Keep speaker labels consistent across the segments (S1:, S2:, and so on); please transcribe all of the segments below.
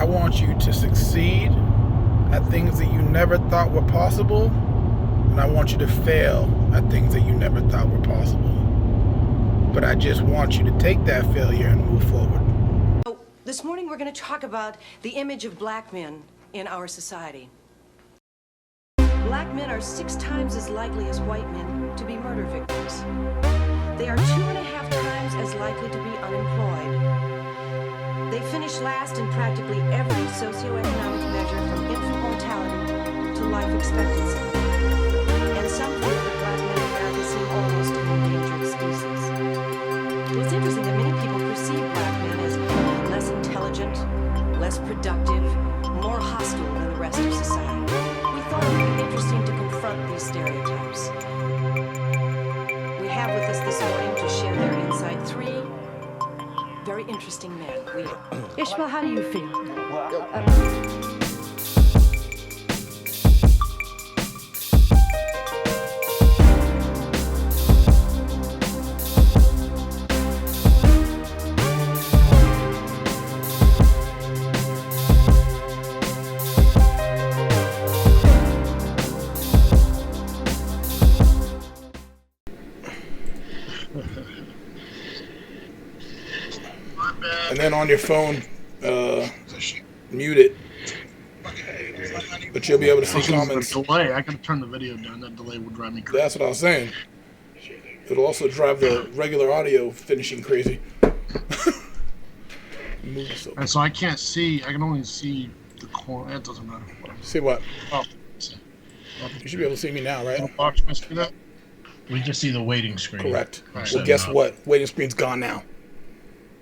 S1: I want you to succeed at things that you never thought were possible, and I want you to fail at things that you never thought were possible. But I just want you to take that failure and move forward.
S2: This morning we're going to talk about the image of black men in our society. Black men are 6 times as likely as white men to be murder victims. They are 2.5 times as likely to be unemployed. They finish last in practically every socioeconomic measure from infant mortality to life expectancy. And some think that black men in America seem almost an endangered species. It's interesting that many people perceive black men as less intelligent, less productive, more hostile than the rest of society. We thought it would be interesting to confront these stereotypes. We have with us this morning to share their insight 3 very interesting men. Ishmael, how do you feel?
S1: And then on your phone, mute it. But you'll be able to see comments.
S3: Delay. I gotta turn the video down. That delay would drive me crazy.
S1: That's what I was saying. It'll also drive the regular audio finishing crazy.
S3: And so I can't see. I can only see the corner. It doesn't matter.
S1: See what?
S3: Oh,
S1: you should be able to see me now, right?
S4: We just see the waiting screen.
S1: Correct.
S3: Right.
S1: Well, guess what? Waiting screen's gone now.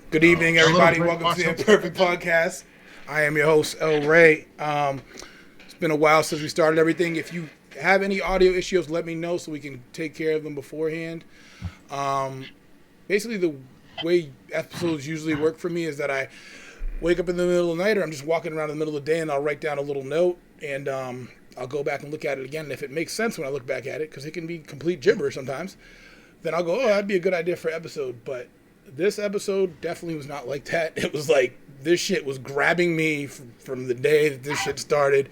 S1: Good evening, everybody. Welcome to the Imperfect Podcast. I am your host, El Ray. It's been a while since we started everything. If you have any audio issues, let me know so we can take care of them beforehand. Basically, the way episodes usually work for me is that I wake up in the middle of the night, or I'm just walking around in the middle of the day, and I'll write down a little note, and I'll go back and look at it again. And if it makes sense when I look back at it, because it can be complete gibberish sometimes, then I'll go, oh, that'd be a good idea for an episode. But this episode definitely was not like that. It was like this shit was grabbing me from the day that this shit started.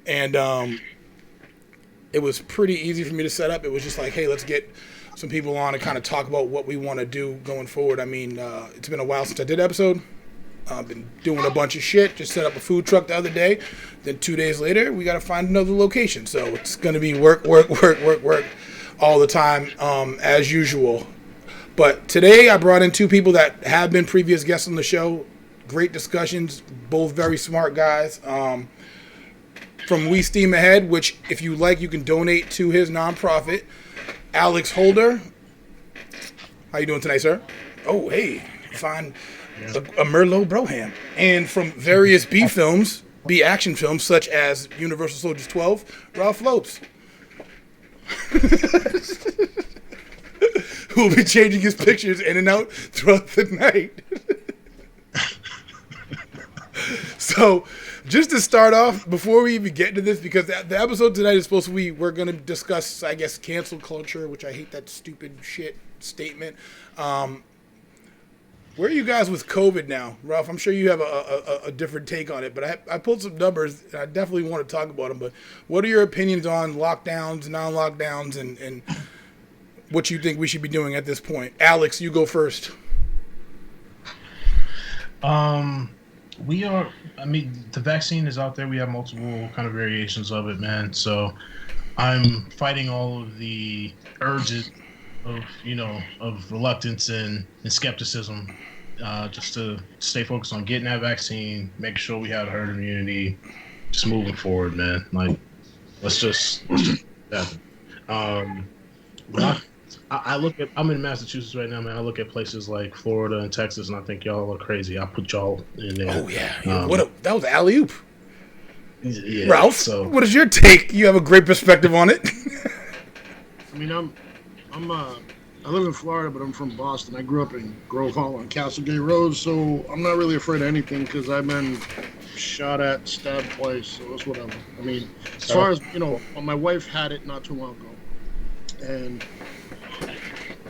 S1: And it was pretty easy for me to set up. It was just like, hey, let's get some people on and kind of talk about what we want to do going forward. I mean, it's been a while since I did an episode. I've been doing a bunch of shit. Just set up a food truck the other day. Then 2 days later, we got to find another location. So it's going to be work all the time, as usual. But today I brought in 2 people that have been previous guests on the show. Great discussions, both very smart guys. From We Steam Ahead, which if you like, you can donate to his nonprofit. Alix Holder. How you doing tonight, sir? Oh, hey, fine. A Merlot Broham. And from various B films, B action films, such as Universal Soldiers 12, Ralph Lopes. Who will be changing his pictures in and out throughout the night. So, just to start off, before we even get into this, because the episode tonight is supposed to be, we're going to discuss, I guess, cancel culture, which I hate that stupid shit statement. Where are you guys with COVID now? Ralph, I'm sure you have a different take on it, but I pulled some numbers, and I definitely want to talk about them. But what are your opinions on lockdowns, non-lockdowns, and what you think we should be doing at this point? Alix, you go first.
S4: The vaccine is out there. We have multiple kind of variations of it, man. So I'm fighting all of the urges of reluctance and skepticism, just to stay focused on getting that vaccine, make sure we have herd immunity, just moving forward, man. Like, let's just that. I'm in Massachusetts right now, man. I look at places like Florida and Texas, and I think y'all are crazy. I put y'all in there.
S1: Oh yeah, that was alley-oop.
S4: Yeah,
S1: Ralph,
S4: so
S1: what is your take? You have a great perspective on it.
S3: I mean, I live in Florida, but I'm from Boston. I grew up in Grove Hall on Castlegate Road, so I'm not really afraid of anything because I've been shot at, stabbed twice, so it's whatever. I mean, as far as, my wife had it not too long ago, and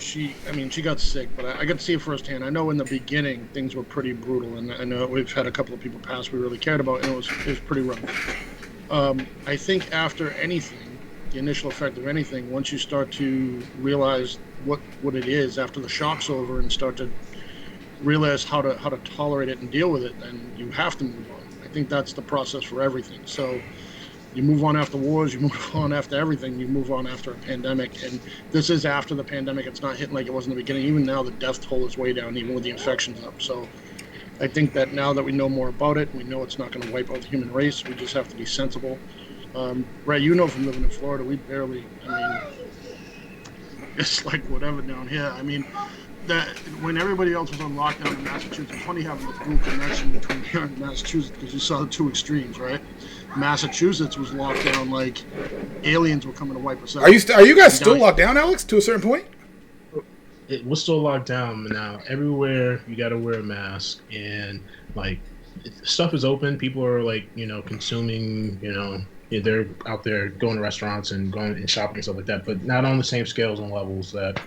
S3: she got sick, but I got to see it firsthand. I know in the beginning things were pretty brutal, and I know we've had a couple of people pass we really cared about, and it was pretty rough. I think after anything, the initial effect of anything, once you start to realize what it is after the shock's over and start to realize how to tolerate it and deal with it, then you have to move on. I think that's the process for everything. So you move on after wars, you move on after everything, you move on after a pandemic. And this is after the pandemic. It's not hitting like it was in the beginning. Even now, the death toll is way down, even with the infections up. So I think that now that we know more about it, we know it's not going to wipe out the human race. We just have to be sensible. Right, you know from living in Florida, we barely, it's like whatever down here. I mean, that when everybody else was on lockdown in Massachusetts, it's funny having this group connection between here and Massachusetts because you saw the two extremes, right? Massachusetts was locked down like aliens were coming to wipe us out.
S1: Are you guys still locked down, Alix, to a certain point?
S4: We're still locked down now. Everywhere you got to wear a mask, and like stuff is open. People are like consuming. They're out there going to restaurants and going and shopping and stuff like that, but not on the same scales and levels that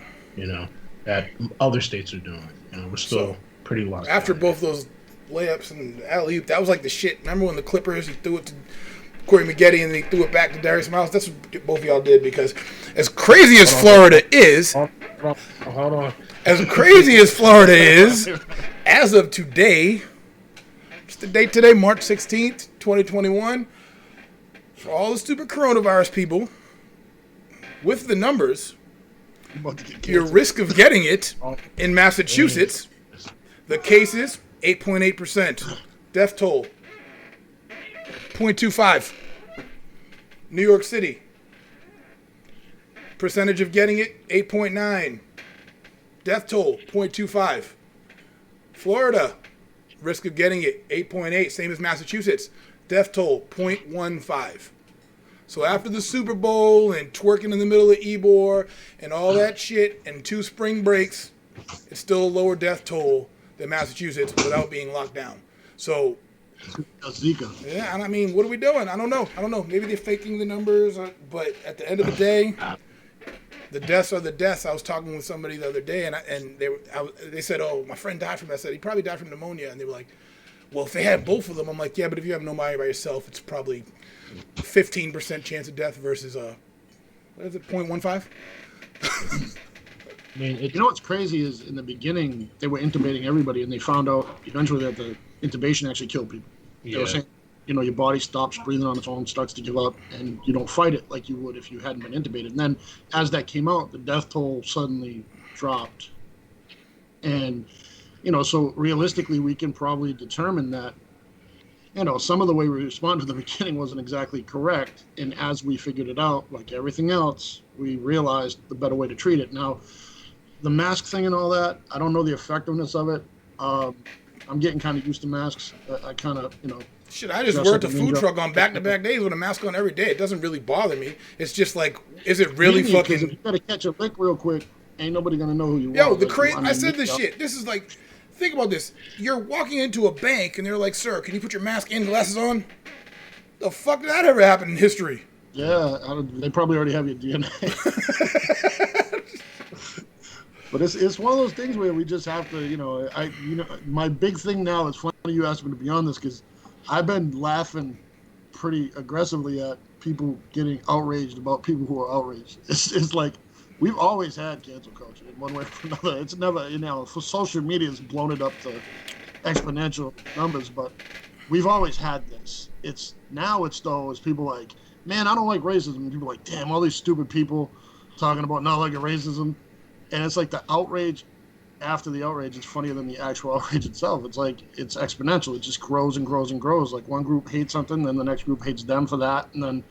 S4: that other states are doing. We're still pretty locked
S1: after
S4: down.
S1: Both those layups and alley-oop, that was like the shit. Remember when the Clippers, he threw it to Corey Maggette and he threw it back to Darius Miles? That's what both of y'all did, because as crazy as Florida is,
S4: hold on.
S1: As crazy as Florida is, as of today, what's the date today? March 16th, 2021. For all the stupid coronavirus people, with the numbers, your risk of getting it in Massachusetts, the cases, 8.8%. Death toll, 0.25. New York City, percentage of getting it, 8.9. Death toll, 0.25. Florida, risk of getting it, 8.8, same as Massachusetts. Death toll, 0.15. So after the Super Bowl and twerking in the middle of Ybor and all that shit and 2 spring breaks, it's still a lower death toll than Massachusetts without being locked down. So,
S3: Zika.
S1: Yeah, and I mean, what are we doing? I don't know. Maybe they're faking the numbers, but at the end of the day, the deaths are the deaths. I was talking with somebody the other day, and they said, "Oh, my friend died from that." I said, "He probably died from pneumonia." And they were like, "Well, if they had both of them," I'm like, "Yeah, but if you have pneumonia by yourself, it's probably 15% chance of death versus what is it, 0.15?"
S3: I mean, you know what's crazy is in the beginning they were intubating everybody, and they found out eventually that the intubation actually killed people. They were saying, your body stops breathing on its own, starts to give up, and you don't fight it like you would if you hadn't been intubated. And then as that came out, the death toll suddenly dropped. And, so realistically we can probably determine that, some of the way we responded to the beginning wasn't exactly correct. And as we figured it out, like everything else, we realized the better way to treat it. Now, the mask thing and all that, I don't know the effectiveness of it. I'm getting kind of used to masks. I kind of,
S1: Shit, I just worked a food truck on back-to-back days with a mask on every day. It doesn't really bother me. It's just like, is it really fucking...
S3: If you gotta catch a lick real quick, ain't nobody gonna know who you are.
S1: Yo, I said this shit. This is like, think about this. You're walking into a bank and they're like, "Sir, can you put your mask and glasses on?" The fuck did that ever happen in history?
S3: Yeah, they probably already have your DNA. But it's one of those things where we just have to, my big thing now, it's funny you asked me to be on this because I've been laughing pretty aggressively at people getting outraged about people who are outraged. It's like, we've always had cancel culture in one way or another. It's never, for social media has blown it up to exponential numbers, but we've always had this. It's people like, man, I don't like racism. And people are like, damn, all these stupid people talking about not liking racism. And it's like the outrage after the outrage is funnier than the actual outrage itself. It's like, it's exponential. It just grows and grows and grows. Like one group hates something, then the next group hates them for that. And then,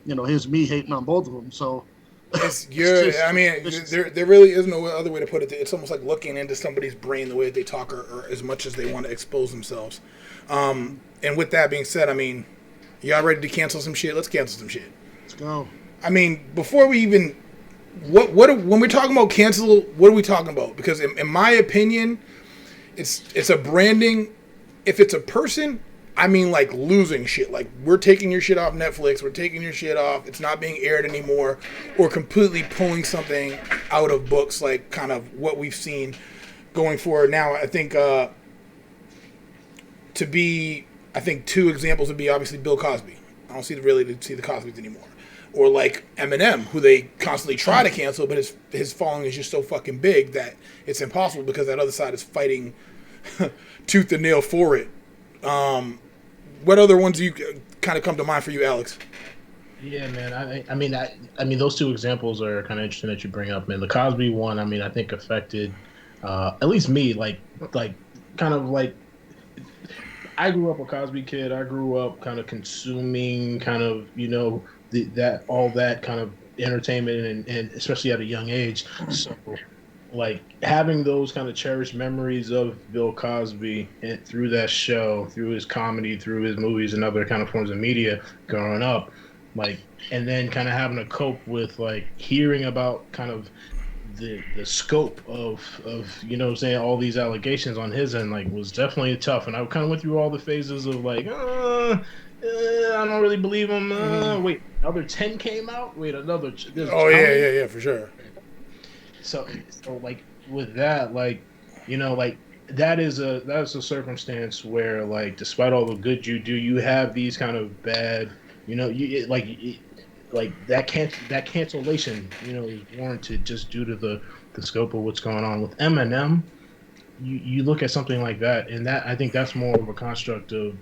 S3: here's me hating on both of them. So
S1: there really is no other way to put it. It's almost like looking into somebody's brain, the way they talk or as much as they want to expose themselves. And with that being said, y'all ready to cancel some shit? Let's cancel some shit.
S3: Let's go.
S1: Before we even... when we're talking about cancel, what are we talking about? Because in my opinion, it's a branding. If it's a person, I mean, like, losing shit. Like, we're taking your shit off Netflix. We're taking your shit off. It's not being aired anymore. Or completely pulling something out of books, like kind of what we've seen going forward now. I think two examples would be obviously Bill Cosby. I don't see the Cosbys anymore. Or like Eminem, who they constantly try to cancel, but his following is just so fucking big that it's impossible because that other side is fighting tooth and nail for it. What other ones do you kind of come to mind for you, Alix?
S4: Yeah, man. I mean, those two examples are kind of interesting that you bring up, man. The Cosby one, I mean, I think affected at least me, like kind of like. I grew up a Cosby kid. I grew up kind of consuming kind of, you know, all that kind of entertainment and especially at a young age. So like having those kind of cherished memories of Bill Cosby and through that show, through his comedy, through his movies and other kind of forms of media growing up, like, and then kind of having to cope with like hearing about kind of the scope of you know what I'm saying, all these allegations on his end, like, was definitely tough. And I kind of went through all the phases of like, I don't really believe him. Wait, another 10 came out? Wait, another...
S1: Yeah, for sure.
S4: So like, with that, like, you know, like, that's a circumstance where, like, despite all the good you do, you have these kind of bad, you know, that cancellation, you know, is warranted just due to the scope of what's going on. With Eminem, you look at something like that, and that, I think that's more of a construct of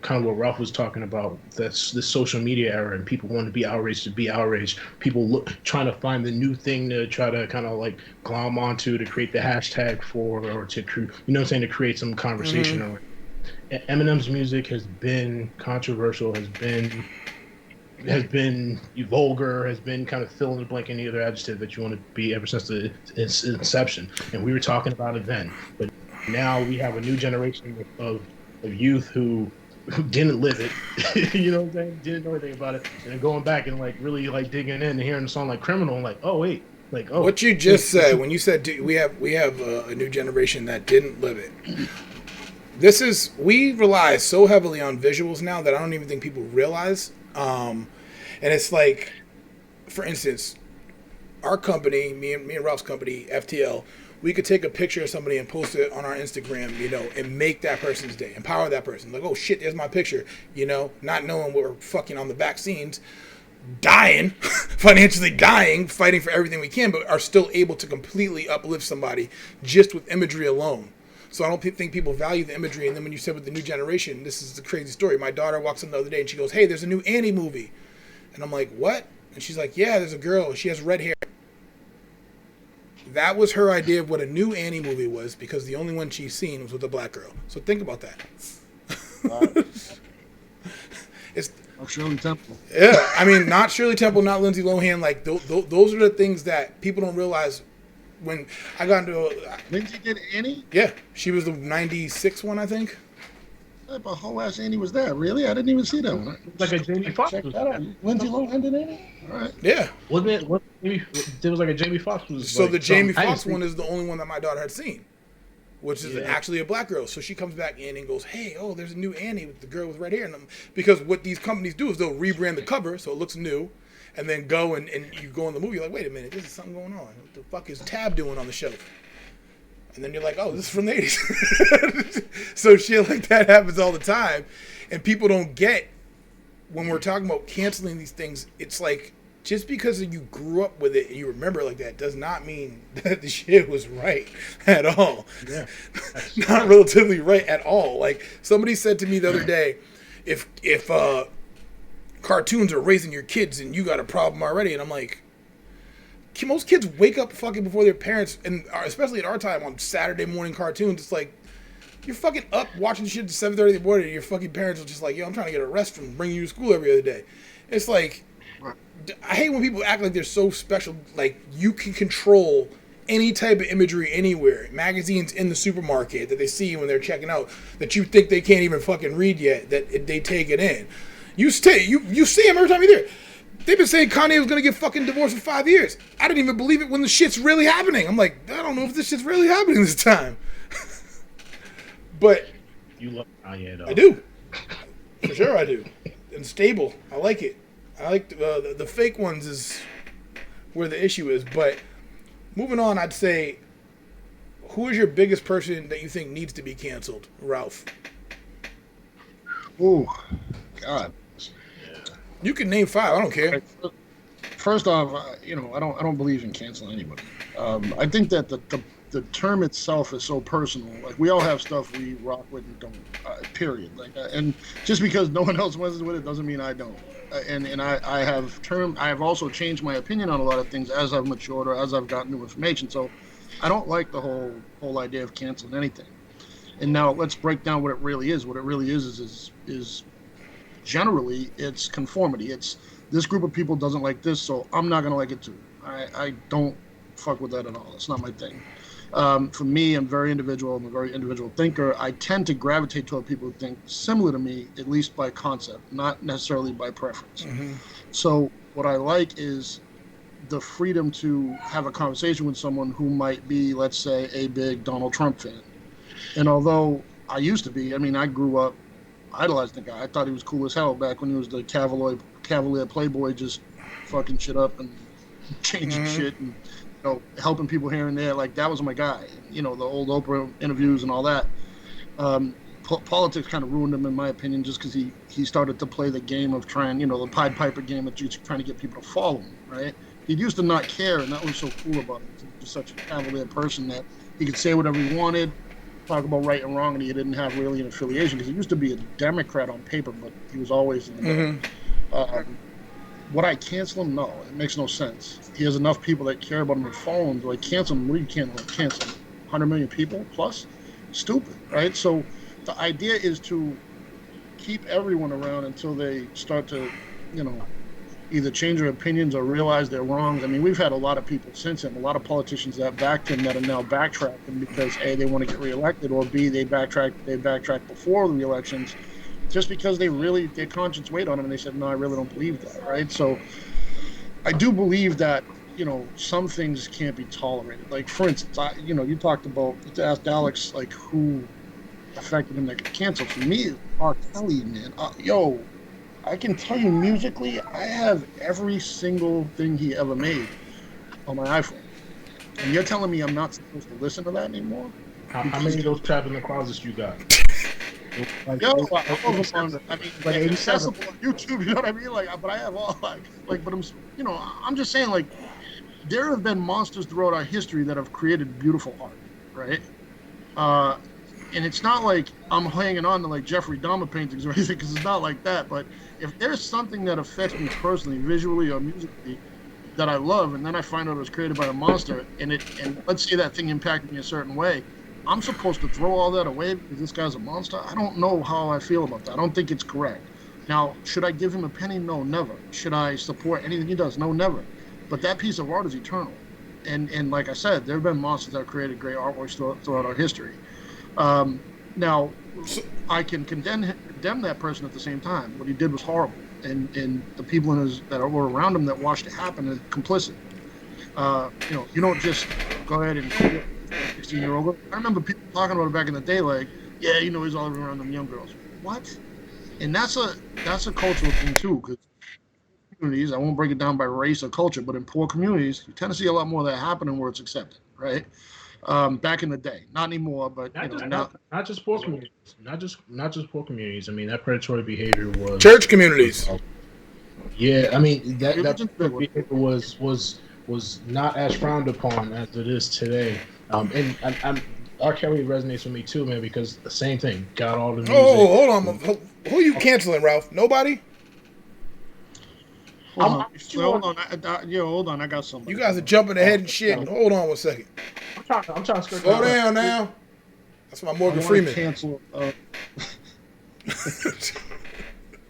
S4: kind of what Ralph was talking about. That's the social media era, and people want to be outraged. People trying to find the new thing to try to kind of like glom onto to create the hashtag for, or to you know what I'm saying, to create some conversation. Mm-hmm. Eminem's music has been controversial, has been vulgar, has been kind of fill in the blank any other adjective that you want to be ever since its inception. And we were talking about it then, but now we have a new generation of youth who didn't live it, you know what I'm saying, didn't know anything about it, and then going back and like really like digging in and hearing a song like Criminal and like, oh wait, like, oh,
S1: what you just said when you said we have a new generation that didn't live it. We rely so heavily on visuals now that I don't even think people realize. And it's like, for instance, our company, me and Ralph's company, FTL, we could take a picture of somebody and post it on our Instagram, you know, and make that person's day, empower that person. Like, oh shit, there's my picture, you know, not knowing we're fucking on the back scenes, dying, financially dying, fighting for everything we can, but are still able to completely uplift somebody just with imagery alone. So I don't think people value the imagery. And then when you said with the new generation, this is a crazy story. My daughter walks in the other day and she goes, hey, there's a new Annie movie. And I'm like, what? And she's like, yeah, there's a girl. She has red hair. That was her idea of what a new Annie movie was, because the only one she's seen was with a black girl. So think about that. It's
S3: Shirley Temple.
S1: Yeah, I mean, not Shirley Temple, not Lindsay Lohan. Like, those are the things that people don't realize. When I got into
S3: Lindsay did Annie?
S1: Yeah, she was the 96 one, I think.
S3: What type of whole ass Annie was that? Really? I didn't even see that one.
S4: Like a Jamie Foxx.
S3: Lindsay Lohan did Annie? All right.
S1: Yeah.
S4: Wasn't it? There was like a Jamie Foxx.
S1: So like, the Jamie Foxx one is the only one that my daughter had seen, which is actually a black girl. So she comes back in and goes, hey, oh, there's a new Annie with the girl with red hair. And because what these companies do is they'll rebrand the cover so it looks new. And then go and you go in the movie, you're like, wait a minute, this is something going on. What the fuck is Tab doing on the shelf? And then you're like, oh, this is from the 80s. So shit like that happens all the time. And people don't get, when we're talking about canceling these things, it's like, just because you grew up with it and you remember it like that does not mean that the shit was right at all. Yeah. Not relatively right at all. Like, somebody said to me the other day, if cartoons are raising your kids and you got a problem already, and I'm like, most kids wake up fucking before their parents, and especially at our time on Saturday morning cartoons, it's like you're fucking up watching shit at 7:30 in the morning, and your fucking parents are just like, yo, I'm trying to get a rest from bringing you to school every other day. It's like, I hate when people act like they're so special, like you can control any type of imagery anywhere, magazines in the supermarket that they see when they're checking out, that you think they can't even fucking read yet, that they take it in. You see him every time you're there. They've been saying Kanye was going to get fucking divorced for 5 years. I didn't even believe it when the shit's really happening. I'm like, I don't know if this shit's really happening this time. But
S4: you love Kanye, though.
S1: I do. For sure I do. And stable. I like it. I like the fake ones is where the issue is. But moving on, I'd say, who is your biggest person that you think needs to be canceled, Ralph?
S3: Oh, God.
S1: You can name 5. I don't care.
S3: First off, I don't believe in canceling anybody. I think that the term itself is so personal. Like, we all have stuff we rock with and don't. Period. Like, and just because no one else messes with it doesn't mean I don't. And I have also changed my opinion on a lot of things as I've matured or as I've gotten new information. So I don't like the whole idea of canceling anything. And now let's break down what it really is. What it really is generally it's conformity. It's this group of people doesn't like this, so I'm not gonna like it too. I don't fuck with that at all. It's not my thing. For me, I'm very individual. I'm a very individual thinker. I tend to gravitate toward people who think similar to me, at least by concept, not necessarily by preference. Mm-hmm. So what I like is the freedom to have a conversation with someone who might be, let's say, a big Donald Trump fan. And although I used to be, I grew up idolizing the guy. I thought he was cool as hell back when he was the Cavalier Playboy, just fucking shit up and changing shit and helping people here and there. Like, that was my guy. The old Oprah interviews and all that. Politics kind of ruined him, in my opinion, just because he started to play the game of trying, the Pied Piper game of just trying to get people to follow him, right? He used to not care, and that was so cool about him. He was just such a cavalier person that he could say whatever he wanted, talk about right and wrong, and he didn't have really an affiliation, because he used to be a Democrat on paper, but he was always in the middle. Would I cancel him? No, it makes no sense. He has enough people that care about him and follow him. Do I cancel him? What do you cancel him? 100 million people plus? Stupid, right? So the idea is to keep everyone around until they start to, either change their opinions or realize their wrongs. We've had a lot of people since him, a lot of politicians that backed him that are now backtracking because A, they want to get reelected, or B, they backtracked before the elections just because their conscience weighed on them and they said, no, I really don't believe that, right? So I do believe that, some things can't be tolerated. Like, for instance, you talked about, you asked Alix, like, who affected him that got canceled. For me, R. Kelly, man. I can tell you musically, I have every single thing he ever made on my iPhone. And you're telling me I'm not supposed to listen to that anymore?
S4: How many of those trapped in the closets you got?
S3: Like, accessible on YouTube, you know what I mean? Like, but I have all, but I'm just saying, like, there have been monsters throughout our history that have created beautiful art, right? And it's not like I'm hanging on to, like, Jeffrey Dahmer paintings or anything, because it's not like that. But if there's something that affects me personally, visually or musically, that I love, and then I find out it was created by a monster, and let's say that thing impacted me a certain way, I'm supposed to throw all that away because this guy's a monster? I don't know how I feel about that. I don't think it's correct. Now, should I give him a penny? No, never. Should I support anything he does? No, never. But that piece of art is eternal. And like I said, there have been monsters that have created great artworks throughout our history. Now, I can condemn that person at the same time. What he did was horrible. And the people that were around him that watched it happen are complicit. You don't just go ahead and 16-year-old. I remember people talking about it back in the day, like, yeah, he's all around them young girls. What? And that's a cultural thing too, because communities, I won't break it down by race or culture, but in poor communities, you tend to see a lot more of that happening where it's accepted, right? Back in the day, not anymore, but
S4: not just poor communities, not just poor communities. That predatory behavior was
S1: church communities.
S4: Yeah, that behavior was not as frowned upon as it is today. And R. Kelly resonates with me too, man, because the same thing. Got all the music.
S1: Oh, hold on. Who are you canceling, Ralph? Nobody?
S3: Hold on. I got somebody.
S1: You guys are jumping ahead and shit. Hold on 1 second.
S4: I'm trying to skirt.
S1: Slow down now. That's my Morgan Freeman.
S3: Cancel.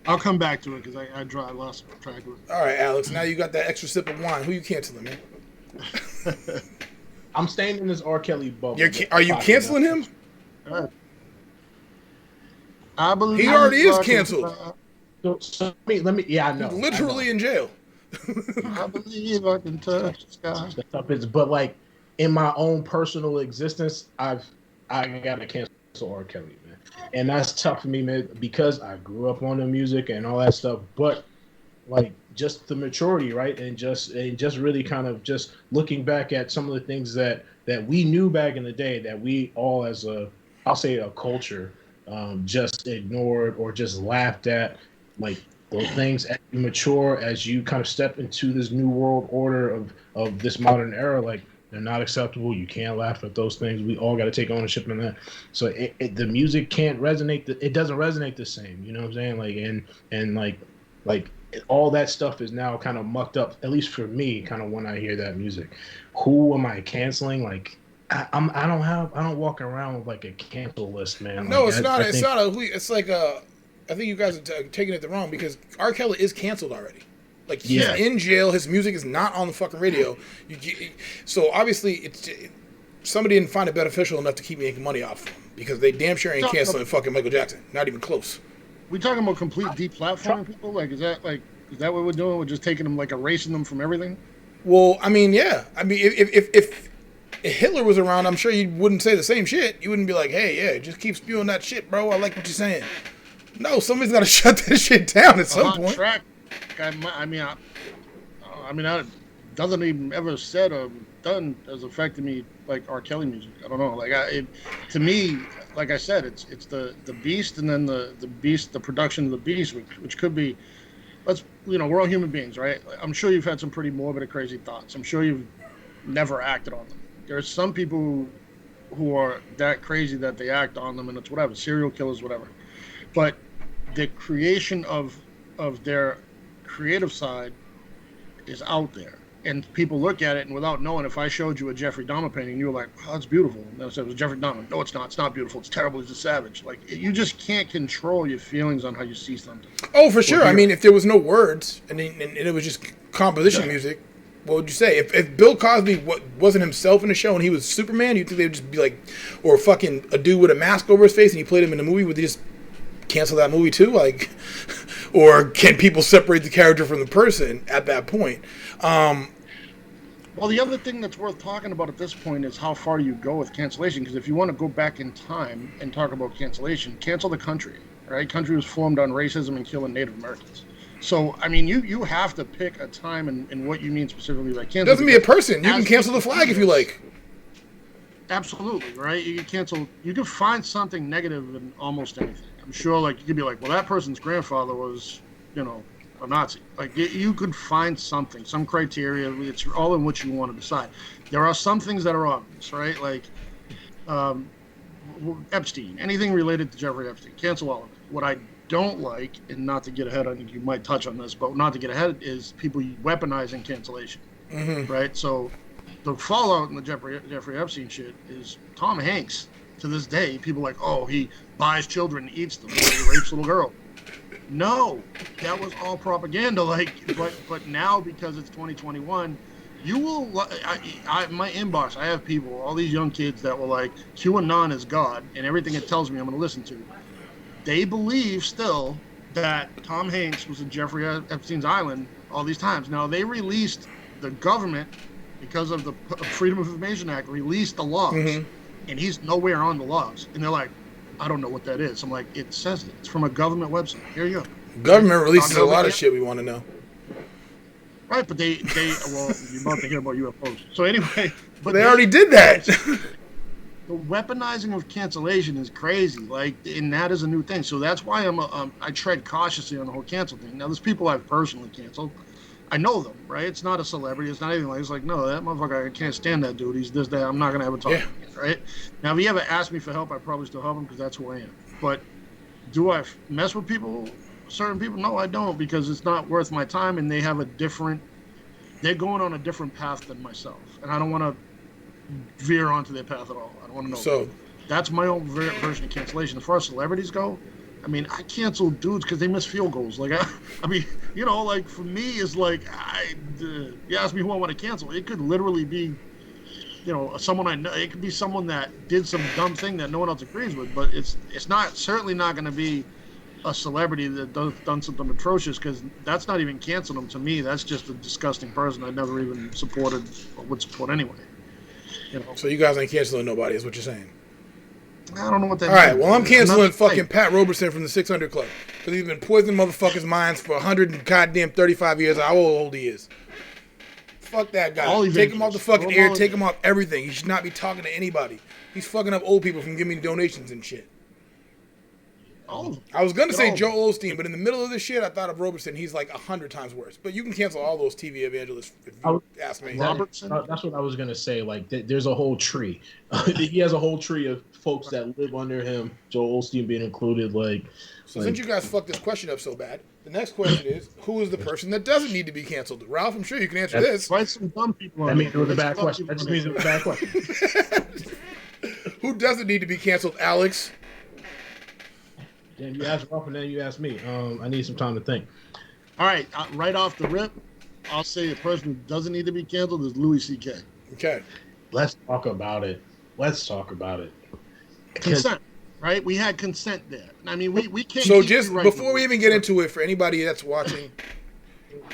S3: I'll come back to it because I lost track of it.
S1: All right, Alix. Now you got that extra sip of wine. Who you canceling, man?
S4: I'm staying in this R. Kelly bubble.
S1: Are you canceling him?
S3: I believe
S1: he already is canceled.
S4: So let me. Yeah, I know.
S1: He's literally in jail.
S3: I believe I can touch the sky.
S4: But like in my own personal existence, I gotta cancel R. Kelly, man. And that's tough for me, man, because I grew up on the music and all that stuff. But like just the maturity, right? And just really kind of just looking back at some of the things that we knew back in the day that we all as I'll say a culture just ignored or just laughed at, like those things as you mature, as you kind of step into this new world order of this modern era, like they're not acceptable. You can't laugh at those things. We all got to take ownership in that. So the music can't resonate. It doesn't resonate the same. You know what I'm saying? Like and like all that stuff is now kind of mucked up. At least for me, kind of when I hear that music. Who am I canceling? Like I don't walk around with like a cancel list, man.
S1: No,
S4: like,
S1: it's not. It's not a. It's like a. I think you guys are taking it the wrong because R. Kelly is canceled already. Like he's in jail. His music is not on the fucking radio. So obviously, somebody didn't find it beneficial enough to keep making money off of him because they damn sure ain't canceling fucking Michael Jackson. Not even close.
S3: We talking about complete deplatforming people? Like, is that what we're doing? We're just taking them, like, erasing them from everything?
S1: Well, I mean, yeah. I mean, if Hitler was around, I'm sure you wouldn't say the same shit. You wouldn't be like, hey, yeah, just keep spewing that shit, bro. I like what you're saying. No, somebody's got to shut that shit down at some point.
S3: Track, doesn't even ever said or done has affected me like R. Kelly music. I don't know. Like, to me, like I said, it's the beast and then the beast, the production of the beast, which could be, we're all human beings, right? I'm sure you've had some pretty morbid or crazy thoughts. I'm sure you've never acted on them. There's some people who are that crazy that they act on them, and it's whatever, serial killers, whatever. But the creation of their creative side is out there. And people look at it, and without knowing, if I showed you a Jeffrey Dahmer painting, you were like, oh, that's beautiful. And I said, it was Jeffrey Dahmer. No, it's not. It's not beautiful. It's terrible. He's a savage. Like, you just can't control your feelings on how you see something.
S1: Oh, for sure. I mean, if there was no words, and it was just composition music, what would you say? If Bill Cosby wasn't himself in the show and he was Superman, you think they would just be like, or fucking a dude with a mask over his face and he played him in a movie, would they just cancel that movie too? Like, or can people separate the character from the person at that point?
S3: Well, the other thing that's worth talking about at this point is how far you go with cancellation. Because if you want to go back in time and talk about cancellation, cancel the country, right? Country was formed on racism and killing Native Americans. So, I mean, you have to pick a time and what you mean specifically by cancel.
S1: It doesn't mean a person. You can cancel the flag if you like.
S3: Absolutely, right? You can cancel. You can find something negative in almost anything. I'm sure, like, you could be like, well, that person's grandfather was, a Nazi. Like, you could find something, some criteria. It's all in what you want to decide. There are some things that are obvious, right? Like Epstein, anything related to Jeffrey Epstein, cancel all of it. What I don't like, and not to get ahead, I think you might touch on this, but not to get ahead, is people weaponizing cancellation, right? So the fallout in the Jeffrey Epstein shit is Tom Hanks. To this day, people are like, oh, he buys children and eats them, or he rapes little girls. No, that was all propaganda. But now, because it's 2021, you will. My inbox, I have people, all these young kids that were like, QAnon is God, and everything it tells me, I'm going to listen to. They believe still that Tom Hanks was in Jeffrey Epstein's island all these times. Now, they released, the government, because of the Freedom of Information Act, released the logs, and he's nowhere on the logs. And they're like, I don't know what that is. I'm like, it says it. It's from a government website. Here you go.
S1: Government releases a lot of shit we want to know.
S3: Right, but they well, you're about to hear about UFOs. So anyway.
S1: But they already did that.
S3: The weaponizing of cancellation is crazy. Like, and that is a new thing. So that's why I tread cautiously on the whole cancel thing. Now, there's people I've personally canceled. I know them, right? It's not a celebrity. It's not anything like. It's like, no, that motherfucker, I can't stand that dude. He's this, that. I'm not gonna ever talk to him, right? Now, if he ever asked me for help, I probably still help him because that's who I am. But do I mess with people, certain people? No, I don't, because it's not worth my time, and they have they're going on a different path than myself, and I don't want to veer onto their path at all. I don't want to know.
S1: So
S3: that's my own version of cancellation. As far as celebrities go, I mean, I cancel dudes because they miss field goals. Like, I mean, like, for me, it's like, you ask me who I want to cancel. It could literally be, someone I know. It could be someone that did some dumb thing that no one else agrees with. But it's certainly not going to be a celebrity that done something atrocious, because that's not even canceling them to me. That's just a disgusting person I never even supported or would support anyway.
S1: So you guys ain't canceling nobody, is what you're saying?
S3: I don't know what that
S1: All right,
S3: means.
S1: well, I'm canceling
S3: Another
S1: fucking
S3: type.
S1: Pat Robertson from the 600 Club. Because he's been poisoning motherfuckers' minds for 135 years. How old he is. Fuck that guy.
S3: All
S1: Take him off the fucking air.
S3: all
S1: Take him off everything. He should not be talking to anybody. He's fucking up old people from giving me donations and shit.
S3: All of them.
S1: I was going to say
S3: All of
S1: Joe Osteen, but in the middle of this shit, I thought of Robertson. He's like 100 times worse. But you can cancel all those TV evangelists if you ask me.
S3: Robertson?
S4: That's what I was gonna say. Like, there's a whole tree. He has a whole tree of folks that live under him. Joel Osteen being included.
S1: So since you guys fucked this question up so bad, the next question is, who is the person that doesn't need to be canceled? Ralph, I'm sure you can answer this.
S3: Write some dumb people
S4: That
S3: on
S4: means it was a bad
S3: Dumb
S4: question.
S3: people
S4: That just
S3: on
S4: means it was a bad question.
S1: Who doesn't need to be canceled, Alix?
S4: Then you asked Ralph, and then you asked me. I need some time to think.
S3: All right, right off the rip, I'll say the person who doesn't need to be canceled is Louis C.K.
S1: Okay.
S4: Let's talk about it.
S3: Consent, right? We had consent there. I mean, we can't.
S1: So
S3: keep
S1: just
S3: rewriting
S1: before we
S3: the
S1: even
S3: rules.
S1: get into it, for anybody that's watching,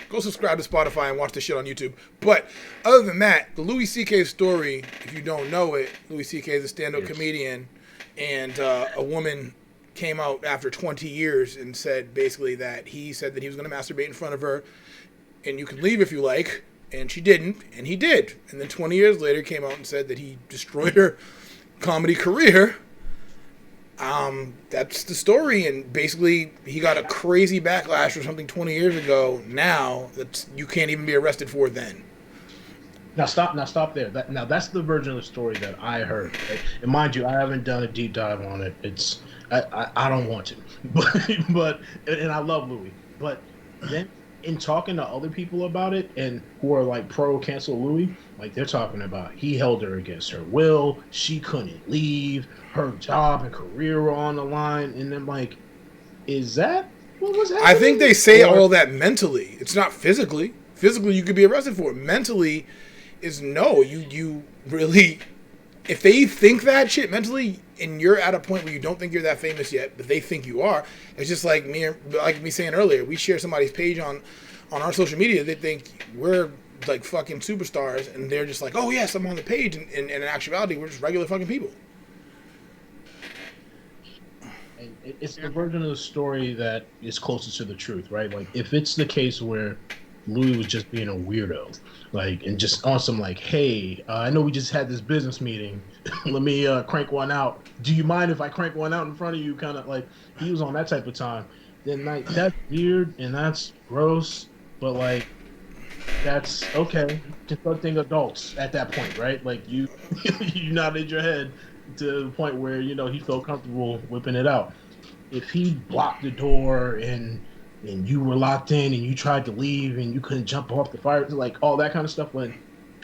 S1: go subscribe to Spotify and watch the shit on YouTube. But other than that, the Louis C.K. story, if you don't know it, Louis C.K. is a stand-up comedian, and a woman came out after 20 years and said basically that he said that he was going to masturbate in front of her, and you can leave if you like, and she didn't, and he did. And then 20 years later came out and said that he destroyed her comedy career. That's the story, and basically he got a crazy backlash or something 20 years ago now that you can't even be arrested for then.
S4: Now stop there. That's the version of the story that I heard. Right? And mind you, I haven't done a deep dive on it. I don't want to, but I love Louis. But then in talking to other people about it and who are like pro cancel Louis, like they're talking about he held her against her will, she couldn't leave, her job and career were on the line, and then like, is that what was happening?
S1: I think they say all that mentally. It's not physically. Physically, you could be arrested for it. Mentally, is no. You really, if they think that shit mentally, and you're at a point where you don't think you're that famous yet, but they think you are, it's just like me saying earlier. We share somebody's page on our social media. They think we're like fucking superstars, and they're just like, oh yes, I'm on the page, and in actuality, we're just regular fucking people.
S4: And it's the version of the story that is closest to the truth, right? Like, if it's the case where Louis was just being a weirdo, like, and just on some like, hey, I know we just had this business meeting. Let me crank one out. Do you mind if I crank one out in front of you? Kind of like he was on that type of time. Then like that's weird and that's gross, but like that's okay. Confronting adults at that point, right? Like you nodded your head to the point where he felt comfortable whipping it out. If he blocked the door and you were locked in and you tried to leave and you couldn't jump off the fire, like all that kind of stuff, when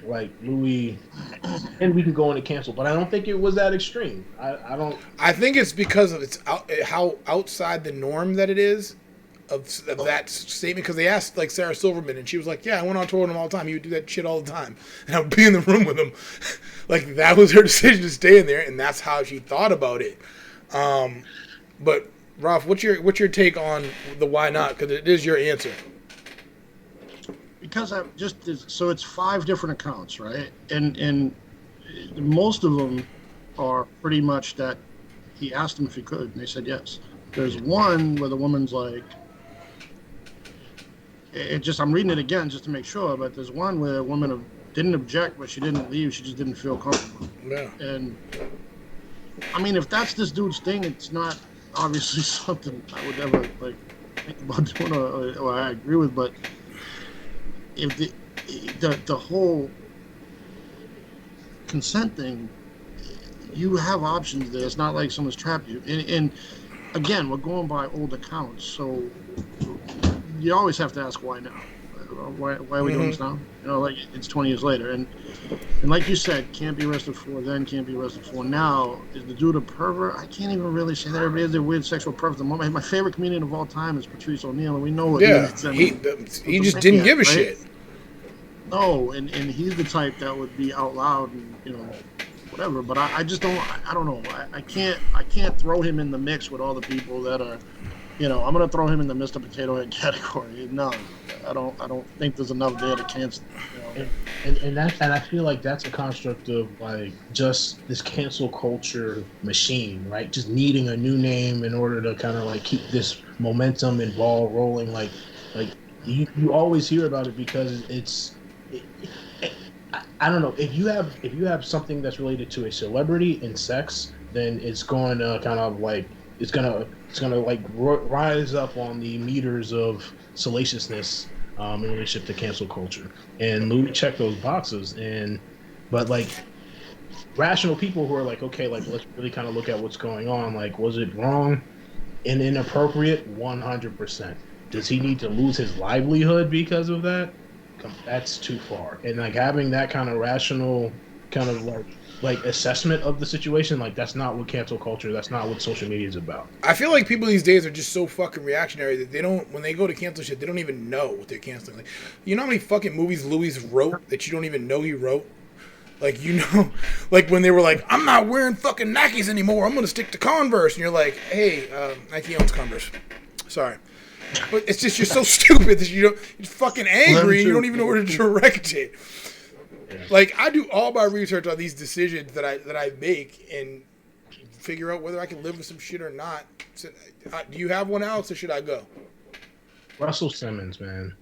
S4: like Louis, and we can go into cancel, but I don't think it was that extreme. I don't.
S1: I think it's because of how outside the norm that it is of that statement. Because they asked like Sarah Silverman, and she was like, "Yeah, I went on tour with him all the time. He would do that shit all the time, and I would be in the room with him." Like that was her decision to stay in there, and that's how she thought about it. But Ralph, what's your take on the why not? Because it is your answer.
S3: Because so it's 5 different accounts, right? And most of them are pretty much that he asked them if he could, and they said yes. There's one where the woman's like, I'm reading it again just to make sure, but there's one where a woman didn't object, but she didn't leave. She just didn't feel comfortable.
S1: Yeah.
S3: And I mean, if that's this dude's thing, it's not obviously something I would ever like think about doing or I agree with, but if the whole consent thing, you have options there. It's not like someone's trapped you. And again, we're going by old accounts, so you always have to ask why now. Why are we doing this now? Like it's 20 years later, and like you said, can't be arrested for then, can't be arrested for now. Is the dude a pervert? I can't even really say that. Everybody has their weird sexual preference. My favorite comedian of all time is Patrice O'Neal, and we know what
S1: he just didn't give a shit.
S3: No, and he's the type that would be out loud and whatever. But I just don't. I don't know. I can't throw him in the mix with all the people that are. I'm gonna throw him in the Mr. Potato Head category. No, I don't think there's enough there to cancel.
S4: and I feel like that's a construct of like just this cancel culture machine, right? Just needing a new name in order to kind of like keep this momentum and ball rolling. Like you always hear about it because I don't know, if you have something that's related to a celebrity and sex, then it's going to kind of like it's gonna like rise up on the meters of salaciousness in relationship to cancel culture. And Louis checked those boxes, but like rational people who are like, okay, like let's really kind of look at what's going on. Like, was it wrong and inappropriate? 100%. Does he need to lose his livelihood because of that? That's too far. And like having that kind of rational kind of like assessment of the situation, like that's not what cancel culture, that's not what social media is about.
S1: I feel like people these days are just so fucking reactionary that they don't, when they go to cancel shit, they don't even know what they're canceling. Like, you know how many fucking movies Louis wrote that you don't even know he wrote? Like, you know, like when they were like, I'm not wearing fucking Nikes anymore, I'm gonna stick to Converse, and you're like, hey, Nike owns Converse. Sorry. But it's just, you're so stupid that you're fucking angry and you don't even know where to direct it. Like, I do all my research on these decisions that I make and figure out whether I can live with some shit or not. So, do you have one, Alex, or should I go?
S4: Russell Simmons, man.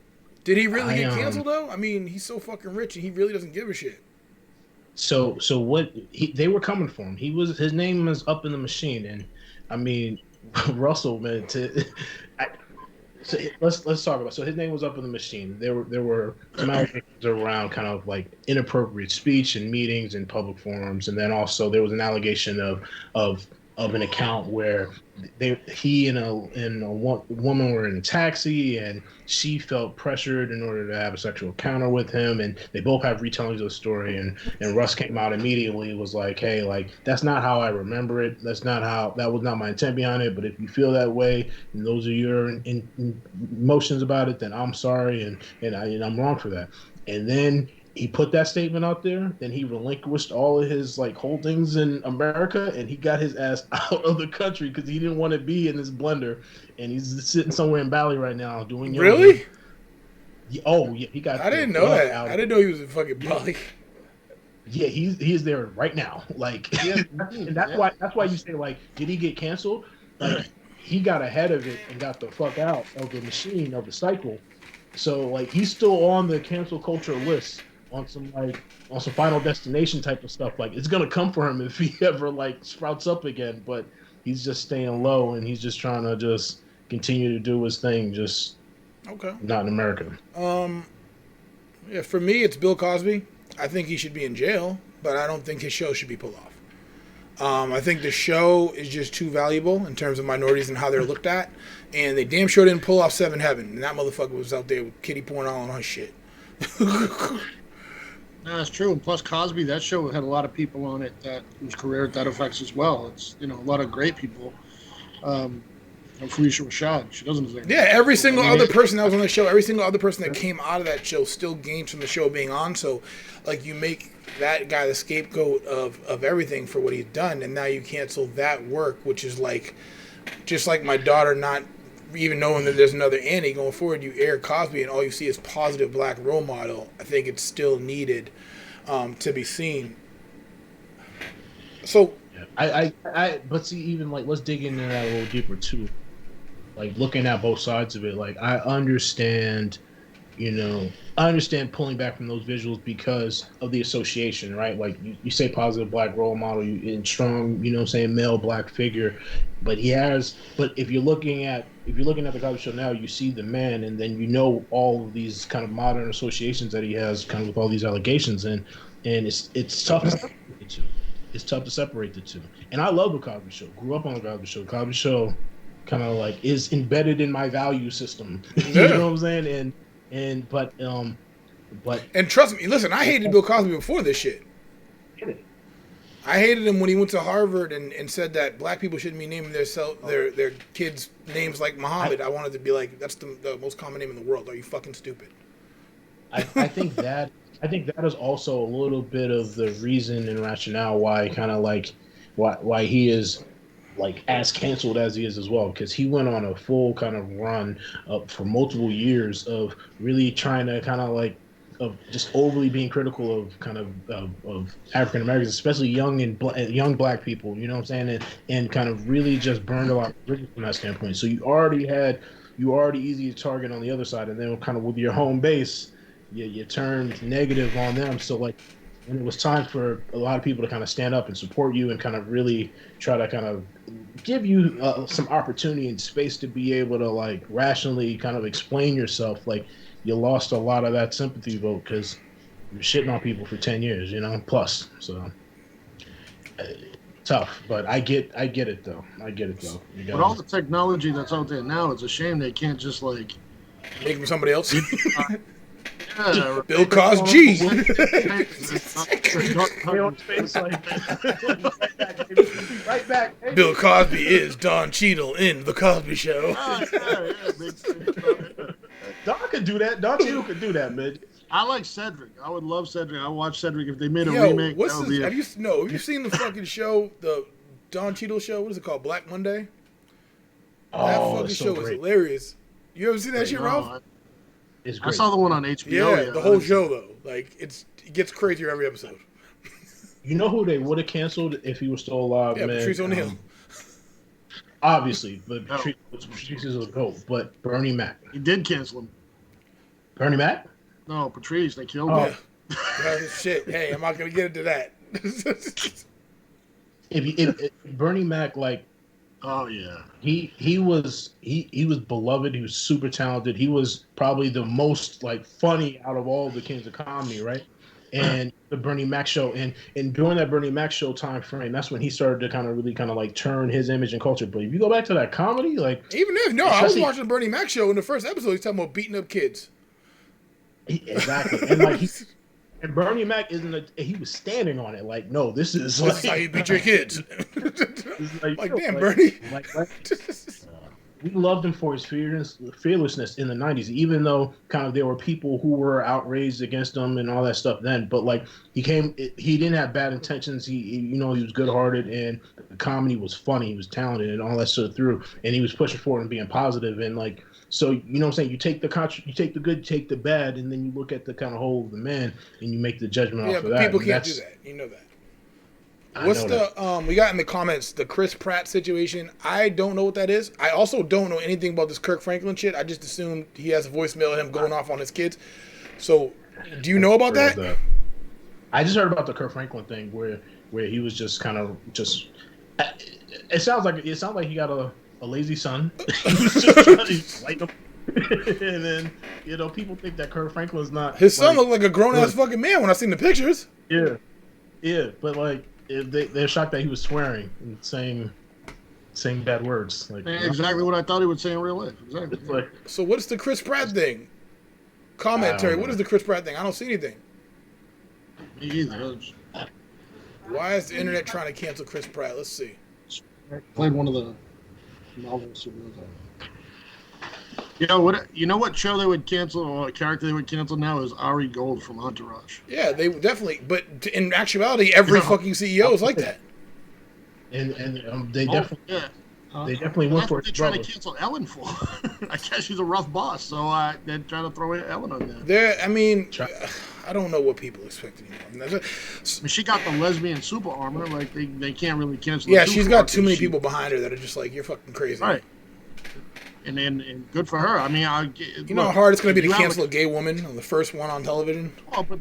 S1: Did he really get canceled, though? I mean, he's so fucking rich and he really doesn't give a shit. So
S4: what they were coming for him. His name was up in the machine, and I mean, Russell, man. So let's talk about. So his name was up in the machine. There were some allegations around kind of like inappropriate speech in meetings and public forums, and then also there was an allegation of an account where he and a woman were in a taxi, and she felt pressured in order to have a sexual encounter with him, and they both have retellings of the story, and Russ came out immediately, was like, hey, like that's not how I remember it, that was not my intent behind it, but if you feel that way and those are your emotions about it, then I'm sorry, and I'm wrong for that. And then he put that statement out there, then he relinquished all of his like holdings in America, and he got his ass out of the country because he didn't want to be in this blender, and he's sitting somewhere in Bali right now doing yoga.
S1: Really?
S4: Oh yeah, he got.
S1: I didn't know that. I didn't know he was in fucking Bali.
S4: Yeah, he's there right now. Like, and that's why you say like, did he get canceled? Like, he got ahead of it and got the fuck out of the machine, of the cycle. So like, he's still on the cancel culture list. On some Final Destination type of stuff. Like, it's gonna come for him if he ever like sprouts up again, but he's just staying low and he's just trying to just continue to do his thing, just not in America.
S1: Yeah, for me it's Bill Cosby. I think he should be in jail, but I don't think his show should be pulled off. I think the show is just too valuable in terms of minorities and how they're looked at, and they damn sure didn't pull off Seven Heaven, and that motherfucker was out there with kitty porn all on her shit.
S3: No, that's true. And plus, Cosby, that show had a lot of people on it that whose career that affects as well. It's, a lot of great people. Felicia Rashad, she doesn't deserve it.
S1: Yeah, every single other person that was on the show, every single other person that came out of that show still gains from the show being on. So, like, you make that guy the scapegoat of everything for what he's done, and now you cancel that work, which is like, just like my daughter not even knowing that there's another Annie going forward, you air Cosby and all you see is positive black role model. I think it's still needed to be seen. So
S4: but see, even like, let's dig into that a little deeper too. Like, looking at both sides of it, like I understand pulling back from those visuals because of the association, right? Like you say positive black role model, in strong, male black figure, but if you're looking at the Cosby Show now, you see the man, and then all of these kind of modern associations that he has, kind of with all these allegations, and it's tough to separate the two. It's tough to separate the two. And I love the Cosby Show. Grew up on the Cosby Show. Cosby Show kind of like is embedded in my value system. You know what I'm saying? But
S1: and trust me, listen, I hated Bill Cosby before this shit. I hated him when he went to Harvard and said that black people shouldn't be naming their kids names like Muhammad. I wanted to be like, that's the most common name in the world. Are you fucking stupid?
S4: I think that is also a little bit of the reason and rationale why why he is like as canceled as he is as well, because he went on a full kind of run for multiple years of really trying to kind of like of just overly being critical of kind of African Americans, especially young black people. You know what I'm saying? And kind of really just burned a lot of bridges from that standpoint. So you already easy to target on the other side, and then kind of with your home base, you turned negative on them. So like when it was time for a lot of people to kind of stand up and support you and kind of really try to kind of give you some opportunity and space to be able to like rationally kind of explain yourself, like you lost a lot of that sympathy vote because you're shitting on people for 10 years, plus. So tough, but I get it though.
S3: With all the technology that's out there now, it's a shame they can't just like
S1: make him somebody else.
S3: Yeah,
S1: Bill Cosby.
S4: Right back. Baby.
S1: Bill Cosby is Don Cheadle in The Cosby Show.
S4: Don could do that. Don Cheadle could do that, man.
S3: I like Cedric. I would love Cedric. I would watch Cedric if they made a remake.
S1: Have you seen the fucking show, the Don Cheadle show? What is it called? Black Monday? That fucking show is hilarious. You ever seen that shit, Ralph?
S4: It's great.
S3: I saw the one on HBO.
S1: Yeah, the whole show though. Like it gets crazier every episode.
S4: You know who they would have canceled if he was still alive, man?
S1: Patrice O'Neal.
S4: Obviously, but Patrice is a goat. But Bernie Mac.
S3: He did cancel him.
S4: Bernie Mac?
S3: No, Patrice. They killed him.
S1: Shit. Hey, I'm not gonna get into that.
S4: if Bernie Mac, like,
S3: oh yeah,
S4: he was beloved. He was super talented. He was probably the most like funny out of all the kings of comedy, right? And the Bernie Mac show, and during that Bernie Mac show time frame, that's when he started to kind of like turn his image and culture. But if you go back to that comedy, like
S1: even if I was watching the Bernie Mac show in the first episode, he's talking about beating up kids.
S4: Exactly, and like and Bernie Mac he was standing on it. Like, no, this is
S1: how you beat your kids. like damn,
S4: like,
S1: Bernie.
S4: We loved him for his fearlessness in the 90s, even though kind of there were people who were outraged against him and all that stuff then. But like he didn't have bad intentions. He was good-hearted, and the comedy was funny. He was talented and all that sort of through, and he was pushing forward and being positive. And like, so you know what I'm saying? You take the good, you take the bad, and then you look at the kind of whole of the man, and you make the judgment off of that.
S1: Yeah, but people can't do that. You know that. What's we got in the comments, the Chris Pratt situation? I don't know what that is. I also don't know anything about this Kirk Franklin shit. I just assumed he has a voicemail of him going off on his kids. So, do you know about that?
S4: I just heard about the Kirk Franklin thing where he was just kind of just. It sounds like he got a lazy son. He was just trying to like him. And then people think that Kirk Franklin's not.
S1: His son looked like a grown ass fucking man when I seen the pictures.
S4: Yeah, but like. They're shocked that he was swearing and saying bad words. Like
S3: exactly what I thought he would say in real life. Exactly.
S4: Like,
S1: so what's the Chris Pratt thing? Commentary. What is the Chris Pratt thing? I don't see anything.
S3: Me either.
S1: Why is the internet trying to cancel Chris Pratt? Let's see.
S3: Played one of the novels. You know what show they would cancel, or a character they would cancel now is Ari Gold from Entourage.
S1: Yeah, they would definitely. But in actuality, every fucking CEO is like that.
S4: And they definitely they definitely went for it.
S3: They're trying to cancel Ellen for. I guess she's a rough boss, so they're trying to throw Ellen on there.
S1: I don't know what people expect anymore.
S3: She got the lesbian super armor. Like they can't really cancel.
S1: Yeah, she's got too many people behind her that are just like, you're fucking crazy.
S3: Right. And good for her. I mean,
S1: how hard it's going to be to cancel a gay woman on the first one on television?
S3: Oh, but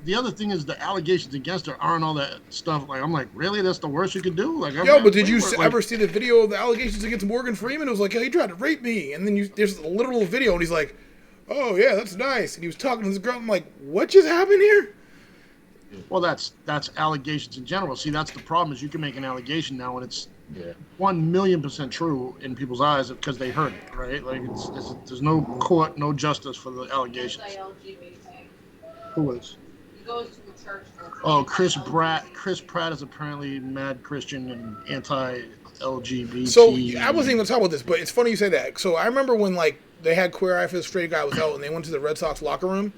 S3: the other thing is the allegations against her aren't all that stuff. Like, I'm like, really? That's the worst you could do? Like,
S1: but did you ever see the video of the allegations against Morgan Freeman? It was like, he tried to rape me. And then there's a literal video, and he's like, oh, yeah, that's nice. And he was talking to this girl. I'm like, what just happened here?
S3: Well, that's allegations in general. See, that's the problem is you can make an allegation now, and it's 1,000,000% true in people's eyes because they heard it, right? Like there's no court, no justice for the allegations. Who is?
S5: He goes to the church.
S3: Oh, Chris Pratt is apparently mad Christian and anti-LGBT.
S1: So I wasn't even gonna talk about this, but it's funny you say that. So I remember when like they had Queer Eye for the Straight Guy was out, and they went to the Red Sox locker room,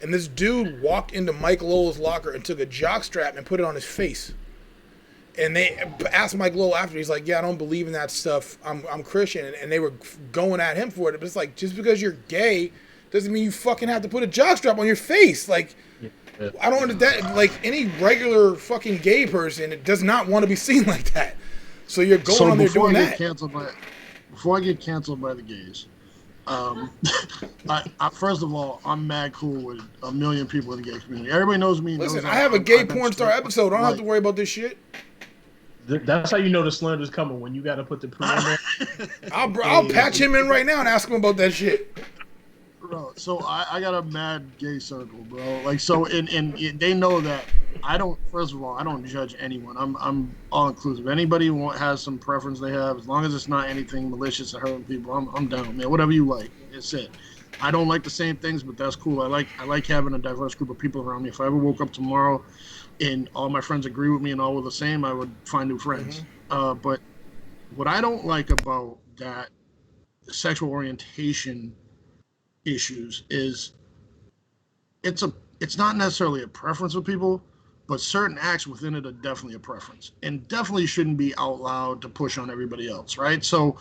S1: and this dude walked into Mike Lowell's locker and took a jockstrap and put it on his face. And they asked Mike Lowell after. He's like, yeah, I don't believe in that stuff. I'm Christian. And they were going at him for it. But it's like, just because you're gay doesn't mean you fucking have to put a jockstrap on your face. Like, I don't understand. Like, any regular fucking gay person, it does not want to be seen like that. So you're going on there doing that.
S3: Before I get canceled by the gays, I first of all, I'm mad cool with a million people in the gay community. Everybody knows me.
S1: Listen, I have a gay porn star episode. I don't have to worry about this shit.
S4: That's how you know the slander's coming, when you got to put the perimeter.
S1: I'll patch him in right now and ask him about that shit.
S3: Bro, so I got a mad gay circle, bro. Like, so, and they know that first of all, I don't judge anyone. I'm all inclusive. Anybody has some preference they have, as long as it's not anything malicious or hurting people, I'm down, man. Whatever you like, it's it. I don't like the same things, but that's cool. I like having a diverse group of people around me. If I ever woke up tomorrow and all my friends agree with me and all were the same, I would find new friends. But what I don't like about that sexual orientation issues is it's not necessarily a preference of people, but certain acts within it are definitely a preference, and definitely shouldn't be out loud to push on everybody else, right? So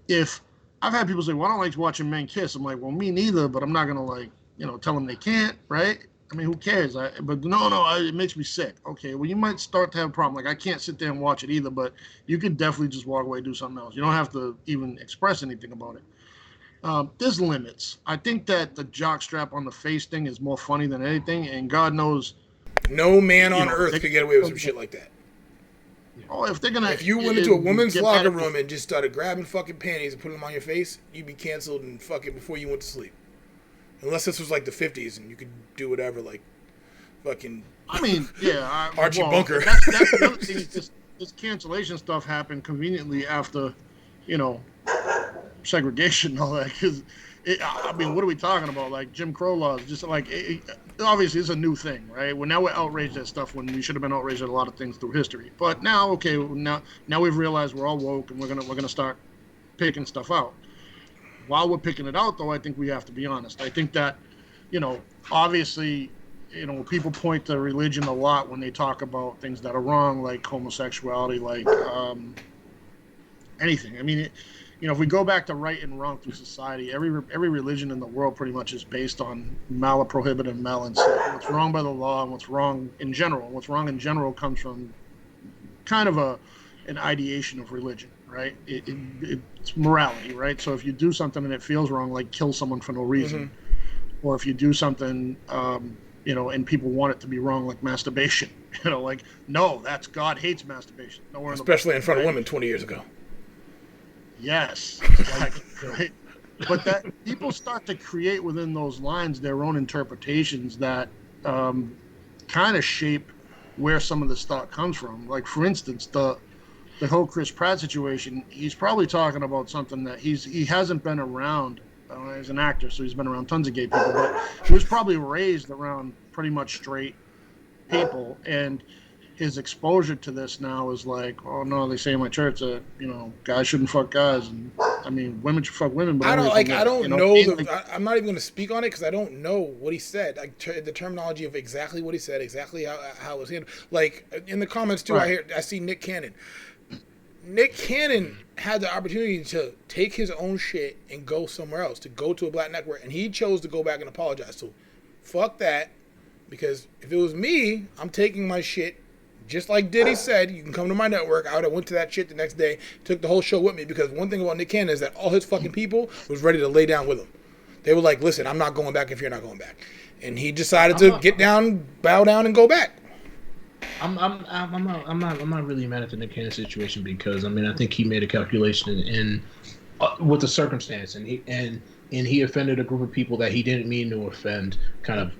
S3: if I've had people say, well, I don't like watching men kiss, I'm like, well, me neither, but I'm not gonna tell them they can't, right? I mean, who cares? But it makes me sick. Okay, well, you might start to have a problem. Like, I can't sit there and watch it either, but you could definitely just walk away and do something else. You don't have to even express anything about it. There's limits. I think that the jock strap on the face thing is more funny than anything, and God knows,
S1: no man on earth could get away with some shit like that.
S3: Oh, if
S1: you went into a woman's locker room and just started grabbing fucking panties and putting them on your face, you'd be canceled and fucking before you went to sleep. Unless this was like the 50s and you could do whatever, like fucking.
S3: I mean, yeah,
S1: Archie Bunker.
S3: That's the other thing. This cancellation stuff happened conveniently after, segregation and all that. Because, I mean, what are we talking about? Like Jim Crow laws, just like obviously it's a new thing, right? Well, now we're outraged at stuff when we should have been outraged at a lot of things through history. But now, okay, now we've realized we're all woke and we're gonna start picking stuff out. While we're picking it out, though, I think we have to be honest. I think that, obviously, people point to religion a lot when they talk about things that are wrong, like homosexuality, like anything. I mean, if we go back to right and wrong through society, every religion in the world pretty much is based on mala prohibita and mala incipit. What's wrong by the law and what's wrong in general. What's wrong in general comes from kind of an ideation of religion, right? It's morality, right? So if you do something and it feels wrong, like kill someone for no reason, or if you do something, and people want it to be wrong, like masturbation, like, no, that's God hates masturbation.
S1: Especially in front of women 20 years ago.
S3: Yes, right. But that people start to create within those lines their own interpretations that kind of shape where some of the stuff comes from. Like, for instance, the whole Chris Pratt situation, he's probably talking about something that he hasn't been around as an actor, so he's been around tons of gay people, but he was probably raised around pretty much straight people, and his exposure to this now is like, oh no, they say in my church that guys shouldn't fuck guys, and I mean women should fuck women. But
S1: I'm not even going to speak on it because I don't know what he said. The terminology of exactly what he said, exactly how it was handled. Like in the comments too, right. I see Nick Cannon. Nick Cannon had the opportunity to take his own shit and go somewhere else, to go to a black network, and he chose to go back and apologize. So fuck that, because if it was me, I'm taking my shit. Just like Diddy said, you can come to my network. I would have went to that shit the next day, took the whole show with me, because one thing about Nick Cannon is that all his fucking people was ready to lay down with him. They were like, listen, I'm not going back if you're not going back. And he decided to get down, bow down, and go back.
S4: I'm not really mad at the Nick Cannon situation, because I mean, I think he made a calculation in with the circumstance, and he offended a group of people that he didn't mean to offend, kind of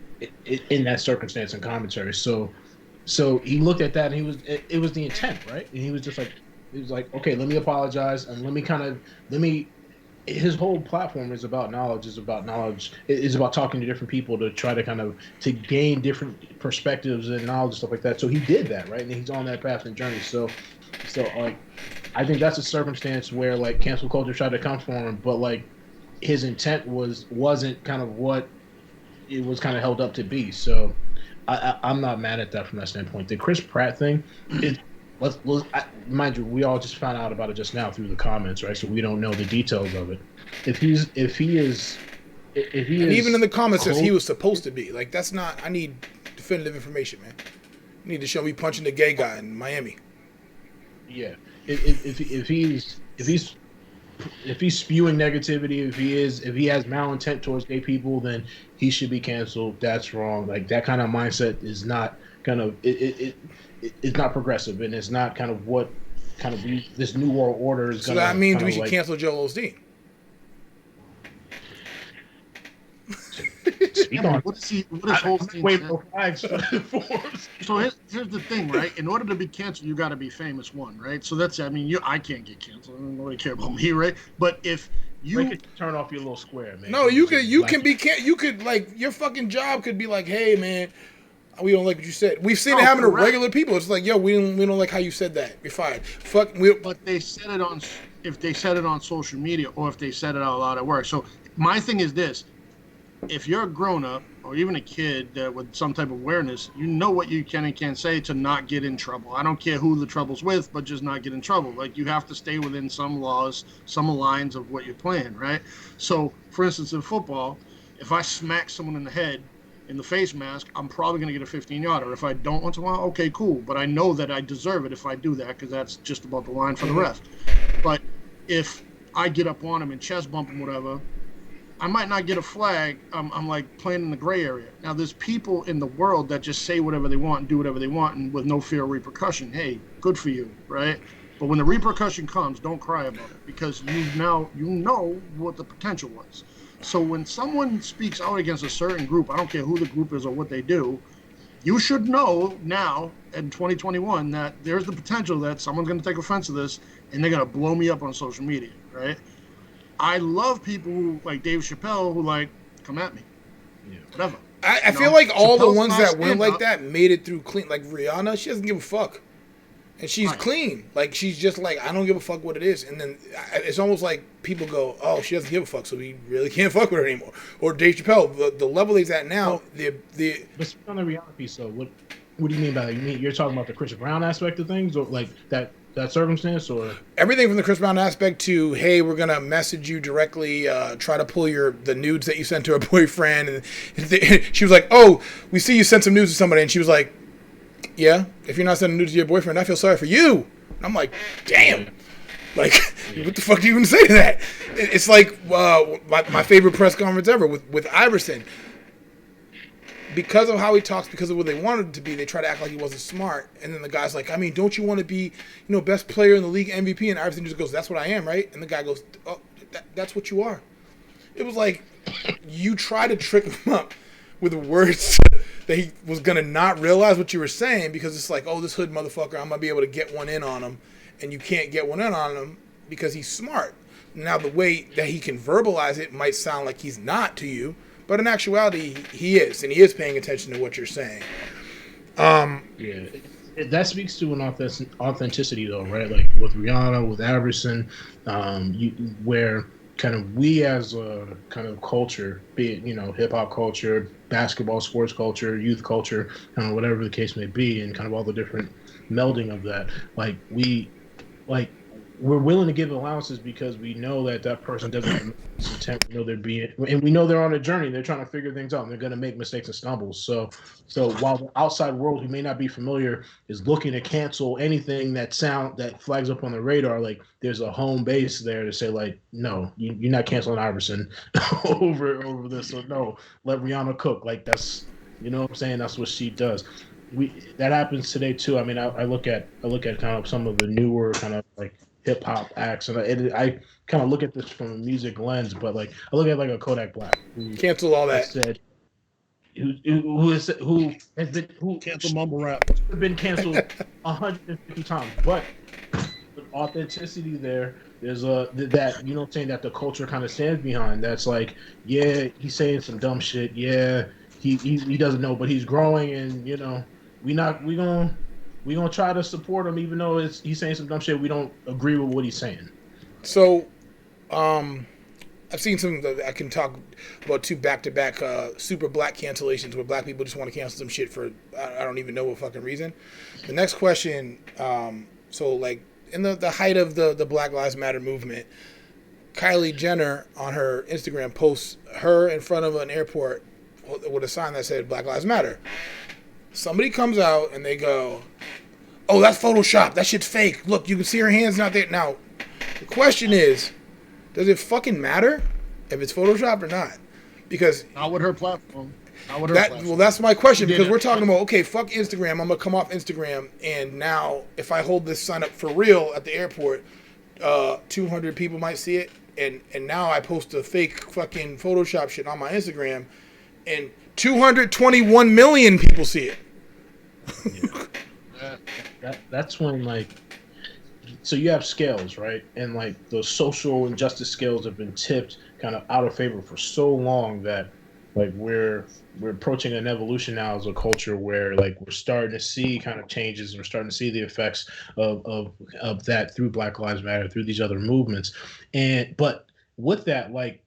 S4: in that circumstance and commentary. So he looked at that, and it was the intent, right? And he was like, okay, let me apologize, and his whole platform is about knowledge, is about talking to different people to try to gain different perspectives and knowledge and stuff like that. So he did that, right? And he's on that path and journey. So like, I think that's a circumstance where like cancel culture tried to come for him, but like his intent wasn't kind of what it was kind of held up to be. So I'm not mad at that from that standpoint. The Chris Pratt thing, mind you, we all just found out about it just now through the comments, right? So we don't know the details of it. If he is if he
S1: and
S4: is
S1: even in the comments says he
S4: close-
S1: was supposed to be. Like, that's not. I need definitive information, man. You need to show me punching the gay guy in Miami.
S4: Yeah, if he's spewing negativity, if he has malintent towards gay people, then he should be canceled. That's wrong. Like, that kind of mindset is not kind of it's not progressive, and it's not kind of what kind of this new world order is.
S1: So that means we should cancel Joel Osteen.
S3: What is Holstein? So here's the thing, right? In order to be canceled, you got to be famous, one, right? So that's, I mean, I can't get canceled. Nobody care about me, right? But if you
S4: turn off your little square, man.
S1: No, you could like, your fucking job could be like, hey, man, we don't like what you said. We've seen it happen to regular people. It's like, yo, we don't like how you said that. You're fired.
S3: But they said it on, if they said it on social media, or if they said it out loud at work. So my thing is this. If you're a grown-up or even a kid with some type of awareness, you know what you can and can't say to not get in trouble. I don't care who the trouble's with, but just not get in trouble. Like, you have to stay within some laws, some lines of what you're playing, right? So, for instance, in football, if I smack someone in the head in the face mask, I'm probably going to get a 15-yarder. If I don't want to, okay, cool. But I know that I deserve it if I do that, because that's just about the line for the ref. But if I get up on him and chest bump him, whatever, I might not get a flag. I'm like playing in the gray area. Now, there's people in the world that just say whatever they want and do whatever they want, and with no fear of repercussion. Hey, good for you, right? But when the repercussion comes, don't cry about it, because you know what the potential was. So when someone speaks out against a certain group, I don't care who the group is or what they do, you should know now in 2021 that there's the potential that someone's going to take offense to this and they're going to blow me up on social media, right? I love people who, like Dave Chappelle, who, like, come at me. Yeah. Whatever.
S1: I feel like all the ones that went like that made it through clean. Like Rihanna, she doesn't give a fuck. And she's clean. Like, she's just like, I don't give a fuck what it is. And then it's almost like people go, oh, she doesn't give a fuck, so we really can't fuck with her anymore. Or Dave Chappelle, the level he's at now,
S4: But speaking on the Rihanna piece, though, what do you mean by that? You're talking about the Chris Brown aspect of things, or like that circumstance, or
S1: everything from the Chris Brown aspect to, hey, we're gonna message you directly, try to pull the nudes that you sent to her boyfriend, and she was like, oh, we see you sent some nudes to somebody, and she was like, yeah, if you're not sending nudes to your boyfriend, I feel sorry for you. And I'm like, damn, like, what the fuck do you even say to that? It's like my favorite press conference ever with Iverson. Because of how he talks, because of what they wanted him to be, they try to act like he wasn't smart. And then the guy's like, I mean, don't you want to be, best player in the league, MVP? And Iverson just goes, that's what I am, right? And the guy goes, oh, that's what you are. It was like, you try to trick him up with words that he was going to not realize what you were saying, because it's like, oh, this hood motherfucker, I'm going to be able to get one in on him. And you can't get one in on him because he's smart. Now, the way that he can verbalize it might sound like he's not to you, but in actuality, he is, and he is paying attention to what you're saying.
S4: Yeah, that speaks to an authenticity, though, right? Like with Rihanna, with Iverson, where kind of we as a kind of culture, be it hip hop culture, basketball, sports culture, youth culture, kind of whatever the case may be, and kind of all the different melding of that, we're willing to give allowances because we know that person doesn't have intent. We know and we know they're on a journey. They're trying to figure things out, and they're going to make mistakes and stumbles. So while the outside world who may not be familiar is looking to cancel anything that flags up on the radar, like there's a home base there to say, like, no, you're not canceling Iverson over this. So no, let Rihanna cook. Like, that's, you know what I'm saying? That's what she does. That happens today too. I mean, I look at kind of some of the newer kind of like hip hop acts, and I kind of look at this from a music lens, but like I look at like a Kodak Black,
S1: cancel all that.
S4: Said, who has been
S3: cancel mumble rap,
S4: been canceled 150 times, but the authenticity there's that, you know what I'm saying, that the culture kind of stands behind. That's like, yeah, he's saying some dumb shit. Yeah, he doesn't know, but he's growing, and we gonna try to support him, even though he's saying some dumb shit. We don't agree with what he's saying.
S1: So, I've seen some that I can talk about, two back-to-back super black cancellations where black people just want to cancel some shit for I don't even know what fucking reason. The next question, so like in the height of the Black Lives Matter movement, Kylie Jenner on her Instagram posts her in front of an airport with a sign that said Black Lives Matter. Somebody comes out and they go, "Oh, that's Photoshop. That shit's fake. Look, you can see her hands not there." Now, the question is, does it fucking matter if it's Photoshop or not? Because
S3: not with her platform. Not with her platform.
S1: Well, that's my question, because we're talking about, okay, fuck Instagram. I'm gonna come off Instagram, and now if I hold this sign up for real at the airport, 200 people might see it, and now I post a fake fucking Photoshop shit on my Instagram, and 221 million people see it.
S4: That's when, like, so you have scales, right? And like those social injustice scales have been tipped kind of out of favor for so long that like we're approaching an evolution now as a culture where like we're starting to see kind of changes, and we're starting to see the effects of that through Black Lives Matter, through these other movements. But with that, like,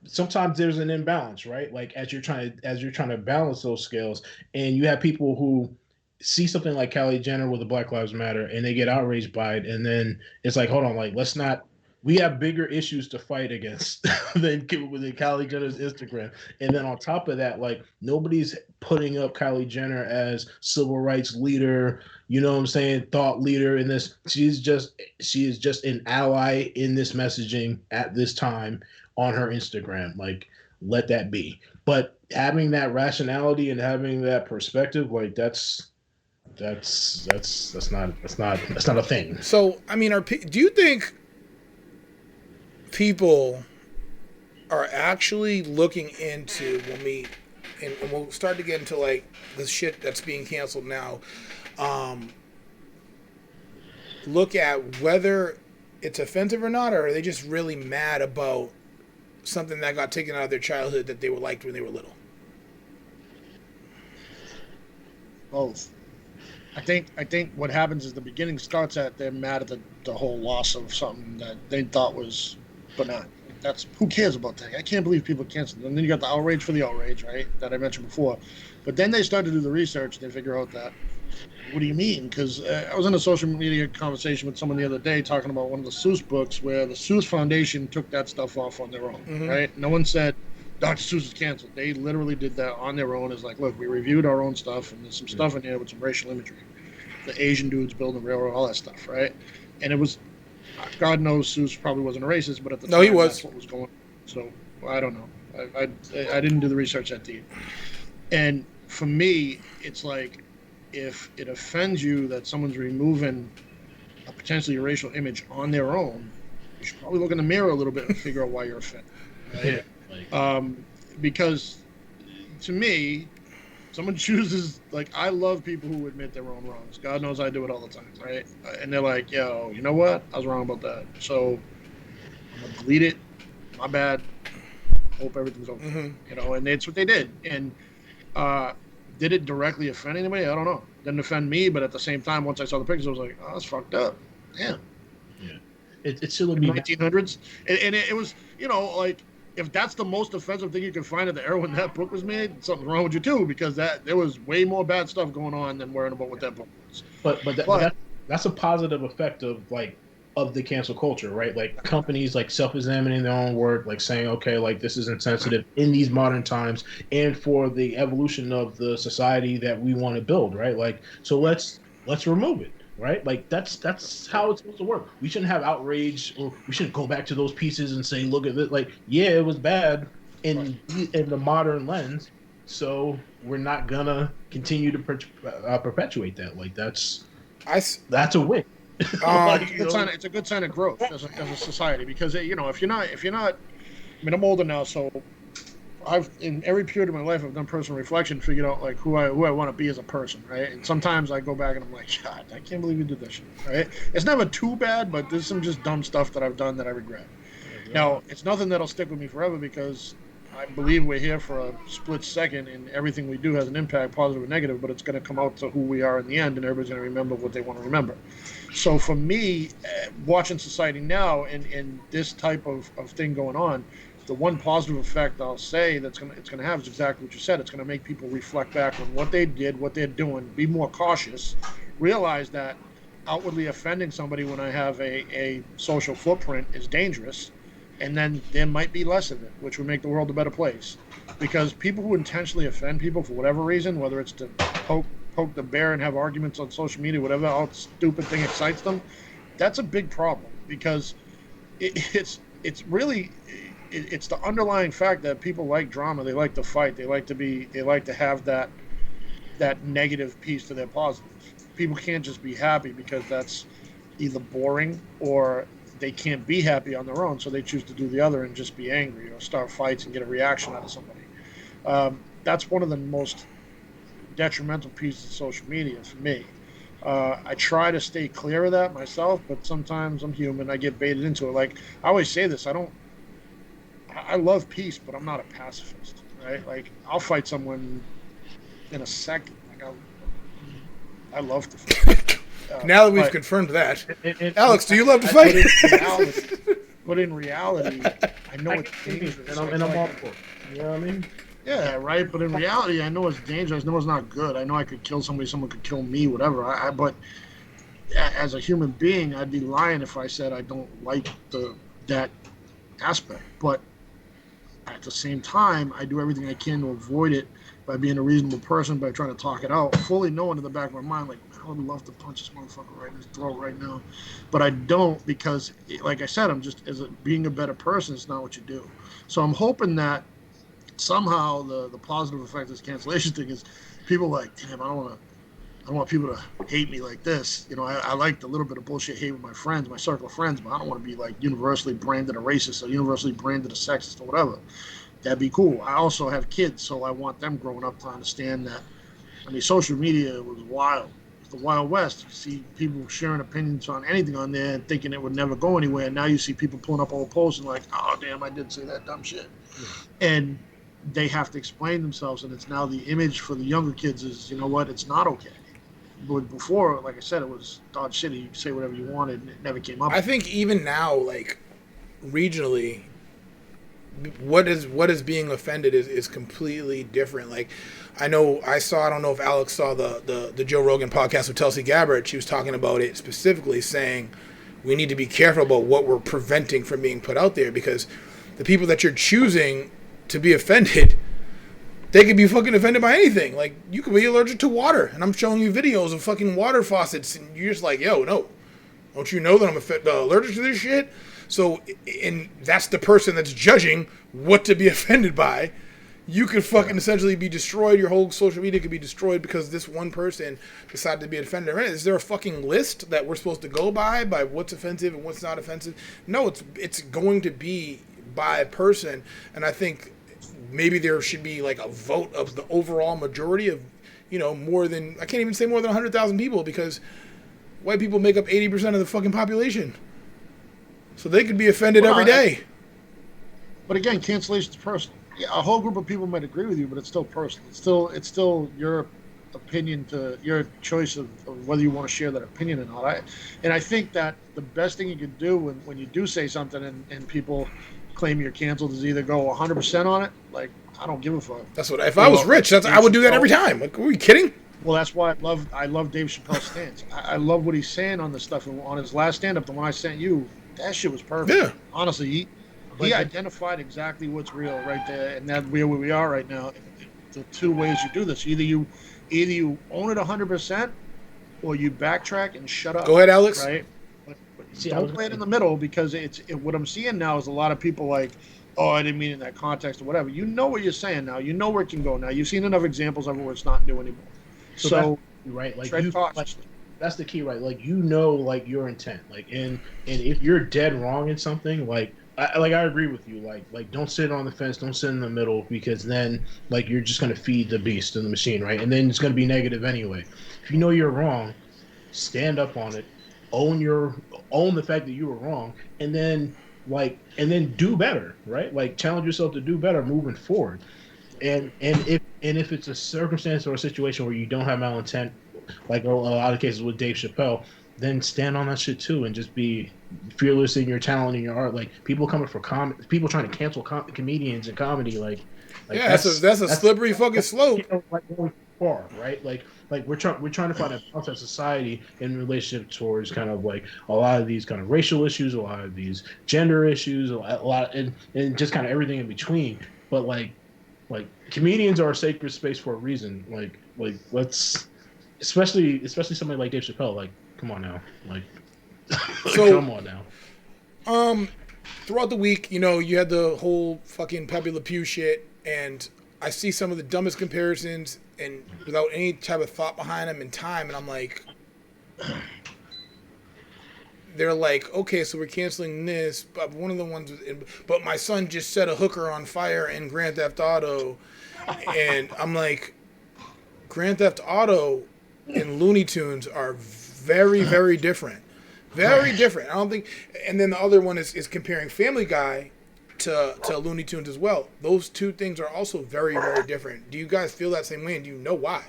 S4: sometimes there's an imbalance, right? Like as you're trying to balance those scales, and you have people who see something like Kylie Jenner with the Black Lives Matter and they get outraged by it, and then it's like, hold on, like we have bigger issues to fight against than Kylie Jenner's Instagram. And then on top of that, like nobody's putting up Kylie Jenner as civil rights leader, you know what I'm saying, thought leader in this. She is just an ally in this messaging at this time on her Instagram. Like, let that be. But having that rationality and having that perspective, like that's not a thing.
S1: So, I mean, do you think people are actually looking into, and we'll start to get into like the shit that's being canceled now, look at whether it's offensive or not, or are they just really mad about something that got taken out of their childhood that they were liked when they were little?
S3: Both. I think what happens is the beginning starts at they're mad at the whole loss of something that they thought was benign. That's, who cares about that? I can't believe people canceled. And then you got the outrage for the outrage, right? That I mentioned before. But then they start to do the research. They figure out that, what do you mean? Because I was in a social media conversation with someone the other day talking about one of the Seuss books where the Seuss Foundation took that stuff off on their own, right? No one said Dr. Seuss is canceled. They literally did that on their own. It's like, look, we reviewed our own stuff, and there's some stuff in here with some racial imagery. The Asian dudes building railroad, all that stuff, right? And it was, God knows Seuss probably wasn't a racist, but at the time,
S1: he was.
S3: That's what was going on. So, I don't know. I didn't do the research that deep. And for me, it's like, if it offends you that someone's removing a potentially racial image on their own, you should probably look in the mirror a little bit and figure out why you're offended. Right?
S4: Yeah.
S3: Because to me, someone chooses, like, I love people who admit their own wrongs. God knows I do it all the time, right? And they're like, yo, you know what? I was wrong about that. So I'm going to delete it. My bad. Hope everything's okay. You know, and that's what they did. And did it directly offend anybody? I don't know. Didn't offend me, but at the same time, once I saw the pictures, I was like, oh, that's fucked up. Damn.
S4: Yeah. It still would
S3: be
S4: be
S3: 1900s. And it was, you know, like, if that's the most offensive thing you can find at the era when that book was made, something's wrong with you too, because there was way more bad stuff going on than worrying about what that book was.
S4: But that's a positive effect of the cancel culture, right? Like companies like self-examining their own work, like saying, okay, like this is insensitive in these modern times and for the evolution of the society that we want to build, right? Like, so let's remove it. Right, like that's how it's supposed to work. We shouldn't have outrage, or we shouldn't go back to those pieces and say, "Look at this." Like, yeah, it was bad in the modern lens, so we're not gonna continue to perpetuate that. Like, that's a win.
S3: It's a good sign of growth as a society, because you know, if you're not, I mean, I'm older now, so I've, in every period of my life, I've done personal reflection, figured out like who I want to be as a person, right? And sometimes I go back and I'm like, God, I can't believe you did that shit, right? It's never too bad, but there's some just dumb stuff that I've done that I regret. Now, it's nothing that'll stick with me forever, because I believe we're here for a split second, and everything we do has an impact, positive or negative, but it's going to come out to who we are in the end, and everybody's going to remember what they want to remember. So for me, watching society now and this type of thing going on, the one positive effect I'll say it's gonna have is exactly what you said. It's gonna make people reflect back on what they did, what they're doing, be more cautious, realize that outwardly offending somebody when I have a social footprint is dangerous, and then there might be less of it, which would make the world a better place. Because people who intentionally offend people for whatever reason, whether it's to poke the bear and have arguments on social media, whatever else stupid thing excites them, that's a big problem. Because it's really the underlying fact that people like drama, they like to fight, they like to have that negative piece to their positive. People can't just be happy because that's either boring or they can't be happy on their own, so they choose to do the other and just be angry or start fights and get a reaction out of somebody. That's one of the most detrimental pieces of social media for me. I try to stay clear of that myself, but sometimes I'm human. I get baited into it. Like I always say this, I love peace, but I'm not a pacifist, right? Like I'll fight someone in a second. Like I love to fight.
S1: Now that we've confirmed that, Alix, do you love to fight?
S3: But in reality, I know it's dangerous.
S4: And I'm all for it. You know what I mean?
S3: Yeah, right. But in reality, I know it's dangerous. I know it's not good. I know I could kill somebody. Someone could kill me. Whatever. But as a human being, I'd be lying if I said I don't like that aspect. But at the same time, I do everything I can to avoid it by being a reasonable person, by trying to talk it out, fully knowing in the back of my mind, like, I would love to punch this motherfucker right in his throat right now. But I don't because, like I said, I'm just, being a better person, it's not what you do. So I'm hoping that somehow the positive effect of this cancellation thing is people like, damn, I don't want people to hate me like this. You know, I like the little bit of bullshit hate with my friends, my circle of friends, but I don't want to be like universally branded a racist or universally branded a sexist or whatever. That'd be cool. I also have kids, so I want them growing up to understand that. I mean, social media was wild. It's the Wild West. You see people sharing opinions on anything on there and thinking it would never go anywhere. And now you see people pulling up old posts and like, oh, damn, I did say that dumb shit. Yeah. And they have to explain themselves, and it's now the image for the younger kids is, you know what, it's not okay. But before, like I said, it was dog shit. You say whatever you wanted, and it never came up.
S1: I think even now, like regionally, what is being offended is completely different. Like, I don't know if Alix saw the Joe Rogan podcast with Tulsi Gabbard. She was talking about it specifically, saying we need to be careful about what we're preventing from being put out there, because the people that you're choosing to be offended, they could be fucking offended by anything. Like, you could be allergic to water, and I'm showing you videos of fucking water faucets, and you're just like, yo, no. Don't you know that I'm allergic to this shit? So, and that's the person that's judging what to be offended by. You could fucking essentially be destroyed. Your whole social media could be destroyed because this one person decided to be offended. Is there a fucking list that we're supposed to go by what's offensive and what's not offensive? No, it's going to be by person. And I think maybe there should be like a vote of the overall majority of, more than, I can't even say more than 100,000 people, because white people make up 80% of the fucking population. So they could be offended every day.
S3: But again, cancellation is personal. Yeah, a whole group of people might agree with you, but it's still personal. It's still your opinion, to your choice of whether you want to share that opinion or not. And I think that the best thing you can do when you do say something and people claim you're canceled is either go 100% on it. Like, I don't give a fuck.
S1: That's what. If I was rich, I would do that every time. Like, are you kidding?
S3: Well, that's why I love Dave Chappelle's stance. I love what he's saying on this stuff. And on his last stand-up, the one I sent you, that shit was perfect. Yeah. Honestly, he identified exactly what's real right there, and that's where we are right now. The two ways you do this: either you own it 100%, or you backtrack and shut up.
S1: Go ahead, Alix.
S3: Right? But don't play it in the middle, because what I'm seeing now is a lot of people like, oh, I didn't mean it in that context or whatever. You know what you're saying now. You know where it can go now. You've seen enough examples of it where it's not new anymore. So
S4: right, like that's the key, right? Like, like your intent, like, and if you're dead wrong in something, like I agree with you, like don't sit on the fence, don't sit in the middle, because then like you're just gonna feed the beast and the machine, right? And then it's gonna be negative anyway. If you know you're wrong, stand up on it, own the fact that you were wrong, and then do better, right? Like, challenge yourself to do better moving forward. And if it's a circumstance or a situation where you don't have malintent, like a lot of cases with Dave Chappelle, then stand on that shit too, and just be fearless in your talent and your art. Like, people coming for people trying to cancel comedians and comedy, like
S1: that's a slippery fucking slope.
S4: far, right? Like we're trying to find a balance of society in relationship towards kind of like a lot of these kind of racial issues, a lot of these gender issues, a lot and just kind of everything in between. But like comedians are a sacred space for a reason. Like let's especially somebody like Dave Chappelle. Like, come on now, like
S1: So,
S4: come on now.
S1: Throughout the week, you had the whole fucking Pepe Le Pew shit, and I see some of the dumbest comparisons, and without any type of thought behind them in time, and I'm like, they're like, okay, so we're canceling this, but one of the ones, but my son just set a hooker on fire in Grand Theft Auto, and I'm like, Grand Theft Auto and Looney Tunes are very, very different. Very different. I don't think. And then the other one is comparing Family Guy to Looney Tunes as well. Those two things are also very, very different. Do you guys feel that same way, and do you know why?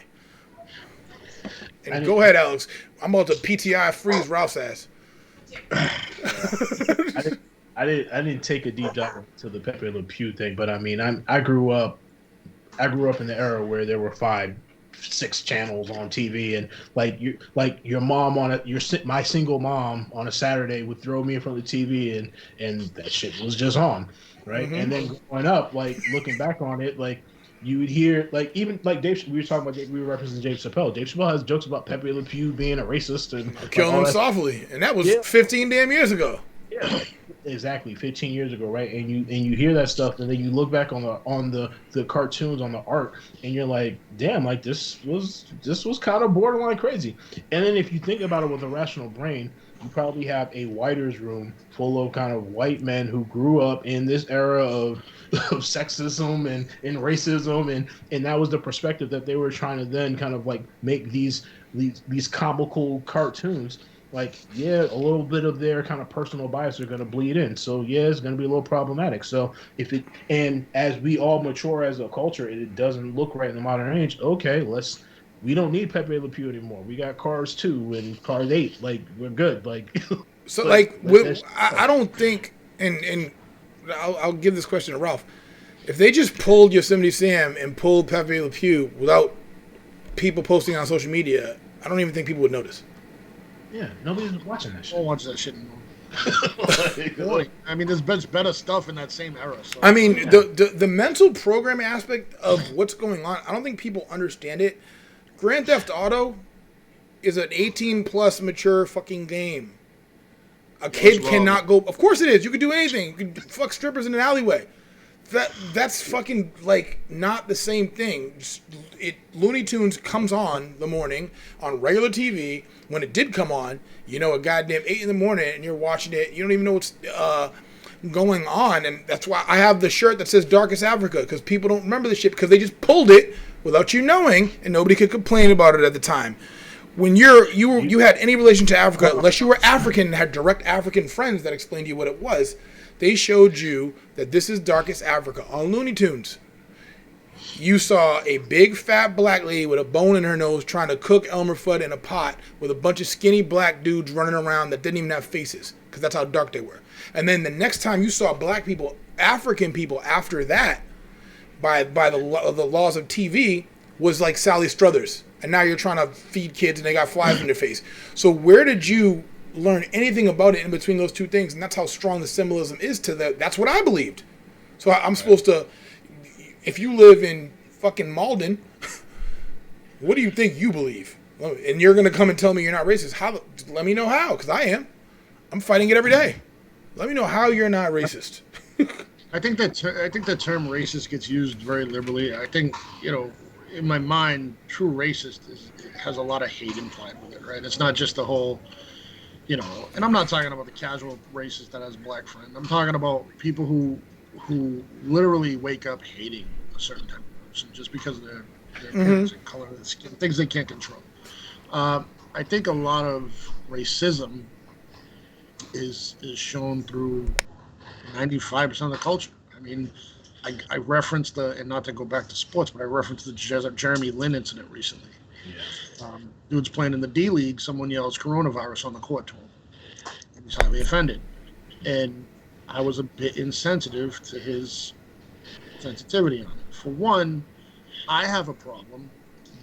S1: And go ahead, Alix. I'm about to PTI freeze Ralph's ass.
S4: I didn't take a deep dive to the Pepe Le Pew thing, but I mean, I grew up in the era where there were 5-6 channels on TV, and your mom my single mom on a Saturday would throw me in front of the TV, and that shit was just on, right? Mm-hmm. And then growing up, like looking back on it, like you would hear even Dave. We were talking about we were referencing Dave Chappelle. Dave Chappelle has jokes about Pepe Le Pew being a racist and
S1: killing him softly, and that was 15 damn years ago.
S4: Yeah, exactly, 15 years ago, right? And you hear that stuff, and then you look back on the cartoons, on the art, and you're like, damn, like this was kind of borderline crazy. And then if you think about it with a rational brain, you probably have a writer's room full of kind of white men who grew up in this era of sexism and racism, and that was the perspective that they were trying to then kind of like make these comical cartoons. Like, yeah, a little bit of their kind of personal bias are going to bleed in. So, yeah, it's going to be a little problematic. So, and as we all mature as a culture, it doesn't look right in the modern age. Okay, we don't need Pepe Le Pew anymore. We got Cars 2 and Cars 8. Like, we're good. Like,
S1: so, I don't think, and I'll give this question to Ralph. If they just pulled Yosemite Sam and pulled Pepe Le Pew without people posting on social media, I don't even think people would notice.
S4: Yeah, nobody's watching that shit.
S3: I don't watch that shit anymore. Boy, I mean, there's better stuff in that same era. So.
S1: I mean, the mental programming aspect of what's going on, I don't think people understand it. Grand Theft Auto is an 18-plus mature fucking game. A kid cannot go... Of course it is. You can do anything. You can fuck strippers in an alleyway. That's fucking, like, not the same thing. Looney Tunes comes on the morning on regular TV. When it did come on, a goddamn 8 in the morning, and you're watching it. You don't even know what's going on, and that's why I have the shirt that says Darkest Africa, because people don't remember the shit because they just pulled it without you knowing, and nobody could complain about it at the time. When you had any relation to Africa, unless you were African and had direct African friends that explained to you what it was, they showed you that this is Darkest Africa on Looney Tunes. You saw a big fat black lady with a bone in her nose trying to cook Elmer Fudd in a pot with a bunch of skinny black dudes running around that didn't even have faces, because that's how dark they were. And then the next time you saw black people, African people after that, by the laws of TV, was like Sally Struthers. And now you're trying to feed kids and they got flies in their face. So where did you learn anything about it in between those two things? And that's how strong the symbolism is to that. That's what I believed. So I'm supposed to, if you live in fucking Malden, what do you think you believe? And you're going to come and tell me you're not racist. How? Let me know how, because I am. I'm fighting it every day. Let me know how you're not racist.
S3: I think that term racist gets used very liberally. I think, in my mind, true racist has a lot of hate implied with it, right? It's not just the whole, and I'm not talking about the casual racist that has a black friend. I'm talking about people who literally wake up hating a certain type of person just because of their appearance and color of the skin, things they can't control. I think a lot of racism is shown through 95% of the culture. I mean, I referenced and not to go back to sports, but I referenced the Jeremy Lin incident recently. Yeah. Dude's playing in the D League. Someone yells coronavirus on the court to him, and he's highly offended. And I was a bit insensitive to his sensitivity on it. For one, I have a problem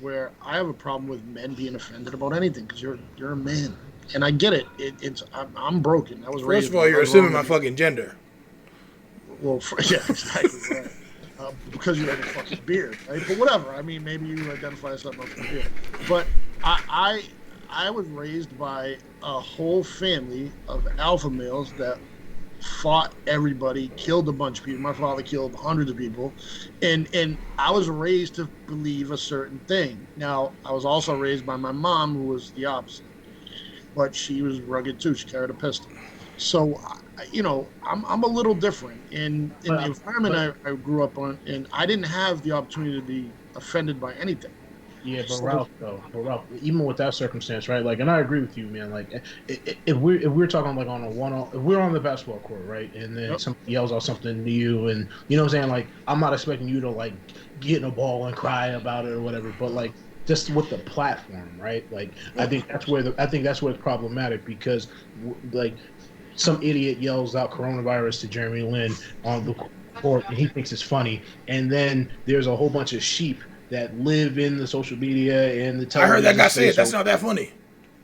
S3: where I have a problem with men being offended about anything because you're a man, and I get it. I'm broken. I was raised.
S1: First of all, you're assuming my fucking gender.
S3: Well, yeah, exactly right. Because you have a fucking beard, right? But whatever. I mean, maybe you identify as something else with a beard. But I was raised by a whole family of alpha males that fought everybody, killed a bunch of people. My father killed hundreds of people, and I was raised to believe a certain thing. Now, I was also raised by my mom, who was the opposite, but she was rugged too. She carried a pistol. So, I'm a little different in the environment I grew up on, and I didn't have the opportunity to be offended by anything.
S4: Yeah, but Ralph, even with that circumstance, right? Like, and I agree with you, man. Like, if we're talking like on a one-on, if we're on the basketball court, right, and then somebody yells out something to you, and you know what I'm saying, like, I'm not expecting you to like get in a ball and cry about it or whatever, but like just with the platform, right? Like, I think that's where it's problematic because like some idiot yells out coronavirus to Jeremy Lin on the court, and he thinks it's funny, and then there's a whole bunch of sheep that live in the social media and the television.
S1: I heard that guy say it. That's not that funny.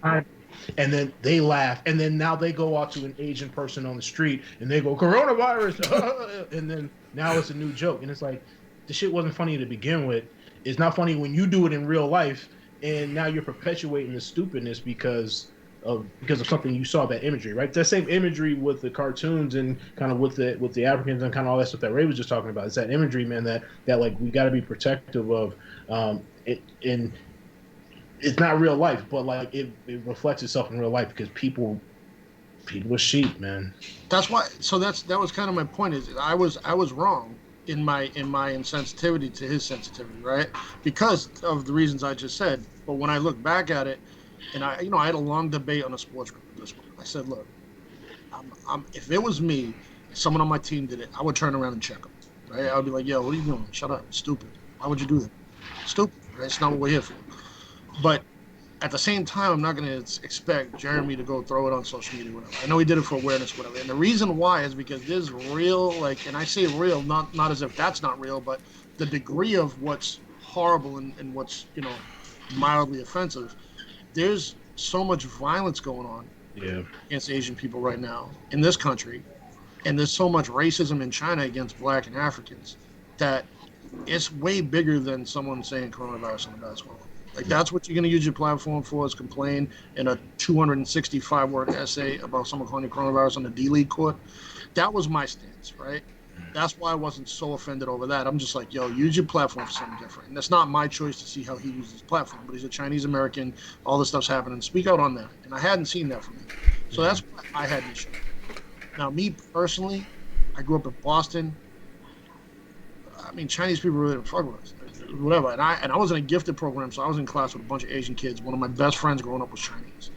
S4: And then they laugh, and then now they go out to an Asian person on the street and they go coronavirus, and then now it's a new joke, and it's like the shit wasn't funny to begin with. It's not funny when you do it in real life, and now you're perpetuating the stupidness because of something you saw, that imagery, right? That same imagery with the cartoons and kind of with the Africans and kind of all that stuff that Ray was just talking about. It's that imagery, man, that like we got to be protective of. And it's not real life, but like it reflects itself in real life because people are sheep, man.
S3: That's why. So that was kind of my point. Is I was wrong in my insensitivity to his sensitivity, right? Because of the reasons I just said. But when I look back at it. And I had a long debate on a sports group with this one. I said, look, if it was me, someone on my team did it, I would turn around and check them, right? I would be like, yo, what are you doing? Shut up. Stupid. Why would you do that? Stupid, right? It's not what we're here for. But at the same time, I'm not going to expect Jeremy to go throw it on social media, whatever. I know he did it for awareness, whatever. And the reason why is because there's real, like, and I say real, not as if that's not real, but the degree of what's horrible and what's, mildly offensive. There's so much violence going on against Asian people right now in this country, and there's so much racism in China against Black and Africans that it's way bigger than someone saying coronavirus on the basketball. Like, that's what you're going to use your platform for, is complain in a 265-word essay about someone calling you coronavirus on the D-League court. That was my stance, right? That's why I wasn't so offended over that. I'm just like, yo, use your platform for something different. And that's not my choice to see how he uses his platform. But he's a Chinese American. All this stuff's happening. Speak out on that. And I hadn't seen that from him. So that's why I had an issue. Now, me personally, I grew up in Boston. I mean, Chinese people really don't fuck with us. Whatever. And I was in a gifted program, so I was in class with a bunch of Asian kids. One of my best friends growing up was Chinese.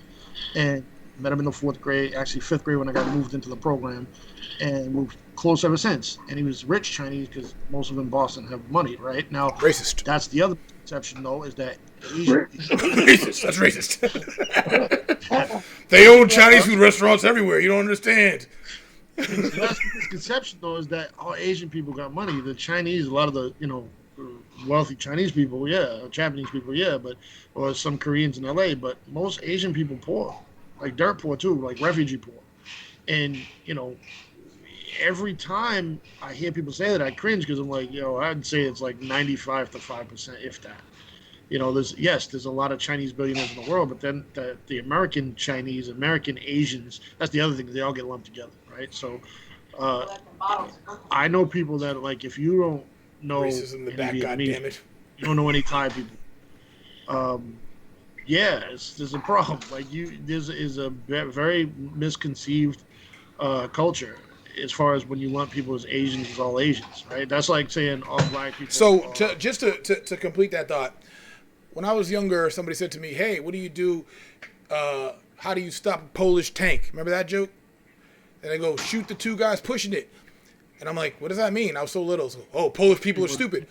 S3: And met him in the 4th grade, actually 5th grade when I got moved into the program, and we're close ever since. And he was rich Chinese because most of them in Boston have money, right? Now,
S1: racist.
S3: That's the other conception, though, is that Asian
S1: racist. That's racist. They own Chinese food restaurants everywhere. You don't understand.
S3: So that's the misconception, though, is that all Asian people got money. The Chinese, a lot of the, wealthy Chinese people, yeah, Japanese people, yeah, or some Koreans in LA, but most Asian people poor. Like dirt poor too, like refugee poor. And, every time I hear people say that, I cringe because I'm like, I'd say it's like 95 to 5%, if that. There's a lot of Chinese billionaires in the world, but then the American Chinese, American Asians, that's the other thing, they all get lumped together, right? So I know people that, like, if you don't know
S1: racism, the back, goddammit.
S3: You don't know any Thai people. There's a problem. Like, there's a very misconceived culture as far as when you lump people as Asians as all Asians, right? That's like saying all Black people.
S1: So just to complete that thought, when I was younger, somebody said to me, "Hey, what do you do? How do you stop a Polish tank?" Remember that joke? And they go, "Shoot the 2 guys pushing it." And I'm like, "What does that mean?" I was so little. So, Polish people are stupid.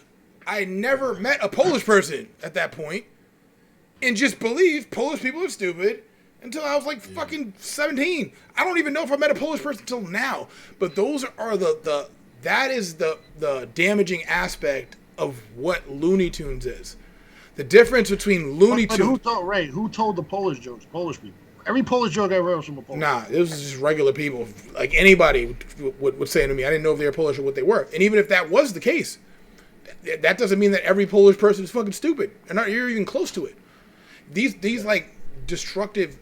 S1: I never met a Polish person at that point. And just believe Polish people are stupid until I was like fucking 17. I don't even know if I met a Polish person until now. But those are that is the damaging aspect of what Looney Tunes is. The difference between Looney
S3: But
S1: Tunes.
S3: who told the Polish jokes? Polish people. Every Polish joke I heard was from a Polish.
S1: Nah, it was just regular people. Like anybody would say to me. I didn't know if they were Polish or what they were. And even if that was the case, that doesn't mean that every Polish person is fucking stupid. You're even close to it. These like destructive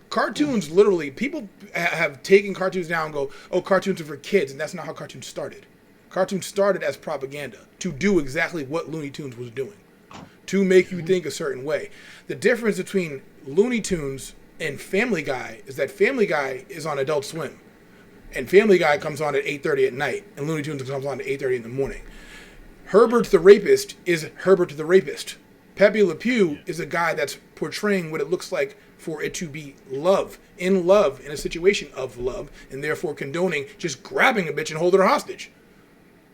S1: cartoons, literally, people have taken cartoons now and go, oh, cartoons are for kids. And that's not how cartoons started. Cartoons started as propaganda to do exactly what Looney Tunes was doing, to make you think a certain way. The difference between Looney Tunes and Family Guy is that Family Guy is on Adult Swim, and Family Guy comes on at 8:30 at night, and Looney Tunes comes on at 8:30 in the morning. Herbert the Rapist is Herbert the Rapist. Pepe Le Pew is a guy that's portraying what it looks like for it to be love, in a situation of love, and therefore condoning just grabbing a bitch and holding her hostage.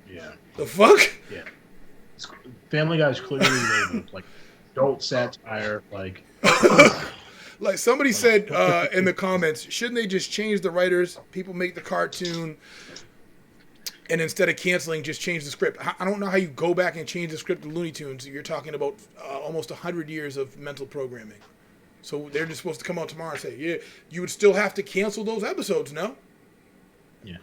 S4: Yeah.
S1: The fuck?
S4: Yeah. Family Guy is clearly labeled like adult satire, like.
S1: Like somebody said in the comments, shouldn't they just change the writers? People make the cartoon, and instead of canceling, just change the script. I don't know how you go back and change the script of Looney Tunes. You're talking about almost 100 years of mental programming. So they're just supposed to come out tomorrow and say, yeah, you would still have to cancel those episodes, no?
S4: Yeah.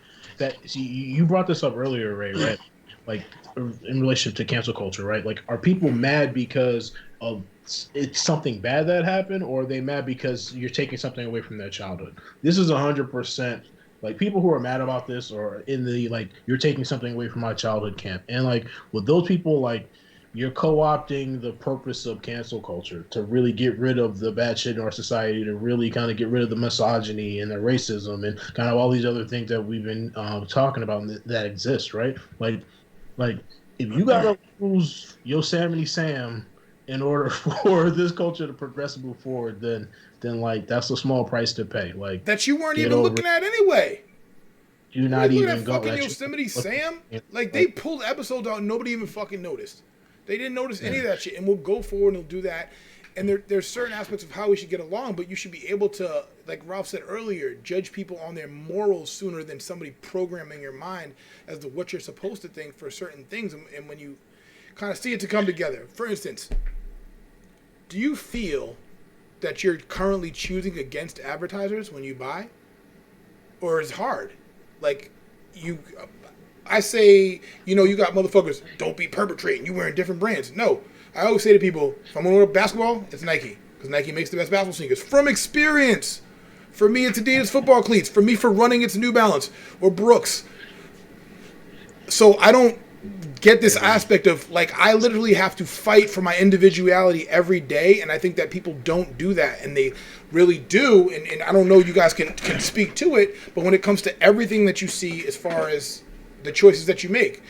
S4: You brought this up earlier, Ray, right? Like in relationship to cancel culture, right? Like, are people mad because of it's something bad that happened, or are they mad because you're taking something away from their childhood? This is 100% like people who are mad about this, or in the like you're taking something away from my childhood camp. And like with those people, like you're co-opting the purpose of cancel culture to really get rid of the bad shit in our society, to really kind of get rid of the misogyny and the racism and kind of all these other things that we've been talking about that exist, right? Like if you gotta lose Yosemite Sam in order for this culture to progress and move forward, then like that's a small price to pay. Like
S1: that you weren't even looking at anyway.
S4: You're not even
S1: going fucking Yosemite Sam. Like they pulled episodes out, and nobody even fucking noticed. They didn't notice any of that shit, and we'll go forward and we'll do that. And there's certain aspects of how we should get along, but you should be able to, like Ralph said earlier, judge people on their morals sooner than somebody programming your mind as to what you're supposed to think for certain things. And when you kind of see it to come together, for instance, do you feel that you're currently choosing against advertisers when you buy? Or is it hard? Like, I say, you got motherfuckers, don't be perpetrating, you wearing different brands. No, I always say to people, if I'm going to wear basketball, it's Nike. Because Nike makes the best basketball sneakers. From experience. For me, it's Adidas football cleats. For me, for running, it's New Balance or Brooks. So I don't get this aspect of, like, I literally have to fight for my individuality every day, and I think that people don't do that, and they really do, and I don't know, you guys can speak to it, but when it comes to everything that you see as far as the choices that you make,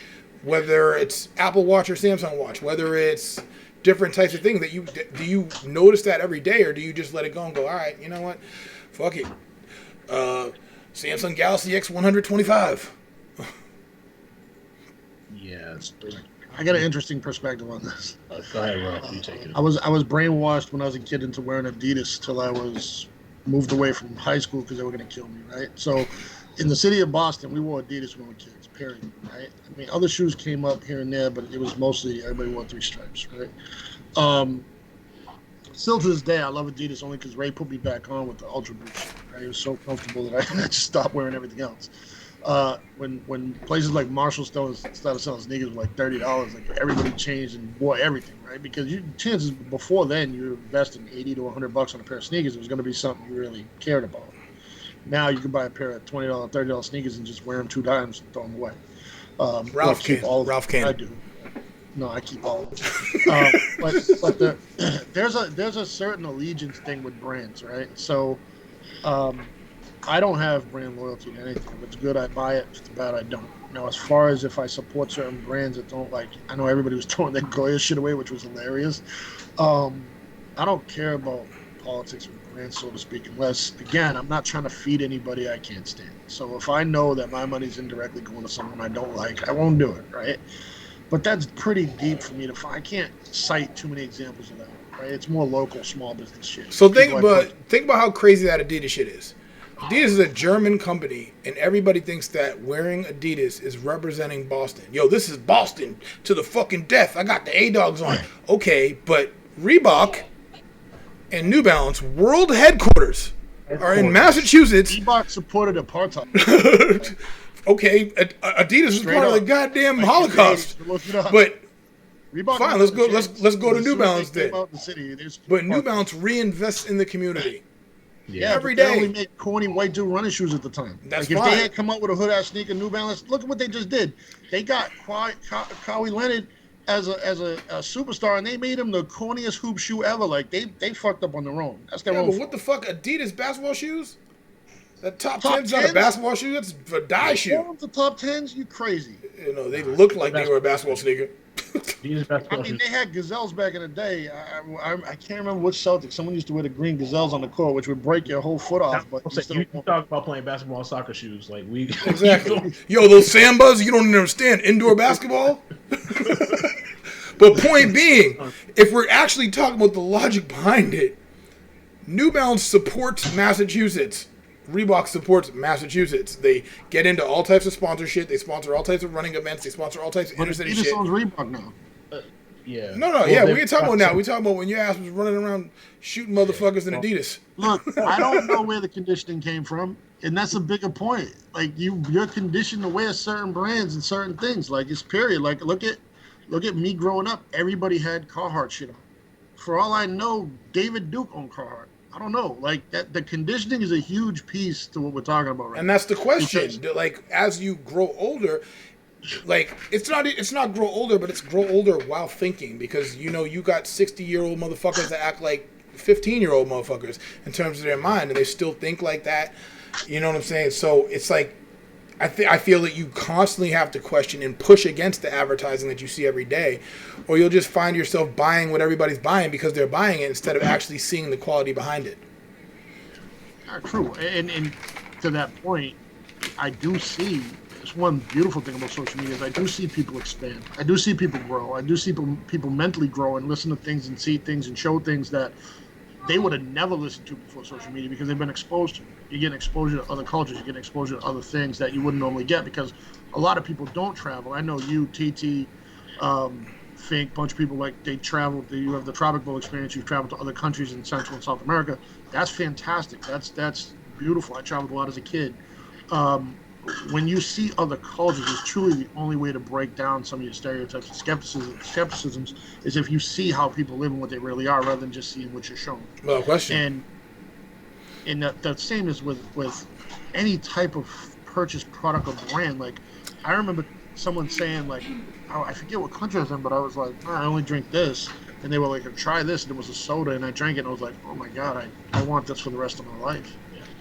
S1: whether it's Apple Watch or Samsung Watch, whether it's different types of things, do you notice that every day, or do you just let it go and go, all right, you know what, fuck it, Samsung Galaxy X125.
S4: Yeah,
S3: I got an interesting perspective on this.
S4: Go ahead, Ralph. You take it.
S3: I was brainwashed when I was a kid into wearing Adidas till I was moved away from high school because they were going to kill me, right? So in the city of Boston, we wore Adidas when we were kids, period, right? I mean, other shoes came up here and there, but it was mostly everybody wore three stripes, right? Still to this day, I love Adidas only because Ray put me back on with the Ultra Boost, right? It was so comfortable that I just stopped wearing everything else. When places like Marshall started selling sneakers for like $30, like everybody changed and wore everything, right? Because chances before then you were investing $80 to $100 on a pair of sneakers. It was going to be something you really cared about. Now you can buy a pair of $20, $30 sneakers and just wear them 2 times and throw them away.
S1: Ralph can.
S3: I do. No, I keep all of them. But there's a certain allegiance thing with brands, right? So. I don't have brand loyalty to anything. If it's good, I buy it. If it's bad, I don't. Now, as far as if I support certain brands that don't, like, I know everybody was throwing that Goya shit away, which was hilarious. I don't care about politics with brands, so to speak, unless, again, I'm not trying to feed anybody I can't stand. So if I know that my money's indirectly going to someone I don't like, I won't do it, right? But that's pretty deep for me to find. I can't cite too many examples of that, right? It's more local, small business shit.
S1: So think about how crazy that Adidas shit is. Adidas is a German company, and everybody thinks that wearing Adidas is representing Boston. Yo, this is Boston to the fucking death. I got the A-Dogs on. Okay, but Reebok and New Balance world headquarters are in Massachusetts.
S3: Reebok supported apartheid.
S1: Okay, Adidas was part of the goddamn Holocaust. But
S3: Reebok
S1: fine, let's go to New Balance then. But New Balance reinvests in the community.
S3: Yeah,
S1: every
S3: day.
S1: day.
S3: They only made corny white dude running shoes at the time.
S1: That's
S3: like if
S1: fine.
S3: they had come up with a hood ass sneaker, New Balance, look at what they just did. They got Kawhi Leonard as a superstar, and they made him the corniest hoop shoe ever. Like they fucked up on their own. That's their own.
S1: But what the fuck, Adidas basketball shoes? That top 10's not a basketball shoe. That's a dye shoe.
S3: The top 10s, you crazy.
S1: You know, they looked like they were a basketball sneaker.
S3: I mean, they had gazelles back in the day. I can't remember which Celtics. Someone used to wear the green gazelles on the court, which would break your whole foot off. But
S4: you talk about playing basketball and soccer shoes, like we
S1: exactly. Yo, those Sambas, you don't understand indoor basketball. But point being, if we're actually talking about the logic behind it, New Balance supports Massachusetts. Reebok supports Massachusetts. They get into all types of sponsorship. They sponsor all types of running events. They sponsor all types of intercity shit.
S3: Adidas owns Reebok now.
S1: Yeah. No, yeah, we ain't talking about now. We talking about when your ass was running around shooting motherfuckers in Adidas.
S3: Look, I don't know where the conditioning came from, and that's a bigger point. Like you're conditioned to wear certain brands and certain things. Like it's period. Like look at me growing up. Everybody had Carhartt shit on. For all I know, David Duke owned Carhartt. I don't know. Like that, the conditioning is a huge piece to what we're talking about right now.
S1: And that's the question. Like as you grow older, like it's not grow older, but it's grow older while thinking, because you know you got 60-year-old motherfuckers that act like 15-year-old motherfuckers in terms of their mind, and they still think like that. You know what I'm saying? So it's like I feel that you constantly have to question and push against the advertising that you see every day, or you'll just find yourself buying what everybody's buying because they're buying it instead of actually seeing the quality behind it.
S3: True. And to that point, I do see, it's one beautiful thing about social media is I do see people expand. I do see people grow. I do see people mentally grow and listen to things and see things and show things that they would have never listened to before social media because they've been exposed to it. You're getting exposure to other cultures. You're getting exposure to other things that you wouldn't normally get because a lot of people don't travel. I know you, TT, Fink, bunch of people, like they traveled. You have the Tropic Bowl experience. You've traveled to other countries in Central and South America. That's fantastic. That's beautiful. I traveled a lot as a kid. When you see other cultures, it's truly the only way to break down some of your stereotypes and skepticisms is if you see how people live and what they really are rather than just seeing what you're shown.
S1: Well, question.
S3: And that same is with any type of purchased product or brand. Like, I remember someone saying, like, I forget what country I was in, but I was like, I only drink this. And they were like, try this. And it was a soda, and I drank it, and I was like, oh, my God, I want this for the rest of my life.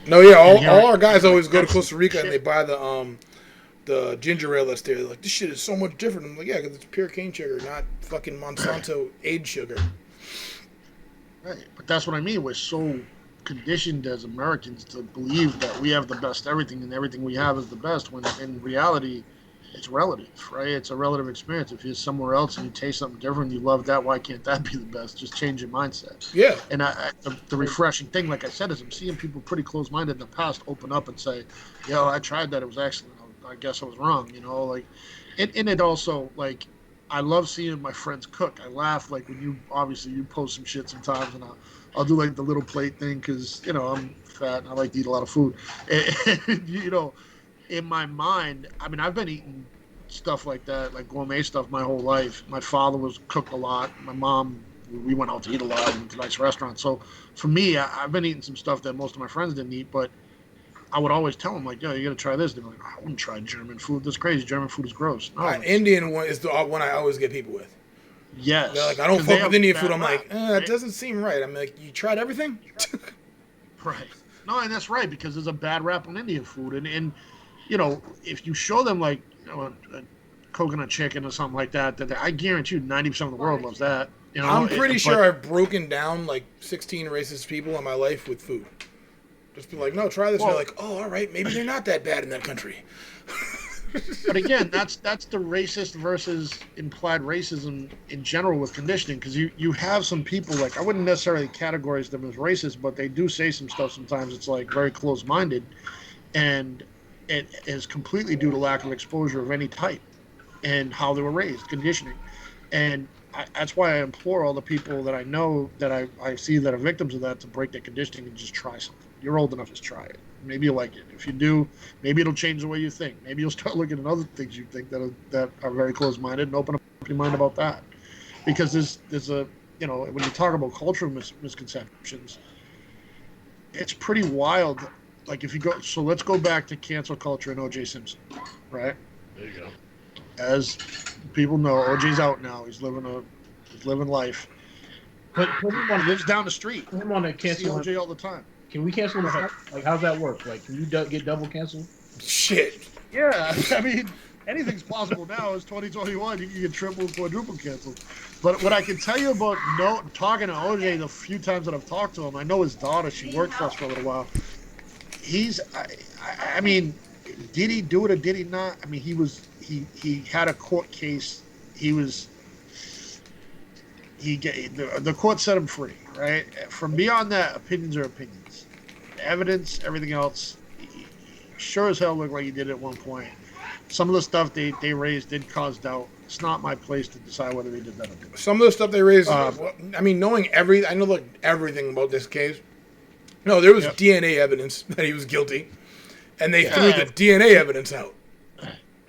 S1: No, yeah, all our guys always go to Costa Rica and they buy the ginger ale that's there. They're like, this shit is so much different. I'm like, yeah, because it's pure cane sugar, not fucking Monsanto aged sugar.
S3: Right, but that's what I mean. We're so conditioned as Americans to believe that we have the best everything and everything we have is the best, when in reality, it's relative, right? It's a relative experience. If you're somewhere else and you taste something different, you love that, why can't that be the best? Just change your mindset.
S1: Yeah.
S3: And the refreshing thing, like I said, is I'm seeing people pretty close-minded in the past open up and say, yo, I tried that, it was excellent. I guess I was wrong, you know? Like, and it also, like, I love seeing my friends cook. I laugh, like, when you post some shit sometimes, and I'll do, like, the little plate thing because, you know, I'm fat and I like to eat a lot of food. And, you know, in my mind, I mean, I've been eating stuff like that, like gourmet stuff, my whole life. My father was cooked a lot. My mom, we went out to eat a lot, went to nice restaurants. So for me, I've been eating some stuff that most of my friends didn't eat, but I would always tell them, like, yo, you got to try this. They're like, I wouldn't try German food. That's crazy. German food is gross. No,
S1: Indian one is the one I always get people with.
S3: Yes.
S1: They're like, I don't fuck with Indian food. I'm like, that doesn't seem right. I'm like, you tried everything?
S3: Right. No, and that's right, because there's a bad rap on Indian food. And you know, if you show them, like, you know, a coconut chicken or something like that, I guarantee you 90% of the world loves that. You know,
S1: I'm pretty sure I've broken down like 16 racist people in my life with food. Just be like, no, try this. Well, and they're like, oh, all right, maybe they're not that bad in that country.
S3: But again, that's the racist versus implied racism in general with conditioning, because you have some people, like, I wouldn't necessarily categorize them as racist, but they do say some stuff sometimes it's like very close-minded, and it is completely due to lack of exposure of any type and how they were raised, conditioning. And that's why I implore all the people that I know that I see that are victims of that to break their conditioning and just try something. You're old enough, just try it. Maybe you'll like it. If you do, maybe it'll change the way you think. Maybe you'll start looking at other things you think that are very close-minded and open up your mind about that. Because there's a, you know, when you talk about cultural misconceptions, it's pretty wild. Like if you go, so let's go back to cancel culture and O.J. Simpson, right?
S4: There you go.
S3: As people know, O.J.'s out now. He's living life.
S4: But
S3: He lives down the street.
S4: put him on a
S3: See
S4: cancel.
S3: O.J. all the time.
S4: Can we cancel him? Like, how's that work? Like, can you get double canceled?
S1: Shit.
S3: Yeah, I mean, anything's possible now. It's 2021. You can get triple, quadruple canceled. But what I can tell you about talking to OJ the few times that I've talked to him, I know his daughter. She worked for us for a little while. I mean, did he do it or did he not? I mean, he had a court case. The court set him free, right? From beyond that, opinions are opinions. Evidence, everything else, sure as hell looked like he did it at one point. Some of the stuff they raised did cause doubt. It's not my place to decide whether they did that or not.
S1: Some of the stuff they raised, I mean, knowing I know everything about this case. No, there was DNA evidence that he was guilty, and they threw the DNA evidence out.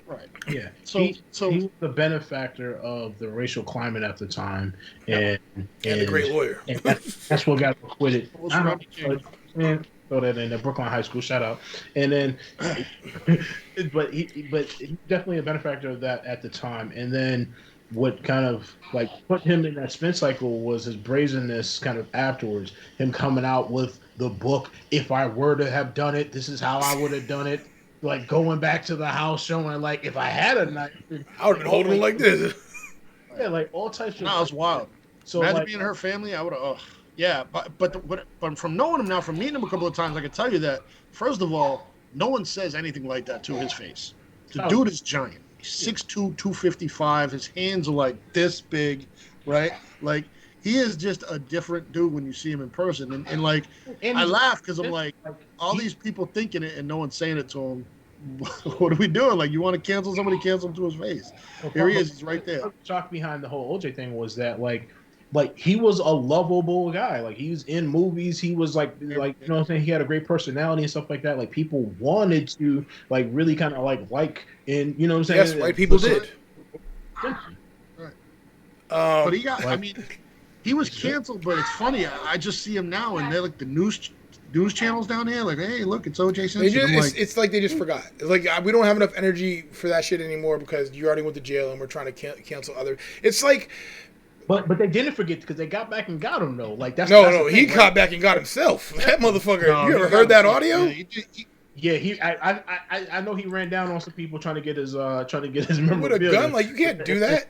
S3: Right.
S4: Yeah.
S3: So
S4: he was the benefactor of the racial climate at the time, and
S1: a great lawyer.
S4: And that's what got him acquitted.
S3: King.
S4: Throw that in the Brooklyn High School, shout out. And then, but he's definitely a benefactor of that at the time. And then, what kind of like put him in that spin cycle was his brazenness kind of afterwards. Him coming out with the book. If I were to have done it, this is how I would have done it. Like going back to the house, showing like if I had a knife,
S1: I would have been holding it like this.
S4: Yeah, like all types of.
S3: No, it's wild.
S4: So
S3: imagine
S4: like,
S3: being her family. I would have. Yeah, but from knowing him now, from meeting him a couple of times, I can tell you that first of all, no one says anything like that to his face. The dude is giant. He's 6'2", 255. His hands are like this big, right? Like he is just a different dude when you see him in person. And like I laugh because I'm like, all these people thinking it and no one's saying it to him. What are we doing? Like you want to cancel somebody, cancel him to his face. Here he is. He's right there.
S4: The shock behind the whole OJ thing was that like he was a lovable guy. Like he was in movies. He was like you know what I'm saying. He had a great personality and stuff like that. Like people wanted to like really kind of like and you know what I'm saying.
S1: Yes, white people did.
S3: Right. But he got. I mean, he was canceled. But it's funny. I just see him now, and they're like the news channels down here. Like, hey, look, it's OJ Simpson.
S1: It's like they just forgot. It's like we don't have enough energy for that shit anymore because you already went to jail, and we're trying to cancel other. It's like.
S4: But they didn't forget because they got back and got him though. Like that's
S1: no. He got back and got himself. That motherfucker. No, you ever heard that audio?
S4: Yeah, I know he ran down on some people trying to get his memorabilia.
S1: With a gun, like you can't do that.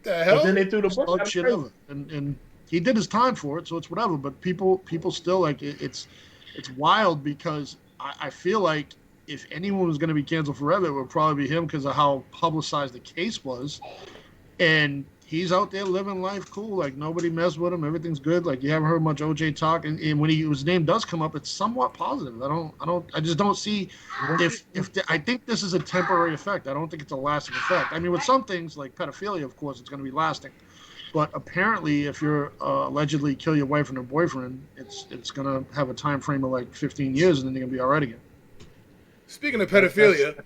S1: The hell?
S4: But then they threw the book
S3: shit over, and he did his time for it, so it's whatever. But people still like it's wild because I feel like if anyone was going to be canceled forever, it would probably be him because of how publicized the case was, and. He's out there living life cool, like nobody messed with him. Everything's good. Like you haven't heard much OJ talk, and when his name does come up, it's somewhat positive. I just don't see I think this is a temporary effect. I don't think it's a lasting effect. I mean, with some things like pedophilia, of course, it's going to be lasting, but apparently, if you're allegedly kill your wife and her boyfriend, it's going to have a time frame of like 15 years, and then you're going to be all right again.
S1: Speaking of pedophilia,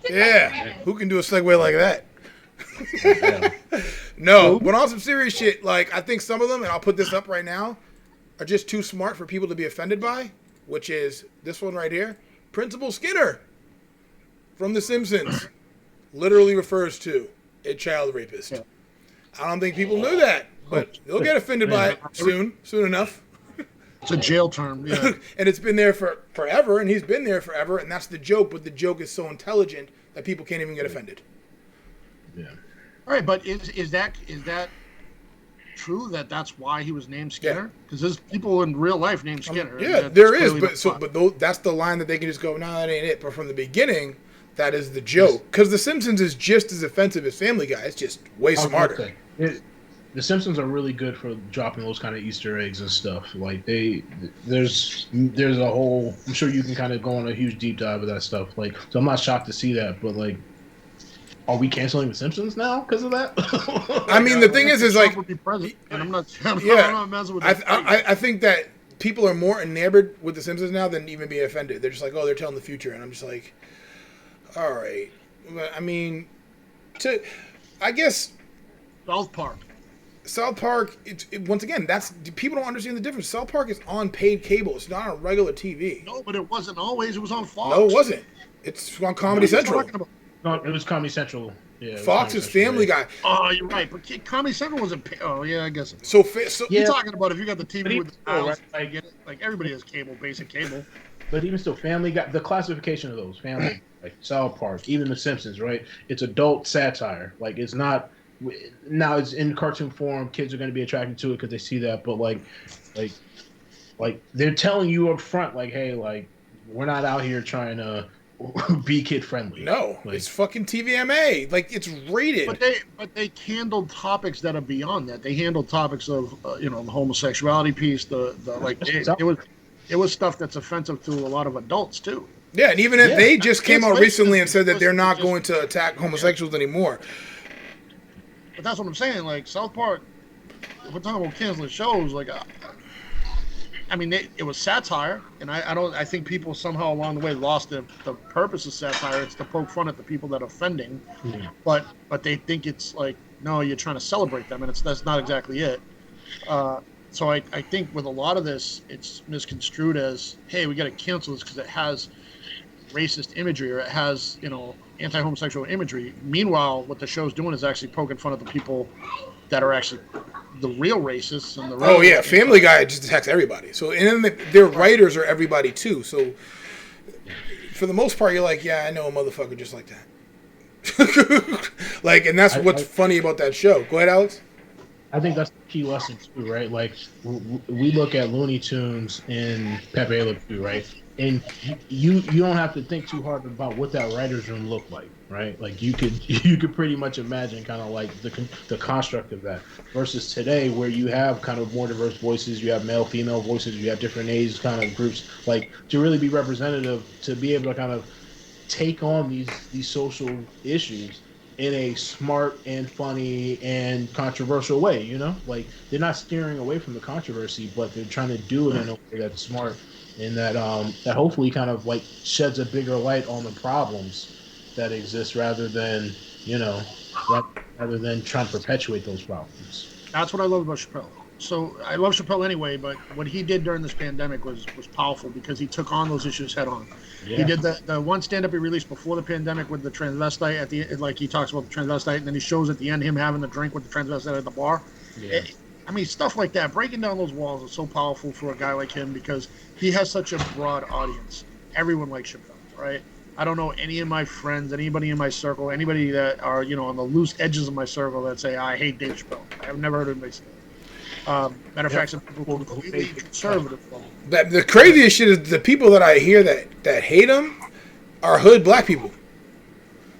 S1: yeah, who can do a segue like that? No, but on some serious shit, like I think some of them, and I'll put this up right now, are just too smart for people to be offended by, which is this one right here. Principal Skinner from The Simpsons literally refers to a child rapist. Yeah. I don't think people knew that, but they'll get offended by it soon enough.
S3: It's a jail term, yeah.
S1: And it's been there for forever, and he's been there forever, and that's the joke, but the joke is so intelligent that people can't even get offended.
S4: Yeah.
S3: All right, but is that true that's why he was named Skinner? Because there's people in real life named Skinner.
S1: Yeah, there is, but that's the line that they can just go, no, that ain't it. But from the beginning, that is the joke. Because The Simpsons is just as offensive as Family Guy. It's just way smarter.
S4: The Simpsons are really good for dropping those kind of Easter eggs and stuff. Like there's a whole. I'm sure you can kind of go on a huge deep dive of that stuff. Like, so I'm not shocked to see that, but like. are we canceling The Simpsons now because of that?
S1: I mean, the thing is like,
S3: would be president, and I'm not messing with
S1: I think that people are more enamored with The Simpsons now than even being offended. They're just like, oh, they're telling the future, and I'm just like, all right. I mean, I guess
S3: South Park.
S1: Once again, that's people don't understand the difference. South Park is on paid cable. It's not on regular TV.
S3: No, but it wasn't always. It was on Fox.
S1: No, it wasn't. It's on Comedy Central.
S4: No, it was Comedy Central. Yeah,
S1: Fox is Family Guy.
S3: Oh, you're right. But Comedy Central wasn't. Oh, yeah, I guess.
S1: So
S3: you're talking about if you got the TV with the styles,
S4: right?
S3: I get it. Like everybody has cable, basic cable.
S4: But even still, Family Guy, the classification of those, Family, like South Park, even The Simpsons, right? It's adult satire. Like it's not. Now it's in cartoon form. Kids are going to be attracted to it because they see that. But like they're telling you up front, like, hey, like we're not out here trying to be kid friendly.
S1: No,
S4: like,
S1: it's fucking TVMA. Like it's rated.
S3: But they handled topics that are beyond that. They handled topics of the homosexuality piece. It was stuff that's offensive to a lot of adults too.
S1: Yeah, and even if they just came out recently and said that they're not going to attack homosexuals anymore.
S3: But that's what I'm saying. Like South Park, if we're talking about canceling shows, like, I mean, it was satire, and I think people somehow along the way lost the purpose of satire. It's to poke fun at the people that are offending, but they think it's like, no, you're trying to celebrate them, and that's not exactly it. So I think with a lot of this, it's misconstrued as, hey, we got to cancel this because it has racist imagery or it has anti-homosexual imagery. Meanwhile, what the show's doing is actually poking fun at the people that are actually the real racists and the real
S1: Family Guy just attacks everybody. So and then their writers are everybody too. So for the most part, you're like, yeah, I know a motherfucker just like that. Like, and that's what's funny about that show. Go ahead, Alex.
S4: I think that's the key lesson too, right? Like we look at Looney Tunes and Pepe Le Pew, right? And you don't have to think too hard about what that writer's room looked like, right? Like you could pretty much imagine kind of like the construct of that versus today where you have kind of more diverse voices, you have male, female voices, you have different age kind of groups, like to really be representative, to be able to kind of take on these social issues in a smart and funny and controversial way, like they're not steering away from the controversy, but they're trying to do it in a way that's smart and that hopefully kind of like sheds a bigger light on the problems that exist rather than trying to perpetuate those problems.
S3: That's what I love about Chappelle. So I love Chappelle anyway, but what he did during this pandemic was powerful because he took on those issues head on. Yeah. He did the one stand-up he released before the pandemic with the transvestite at the end, like he talks about the transvestite, and then he shows at the end him having the drink with the transvestite at the bar. Yeah. I mean, stuff like that, breaking down those walls is so powerful for a guy like him because he has such a broad audience. Everyone likes Chappelle, right? I don't know any of my friends, anybody in my circle, anybody that are, on the loose edges of my circle that say, I hate Dave Chappelle. I've never heard anybody say that. Matter of fact, some people are completely conservative.
S1: The craziest shit is the people that I hear that hate him are hood black people.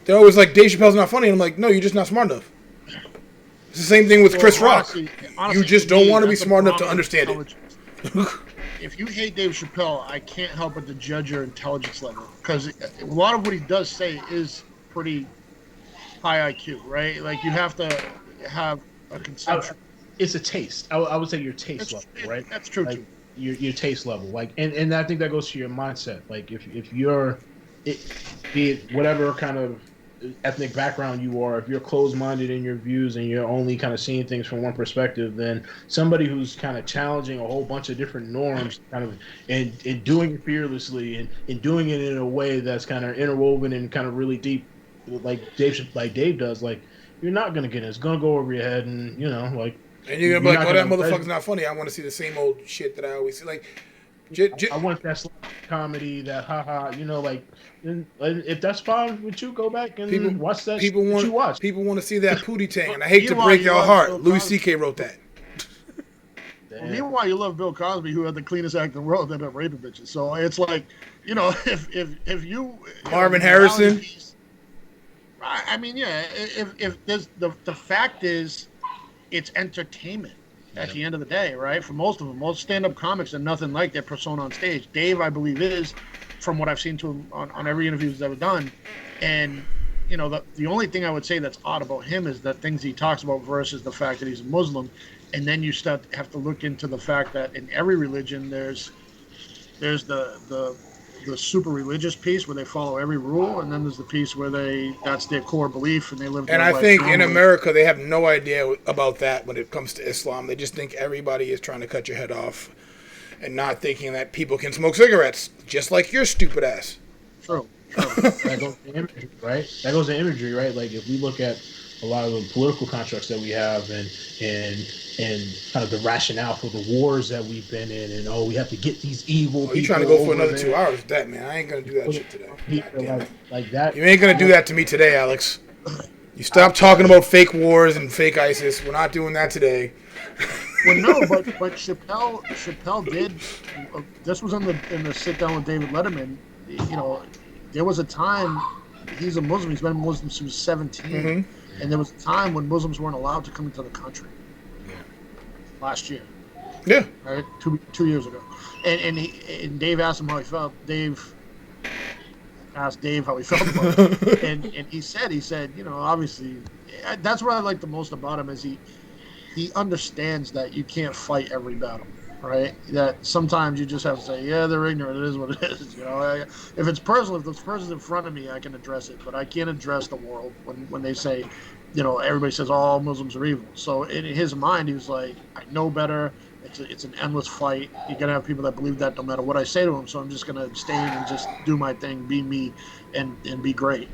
S1: They're always like, Dave Chappelle's not funny. And I'm like, no, you're just not smart enough. It's the same thing with Chris Rock. Honestly, you just don't want to be smart enough to understand it.
S3: If you hate Dave Chappelle, I can't help but to judge your intelligence level because a lot of what he does say is pretty high IQ, right? Like you have to have a conception.
S4: It's a taste. I would say your taste level, right?
S3: That's true
S4: like,
S3: too.
S4: Your taste level, like, and I think that goes to your mindset. Like if you're, be it whatever kind of ethnic background you are, if you're closed-minded in your views and you're only kind of seeing things from one perspective, then somebody who's kind of challenging a whole bunch of different norms kind of and doing it fearlessly and doing it in a way that's kind of interwoven and kind of really deep, like Dave does, like you're not going to get it. It's going to go over your head and, like.
S1: And you're going to be like, oh, that motherfucker's not funny. I want to see the same old shit that I always see. Like,
S4: I want that comedy, that haha, like, and if that's fine with you, go back and watch that. People want
S1: to see that Pootie Tang, and I hate to break your heart. Louis C.K. wrote that.
S3: Well, meanwhile, you love Bill Cosby, who had the cleanest act in the world, that raping bitches. So it's like, if you
S1: Marvin Harrison.
S3: I mean, yeah. If there's the fact is, it's entertainment. At the end of the day, right? For most of them, most stand-up comics are nothing like their persona on stage. Dave, I believe, is, from what I've seen to him on every interview he's ever done. And the only thing I would say that's odd about him is the things he talks about versus the fact that he's a Muslim, and then you have to look into the fact that in every religion there's the super religious piece where they follow every rule, and then there's the piece where that's their core belief and they live.
S1: And I think in America they have no idea about that when it comes to Islam. They just think everybody is trying to cut your head off, and not thinking that people can smoke cigarettes, just like your stupid ass.
S3: True.
S4: That goes to imagery, right? That goes to imagery, right? Like if we look at a lot of the political constructs that we have, and kind of the rationale for the wars that we've been in, and we have to get these evil people.
S1: You trying to go for another 2 hours with that, man? I ain't gonna do that shit today.
S4: Like that.
S1: You ain't gonna do that to me today, Alex. You stop talking about fake wars and fake ISIS. We're not doing that today.
S3: Well, no, but Chappelle did. This was in the sit down with David Letterman. There was a time. He's a Muslim. He's been a Muslim since he was 17, and there was a time when Muslims weren't allowed to come into the country. Last year.
S1: Yeah.
S3: Right. 2 years ago, and Dave asked him how he felt. Dave asked Dave how he felt about it, and he said, obviously, that's what I like the most about him is he understands that you can't fight every battle, right? That sometimes you just have to say, yeah, they're ignorant. It is what it is. If it's personal, if this person's in front of me, I can address it, but I can't address the world when they say, everybody says all Muslims are evil. So in his mind, he was like, I know better. It's an endless fight. You're gonna have people that believe that no matter what I say to them. So I'm just gonna abstain and just do my thing, be me, and be great.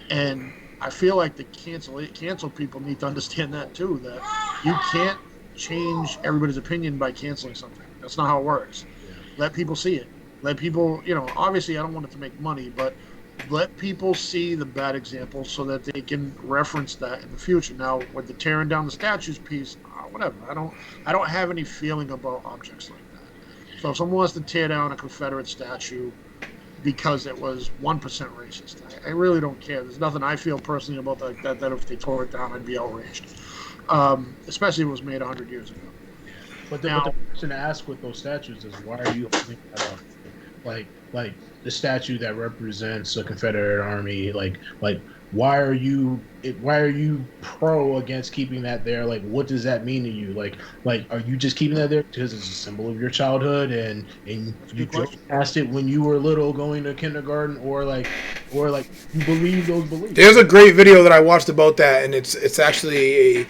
S3: And I feel like the cancel people need to understand that too. That you can't change everybody's opinion by canceling something. That's not how it works. Let people see it. Let people, obviously I don't want it to make money, but let people see the bad examples so that they can reference that in the future. Now, with the tearing down the statues piece, whatever. I don't have any feeling about objects like that. So if someone wants to tear down a Confederate statue because it was 1% racist, I really don't care. There's nothing I feel personally about that if they tore it down, I'd be outraged. Especially if it was made 100 years ago.
S4: But the question to ask with those statues is, why are you holding that up? Like the statue that represents the Confederate Army, why are you pro against keeping that there? Like, what does that mean to you? Like are you just keeping that there because it's a symbol of your childhood and you drove past it when you were little going to kindergarten, or you believe those beliefs?
S1: There's a great video that I watched about that, and it's actually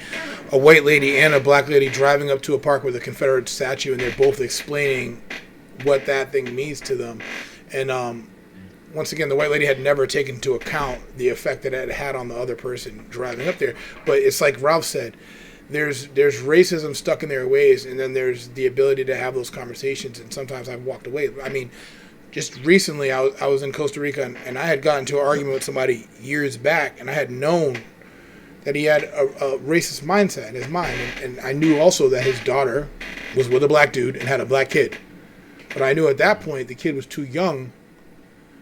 S1: a white lady and a black lady driving up to a park with a Confederate statue, and they're both explaining what that thing means to them. And once again, the white lady had never taken into account the effect that it had on the other person driving up there. But it's like Ralph said, there's racism stuck in their ways, and then there's the ability to have those conversations. And sometimes I've walked away. I mean, just recently I was in Costa Rica, and I had gotten into an argument with somebody years back, and I had known that he had a racist mindset in his mind. And I knew also that his daughter was with a black dude and had a black kid. But I knew at that point the kid was too young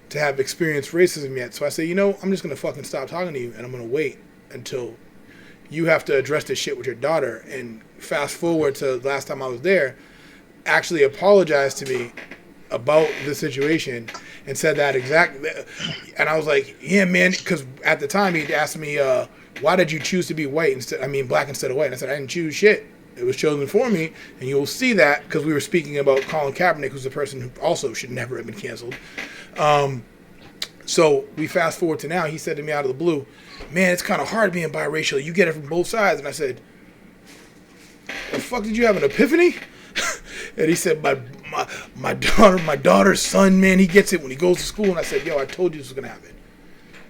S1: to have experienced racism yet. So I said, I'm just going to fucking stop talking to you, and I'm going to wait until you have to address this shit with your daughter. And fast forward to the last time I was there, actually apologized to me about the situation and said that exactly. And I was like, yeah, man, because at the time he'd asked me, why did you choose to be black instead of white? And I said, I didn't choose shit. It was chosen for me, and you'll see that because we were speaking about Colin Kaepernick, who's a person who also should never have been canceled. So we fast forward to now. He said to me out of the blue, man, it's kind of hard being biracial. You get it from both sides. And I said, the fuck, did you have an epiphany? And he said, my daughter's son, man, he gets it when he goes to school. And I said, I told you this was going to happen.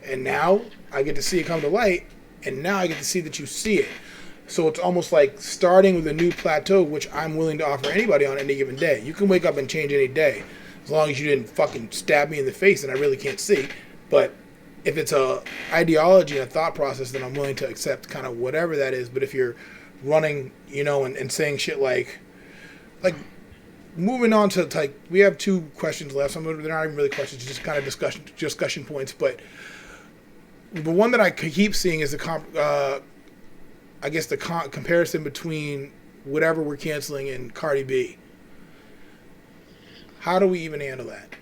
S1: And now I get to see it come to light, and now I get to see that you see it. So it's almost like starting with a new plateau, which I'm willing to offer anybody on any given day. You can wake up and change any day, as long as you didn't fucking stab me in the face and I really can't see. But if it's a ideology and a thought process, then I'm willing to accept kind of whatever that is. But if you're running, and saying shit like moving on to, like, we have 2 questions left. They're not even really questions, just kind of discussion points. But the one that I keep seeing is the comparison between whatever we're canceling and Cardi B. How do we even handle that?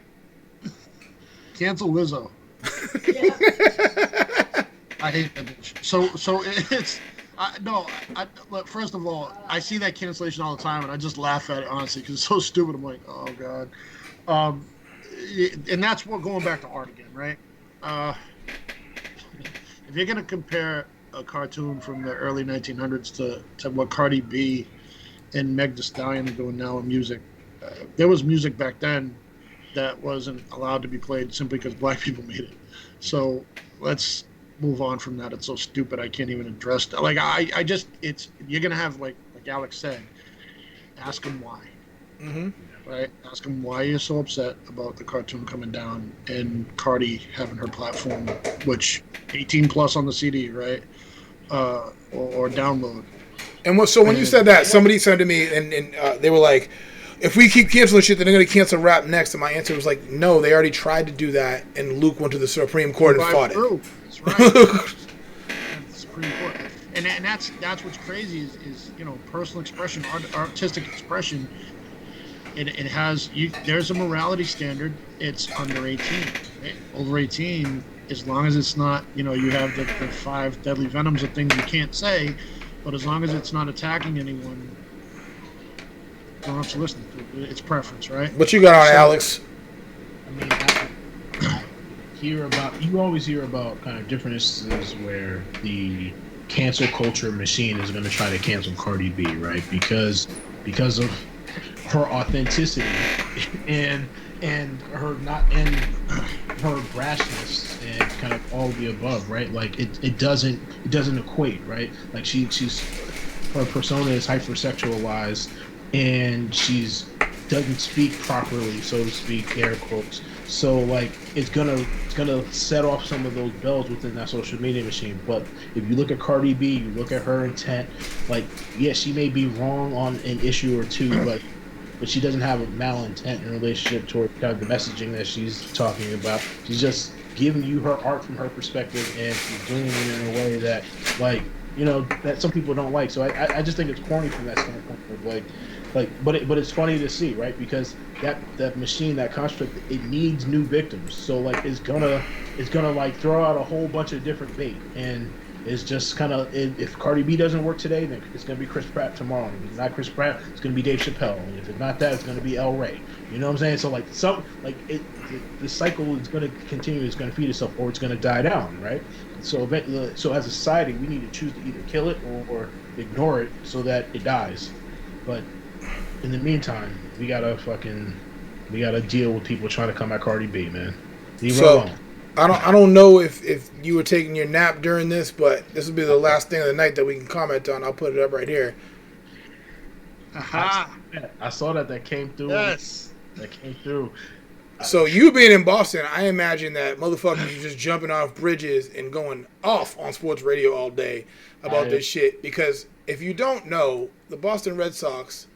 S3: Cancel Lizzo. I hate that bullshit. So it's look, first of all, I see that cancellation all the time, and I just laugh at it honestly because it's so stupid. I'm like, oh god. And that's what going back to art again, right? If you're gonna compare a cartoon from the early 1900s to what Cardi B and Meg Thee Stallion are doing now in music, there was music back then that wasn't allowed to be played simply because black people made it. So let's move on from that. It's so stupid I can't even address that. Like I just you're gonna have like Alix said, ask them why.
S1: Mm-hmm.
S3: Right? Ask them why you're so upset about the cartoon coming down and Cardi having her platform, which 18 plus on the CD, right? Or download.
S1: And when you said that, somebody said to me, and they were like, if we keep canceling shit, then they're going to cancel rap next. And my answer was like, no, they already tried to do that, and Luke went to the Supreme Court and fought it.
S3: That's right. That's the Supreme Court. And that's what's crazy is personal expression, artistic expression. It has there's a morality standard. It's under 18. Right? Over 18, as long as it's not, you have the 5 deadly venoms of things you can't say, but as long as it's not attacking anyone, you don't have to listen to it. It's preference, right?
S1: What you got on, Alix?
S4: I mean, you always hear about kind of different instances where the cancel culture machine is going to try to cancel Cardi B, right? Because of her authenticity and her her brashness and kind of all of the above, right? Like it doesn't equate, right? Like she's her persona is hypersexualized and she's doesn't speak properly, so to speak, air quotes. So like it's gonna set off some of those bells within that social media machine. But if you look at Cardi B, you look at her intent, like yeah, she may be wrong on an issue or two, but she doesn't have a malintent in relationship toward kind of the messaging that she's talking about. She's just giving you her art from her perspective, and she's doing it in a way that, like, that some people don't like. So I just think it's corny from that standpoint of but it's funny to see, right? Because that machine, that construct, it needs new victims. So like it's gonna like throw out a whole bunch of different bait, and it's just kind of, if Cardi B doesn't work today, then it's going to be Chris Pratt tomorrow. And if it's not Chris Pratt, it's going to be Dave Chappelle. And if it's not that, it's going to be El Rey. You know what I'm saying? So like the cycle is going to continue. It's going to feed itself, or it's going to die down, right? So as a society, we need to choose to either kill it or ignore it so that it dies. But in the meantime, we gotta deal with people trying to come at Cardi B, man. Leave her alone.
S1: I don't know if you were taking your nap during this, but this will be the last thing of the night that we can comment on. I'll put it up right here.
S3: Aha!
S4: I saw that came through.
S3: Yes.
S4: That came through.
S1: So you being in Boston, I imagine that motherfuckers are just jumping off bridges and going off on sports radio all day about this shit. Because if you don't know, the Boston Red Sox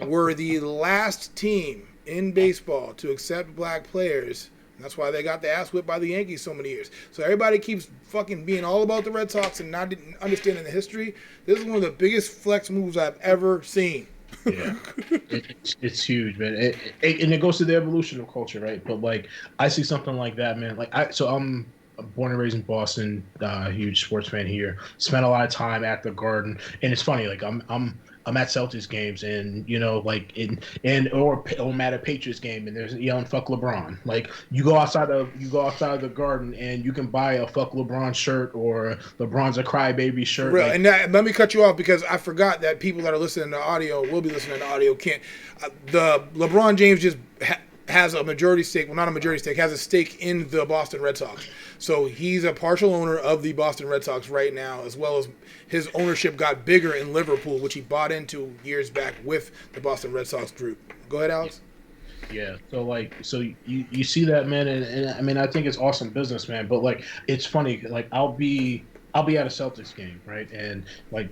S1: were the last team in baseball to accept black players. That's why they got the ass whipped by the Yankees so many years. So everybody keeps fucking being all about the Red Sox and not understanding the history. This is one of the biggest flex moves I've ever seen.
S4: Yeah, it's huge, man. And it goes to the evolution of culture, right? But like, I see something like that, man. Like, I'm born and raised in Boston, huge sports fan here. Spent a lot of time at the Garden, and it's funny. Like, I'm at Celtics games, and or I'm at a Patriots game, and there's yelling "fuck LeBron." Like you go outside of the Garden, and you can buy a "fuck LeBron" shirt or "LeBron's a crybaby" shirt.
S1: Real. And let me cut you off because I forgot that people that are listening to audio will be listening to audio can't. The LeBron James just has a majority stake. Well, not a majority stake. Has a stake in the Boston Red Sox. So he's a partial owner of the Boston Red Sox right now, as well as his ownership got bigger in Liverpool, which he bought into years back with the Boston Red Sox group. Go ahead, Alix.
S4: Yeah. So you see that, man, and I mean I think it's awesome business, man. But like it's funny, like I'll be at a Celtics game, right? And at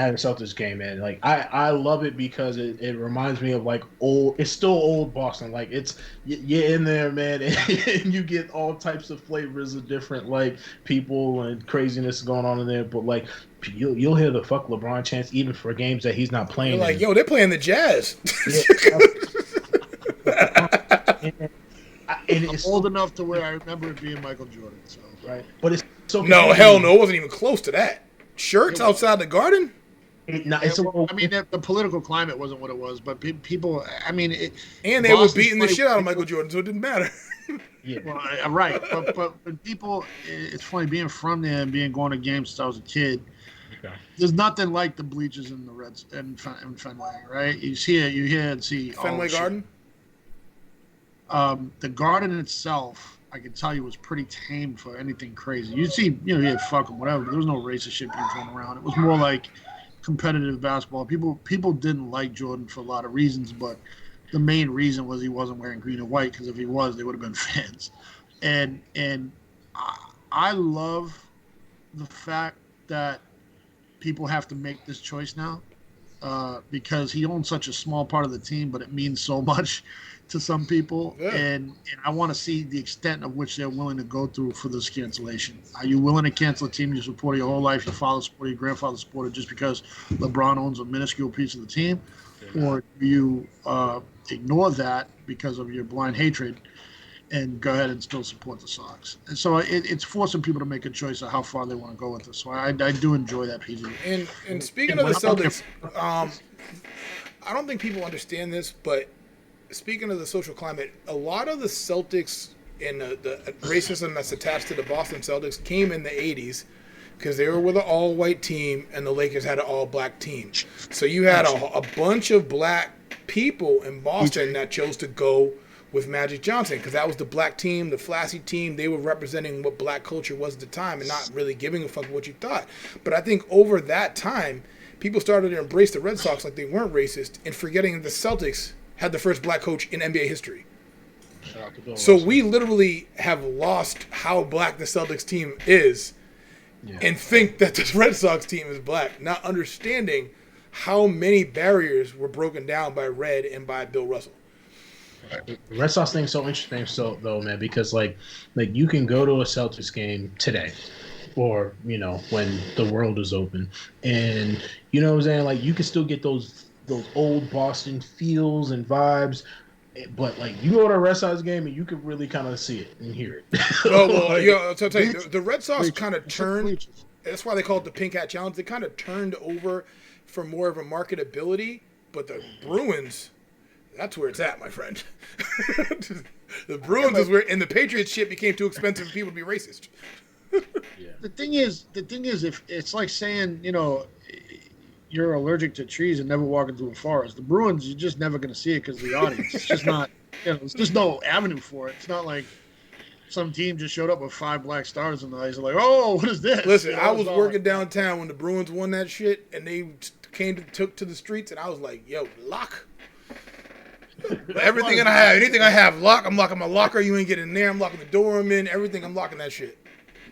S4: a Celtics game, and like I love it because it reminds me of like it's still old Boston. Like you're in there, man, and you get all types of flavors of different like people and craziness going on in there. But like you'll hear the "fuck LeBron" chants even for games that he's not playing.
S1: You're like, yo, they're playing the Jazz.
S3: I'm old enough to where I remember it being Michael Jordan. So
S4: right, but it's so
S1: No, hell no, it wasn't even close to that. Shirts outside the garden?
S3: I mean, the political climate wasn't what it was, but people, I mean,
S1: and they were beating the shit out of Michael Jordan, so it didn't matter.
S3: Yeah, well, right, but when people, it's funny being from there and going to games since I was a kid. Okay. There's nothing like the bleachers in the Reds and Fenway, right? You hear and see
S1: Fenway Garden.
S3: The garden itself, I can tell you, was pretty tame for anything crazy. You see, you had fuck them, whatever. But there was no racist shit being thrown around. It was more like competitive basketball. People didn't like Jordan for a lot of reasons, but the main reason was he wasn't wearing green and white, because if he was, they would have been fans. And I love the fact that people have to make this choice now, because he owns such a small part of the team, but it means so much to some people. Yeah. And I want to see the extent of which they're willing to go through for this cancellation. Are you willing to cancel a team you supported your whole life, your father supported, your grandfather supported, just because LeBron owns a minuscule piece of the team? Yeah. Or do you ignore that because of your blind hatred and go ahead and still support the Sox? And so it's forcing people to make a choice of how far they want to go with this. So I do enjoy that piece of it.
S1: And speaking of the Celtics, I don't think people understand this, but speaking of the social climate, a lot of the Celtics and the racism that's attached to the Boston Celtics came in the 80s, because they were with an all-white team and the Lakers had an all-black team. So you had a bunch of black people in Boston that chose to go with Magic Johnson, because that was the black team, the flashy team. They were representing what black culture was at the time and not really giving a fuck what you thought. But I think over that time, people started to embrace the Red Sox like they weren't racist, and forgetting that the Celtics had the first black coach in NBA history. So we literally have lost how black the Celtics team is, and think that the Red Sox team is black, not understanding how many barriers were broken down by Red and by Bill Russell.
S4: The Red Sox thing is so interesting, though, man, because like you can go to a Celtics game today, or when the world is open, and you know what I'm saying, like you can still get those old Boston feels and vibes. But like you go to a Red Sox game and you can really kind of see it and hear it.
S1: I'll tell you, the Red Sox kind of turned. That's why they call it the Pink Hat Challenge. They kind of turned over for more of a marketability. But the Bruins, that's where it's at, my friend. The Bruins is where, and the Patriots shit became too expensive for people to be racist.
S3: The thing is, if it's like saying, you're allergic to trees and never walk into a forest. The Bruins, you're just never going to see it because of the audience. It's just not, there's just no avenue for it. It's not like some team just showed up with 5 black stars in the eyes. They're like, oh, what is this?
S1: Listen, I was working downtown when the Bruins won that shit, and they took to the streets, and I was like, yo, lock. Everything I have, anything I have, lock. I'm locking my locker. You ain't getting in there. I'm locking the door I'm in. Everything, I'm locking that shit.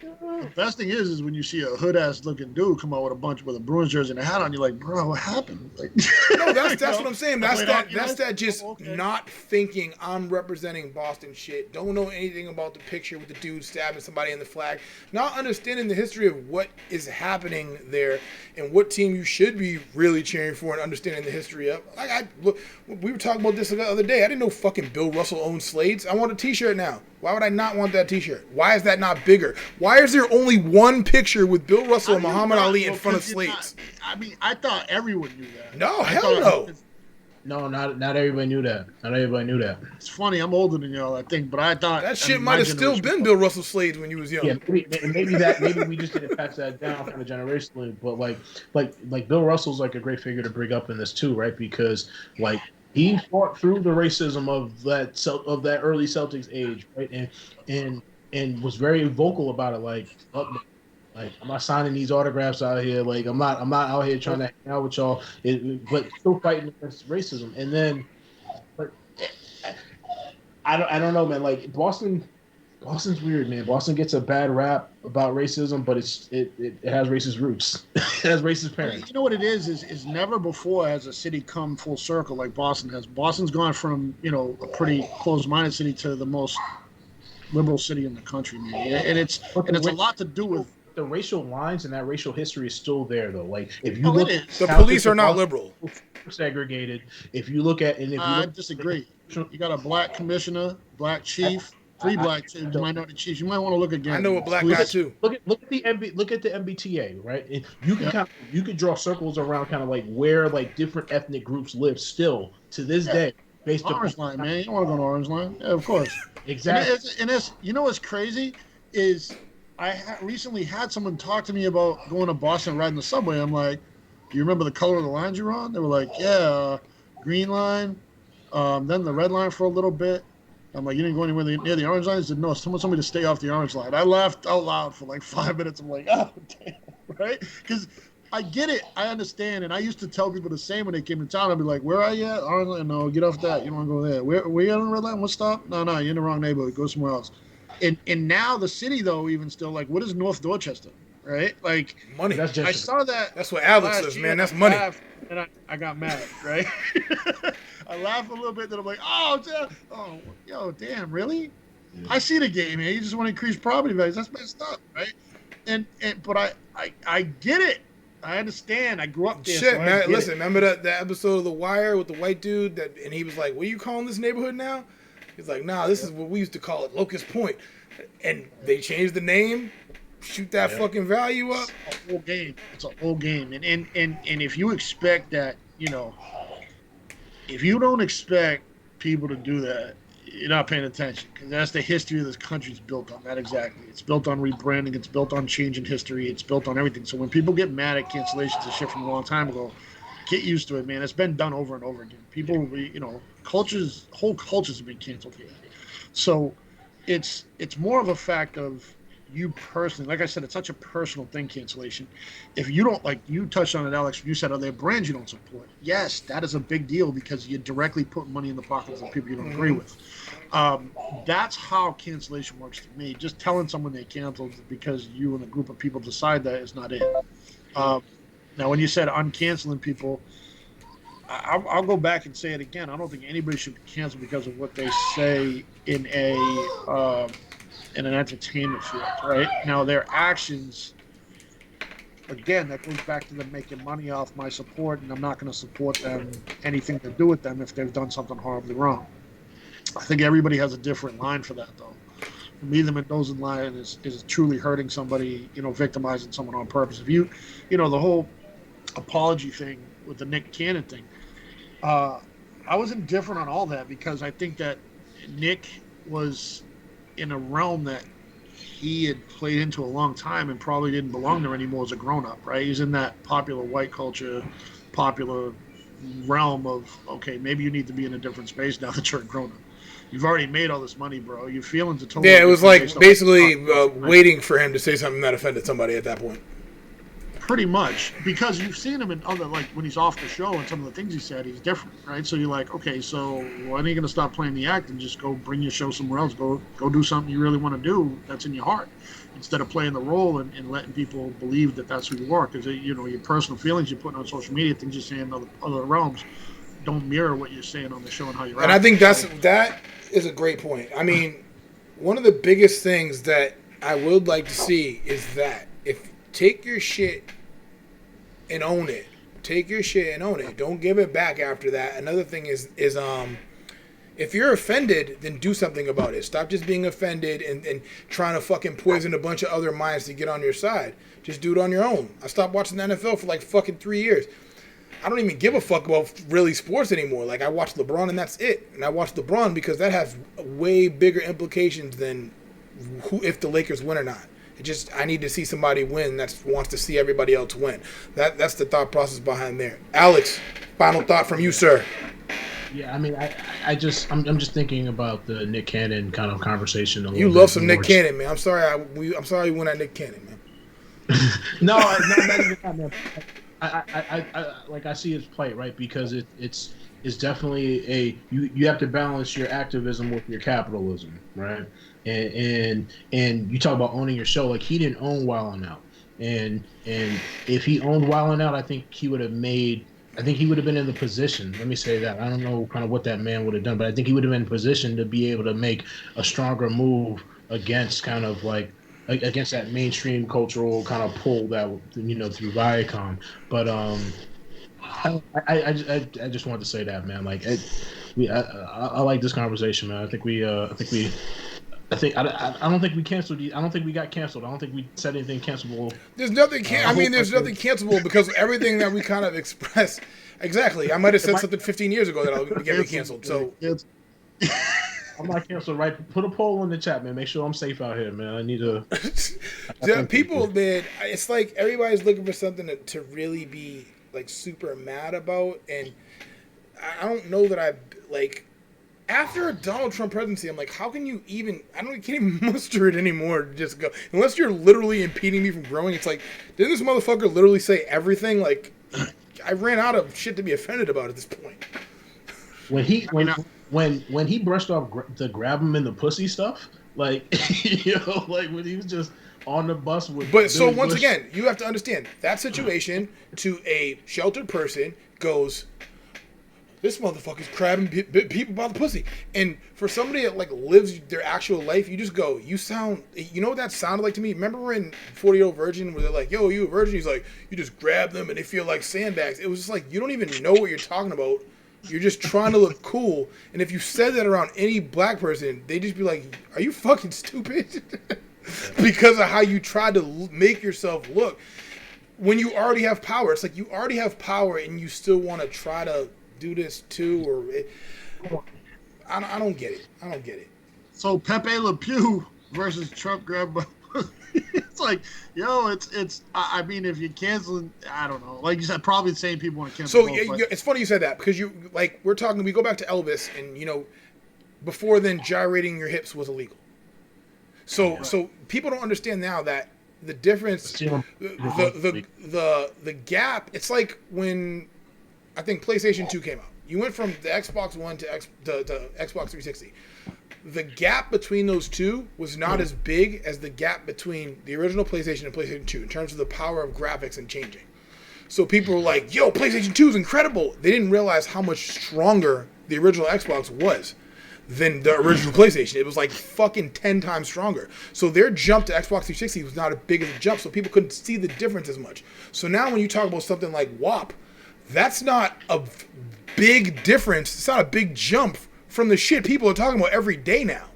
S3: The best thing is when you see a hood-ass looking dude come out with a Bruins jersey and a hat on, you're like, bro, what happened? Like,
S1: no, that's what I'm saying. That's that just not thinking I'm representing Boston shit. Don't know anything about the picture with the dude stabbing somebody in the flag. Not understanding the history of what is happening there and what team you should be really cheering for, and understanding the history of. We were talking about this the other day. I didn't know fucking Bill Russell owned Slades. I want a T-shirt now. Why would I not want that T-shirt? Why is that not bigger? Why is there only one picture with Bill Russell and Muhammad Ali in front of Slades?
S3: I thought everyone knew that.
S1: No, hell no.
S4: No, not everybody knew that. Not everybody knew that.
S3: It's funny. I'm older than y'all, I think, but I thought
S1: that shit might have still been Bill Russell Slades when you was young.
S4: Yeah, maybe we just didn't pass that down kind of generationally. But like Bill Russell's like a great figure to bring up in this too, right? Because like he fought through the racism of that early Celtics age, right? And was very vocal about it. Like I'm not signing these autographs out here. Like I'm not out here trying to hang out with y'all. But still fighting against racism. And then, but I don't know, man. Like Boston's weird, man. Boston gets a bad rap about racism, but it has racist roots. It has racist parents.
S3: You know what it is never before has a city come full circle like Boston has. Boston's gone from a pretty closed-minded city to the most liberal city in the country, man. And it's a lot to do with
S4: the racial lines, and that racial history is still there, though. Like if you look,
S1: the police are not liberal,
S4: segregated. If you look at, and if you
S3: I disagree. You got a black commissioner, black chief, free black teams might not the Chiefs. You might want to look again.
S1: I know a black guy too.
S4: Look at the MBTA, right? You can you can draw circles around kind of like where like different ethnic groups live still to this day. Based on
S3: Orange Line, man. You don't want to go to Orange Line? Yeah, of course.
S4: Exactly.
S3: And it's you know what's crazy is I recently had someone talk to me about going to Boston and riding the subway. I'm like, do you remember the color of the lines you're on? They were like, yeah, green line, then the red line for a little bit. I'm like, you didn't go anywhere near the orange line? He said, no, someone told me to stay off the orange line. I laughed out loud for like 5 minutes. I'm like, oh, damn, right? Because I get it. I understand. And I used to tell people the same when they came to town. I'd be like, where are you at? Orange line? No, get off that. You don't want to go there. Where you on the red line? What stop? No, you're in the wrong neighborhood. Go somewhere else. And now the city, though, even still, like, what is North Dorchester, right? Like,
S1: money.
S3: I saw that.
S1: That's what Alix says, man. That's money.
S3: And I got mad, right? I laughed a little bit, then I'm like, damn, really? Yeah. I see the game, man. You just want to increase property values. That's messed up, right? But I get it. I understand. I grew up there.
S1: Shit,
S3: so
S1: man. Listen, remember that episode of The Wire with the white dude and he was like, what are you calling this neighborhood now? He's like, nah, this is what we used to call it, Locust Point. And they changed the name, shoot that fucking value up.
S3: It's a whole game. It's a whole game. And if you expect that, if you don't expect people to do that, you're not paying attention, because that's the history of this country's built on that exactly. It's built on rebranding. It's built on changing history. It's built on everything. So when people get mad at cancellations and shit from a long time ago, get used to it, man. It's been done over and over again. People, whole cultures have been canceled here. So it's more of a fact of you personally. Like I said, it's such a personal thing, cancellation. If you don't, like you touched on it, Alex, you said, are there brands you don't support? Yes, that is a big deal, because you're directly putting money in the pockets of people you don't agree with. That's how cancellation works to me. Just telling someone they canceled because you and a group of people decide that is not it. Now, when you said uncanceling people, I'll go back and say it again. I don't think anybody should be canceled because of what they say in an entertainment field, right? Now, their actions, again, that goes back to them making money off my support, and I'm not going to support them, anything to do with them if they've done something horribly wrong. I think everybody has a different line for that, though. For me, the Mendoza line is truly hurting somebody, victimizing someone on purpose. If the whole apology thing with the Nick Cannon thing, I was indifferent on all that, because I think that Nick was in a realm that he had played into a long time and probably didn't belong there anymore as a grown-up, right? He's in that popular white culture, popular realm of, okay, maybe you need to be in a different space now that you're a grown-up. You've already made all this money, bro. Your feelings are totally...
S1: Yeah, it was like basically waiting for him to say something that offended somebody at that point.
S3: Pretty much, because you've seen him in other, like when he's off the show and some of the things he said, he's different, right? So you're like, okay, so when are you going to stop playing the act and just go bring your show somewhere else? Go do something you really want to do that's in your heart, instead of playing the role and letting people believe that that's who you are. Because your personal feelings you're putting on social media, things you're saying in other realms, don't mirror what you're saying on the show and how you're.
S1: And acting. I think that is a great point. I mean, one of the biggest things that I would like to see is that if take your shit and own it. Take your shit and own it. Don't give it back after that. Another thing is if you're offended, then do something about it. Stop just being offended and trying to fucking poison a bunch of other minds to get on your side. Just do it on your own. I stopped watching the NFL for like fucking 3 years. I don't even give a fuck about really sports anymore. Like, I watch LeBron and that's it. And I watch LeBron because that has way bigger implications than if the Lakers win or not. I need to see somebody win that wants to see everybody else win. That's the thought process behind there. Alix, final thought from you, sir.
S4: Yeah, I mean, I'm just thinking about the Nick Cannon kind of conversation.
S1: You love some Nick Cannon, man. I'm sorry you went at Nick Cannon, man.
S4: No, not even that, man. I see his plight, right? Because it's definitely you have to balance your activism with your capitalism, right? And you talk about owning your show. Like, he didn't own Wild 'N Out, and if he owned Wild 'N Out, I think he would have been in the position. Let me say that. I don't know kind of what that man would have done, but I think he would have been in position to be able to make a stronger move against kind of like against that mainstream cultural kind of pull that through Viacom. But I just wanted to say that, man. Like, I like this conversation, man. I think we I don't think we canceled. I don't think we got canceled. I don't think we said anything cancelable.
S1: There's nothing. There's nothing cancelable because everything that we kind of express. Exactly. I might have said something 15 years ago that'll get me canceled. So
S4: I'm not canceled, right? Put a poll in the chat, man. Make sure I'm safe out here, man. I need to.
S1: People, man, it's like everybody's looking for something to really be like super mad about, and I don't know that I've like. After a Donald Trump presidency, I'm like, how can you even? Can't even muster it anymore to just go. Unless you're literally impeding me from growing. It's like, didn't this motherfucker literally say everything? Like, I ran out of shit to be offended about at this point.
S4: When he brushed off the grab him in the pussy stuff, like like when he was just on the bus with.
S1: But so once again, you have to understand that situation to a sheltered person goes. This motherfucker's grabbing people by the pussy. And for somebody that like lives their actual life, you just go, you know what that sounded like to me? Remember in 40-Year-Old Virgin where they're like, yo, you a virgin? He's like, you just grab them and they feel like sandbags. It was just like, you don't even know what you're talking about. You're just trying to look cool. And if you said that around any black person, they'd just be like, are you fucking stupid? Because of how you tried to make yourself look. When you already have power, it's like you already have power and you still want to try to do this too, I don't get it. I don't get it.
S3: So Pepe Le Pew versus Trump grab. It's like, yo, it's. I mean, if you cancel, I don't know. Like you said, probably the same people want to cancel.
S1: So it's funny you said that because we go back to Elvis and before then gyrating your hips was illegal. So people don't understand now that the difference, the gap. It's like when. I think PlayStation 2 came out. You went from the Xbox One to Xbox 360. The gap between those two was not as big as the gap between the original PlayStation and PlayStation 2 in terms of the power of graphics and changing. So people were like, yo, PlayStation 2 is incredible. They didn't realize how much stronger the original Xbox was than the original PlayStation. It was like fucking 10 times stronger. So their jump to Xbox 360 was not as big as a jump, so people couldn't see the difference as much. So now when you talk about something like WAP, that's not a big difference. It's not a big jump from the shit people are talking about every day now.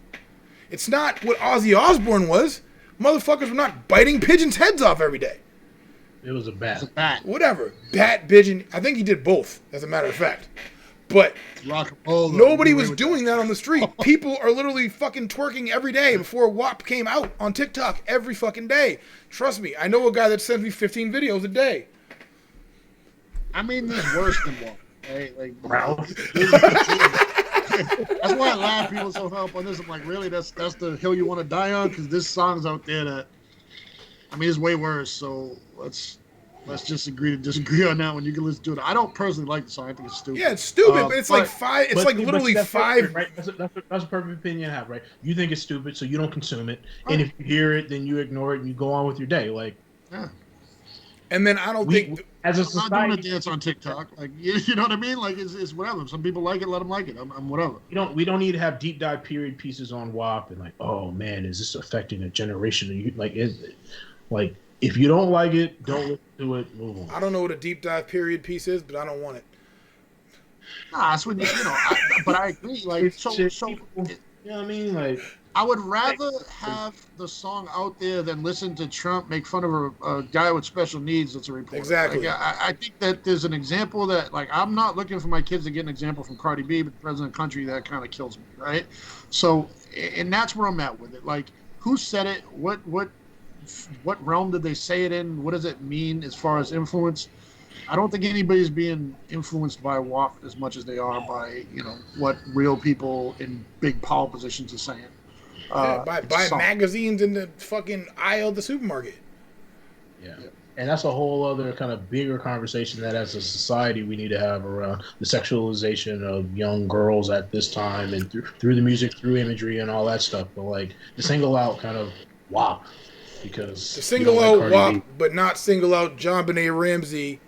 S1: It's not what Ozzy Osbourne was. Motherfuckers were not biting pigeons' heads off every day.
S4: It was a bat.
S1: Whatever. Bat, pigeon. I think he did both, as a matter of fact. But nobody was doing that on the street. People are literally fucking twerking every day before WAP came out on TikTok every fucking day. Trust me, I know a guy that sends me 15 videos a day.
S3: I mean, this is worse than one, right? Like, that's why I laugh. People so hung up on this. I'm like, really? That's the hill you want to die on? Because this song's out there that, I mean, it's way worse. So let's just agree to disagree on that one. You can listen to it. I don't personally like the song. I think it's stupid.
S1: Yeah, it's stupid, but it's like five. It's like literally five.
S4: Right? That's a perfect opinion to have, right? You think it's stupid, so you don't consume it, and if you hear it, then you ignore it and you go on with your day. Like,
S3: yeah.
S1: And then I don't think
S3: as a society, I'm not doing a dance on TikTok. Like, you know what I mean? Like, it's whatever. Some people like it, let them like it. I'm whatever.
S4: We don't need to have deep dive period pieces on WAP and like, oh man, is this affecting a generation? Like, is it like if you don't like it, don't listen to it. Move on.
S1: I don't know what a deep dive period piece is, but I don't want it.
S3: Nah, that's when but I agree. Like, so
S4: you know what I mean? Like,
S3: I would rather have the song out there than listen to Trump make fun of a guy with special needs that's a reporter.
S1: Exactly.
S3: Like, I think that there's an example that, like, I'm not looking for my kids to get an example from Cardi B, but the president of the country, that kind of kills me, right? So, and that's where I'm at with it. Like, who said it? What realm did they say it in? What does it mean as far as influence? I don't think anybody's being influenced by WAP as much as they are by, what real people in big power positions are saying.
S1: Buy magazines in the fucking aisle of the supermarket.
S4: Yeah. And that's a whole other kind of bigger conversation that as a society we need to have around the sexualization of young girls at this time and through the music, through imagery and all that stuff. But like to single out kind of WAP because
S1: to single out WAP but not single out John Benet Ramsey,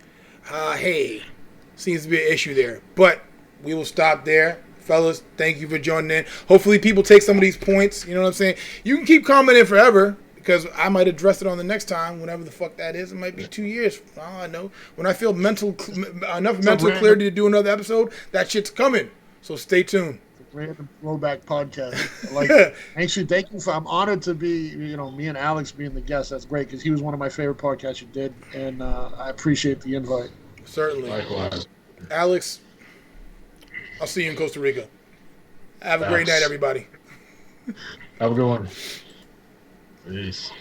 S1: seems to be an issue there. But we will stop there. Fellas, thank you for joining in. Hopefully people take some of these points. You know what I'm saying? You can keep commenting forever because I might address it on the next time, whenever the fuck that is. It might be 2 years. For all I know. When I feel enough mental clarity to do another episode, that shit's coming. So stay tuned.
S3: random throwback podcast. Like, actually, thank you for. I'm honored to be, me and Alix being the guests. That's great because he was one of my favorite podcasts you did, and I appreciate the invite.
S1: Certainly.
S5: Likewise.
S1: Alix, I'll see you in Costa Rica. Have a great night, everybody.
S5: Have a good one.
S4: Peace.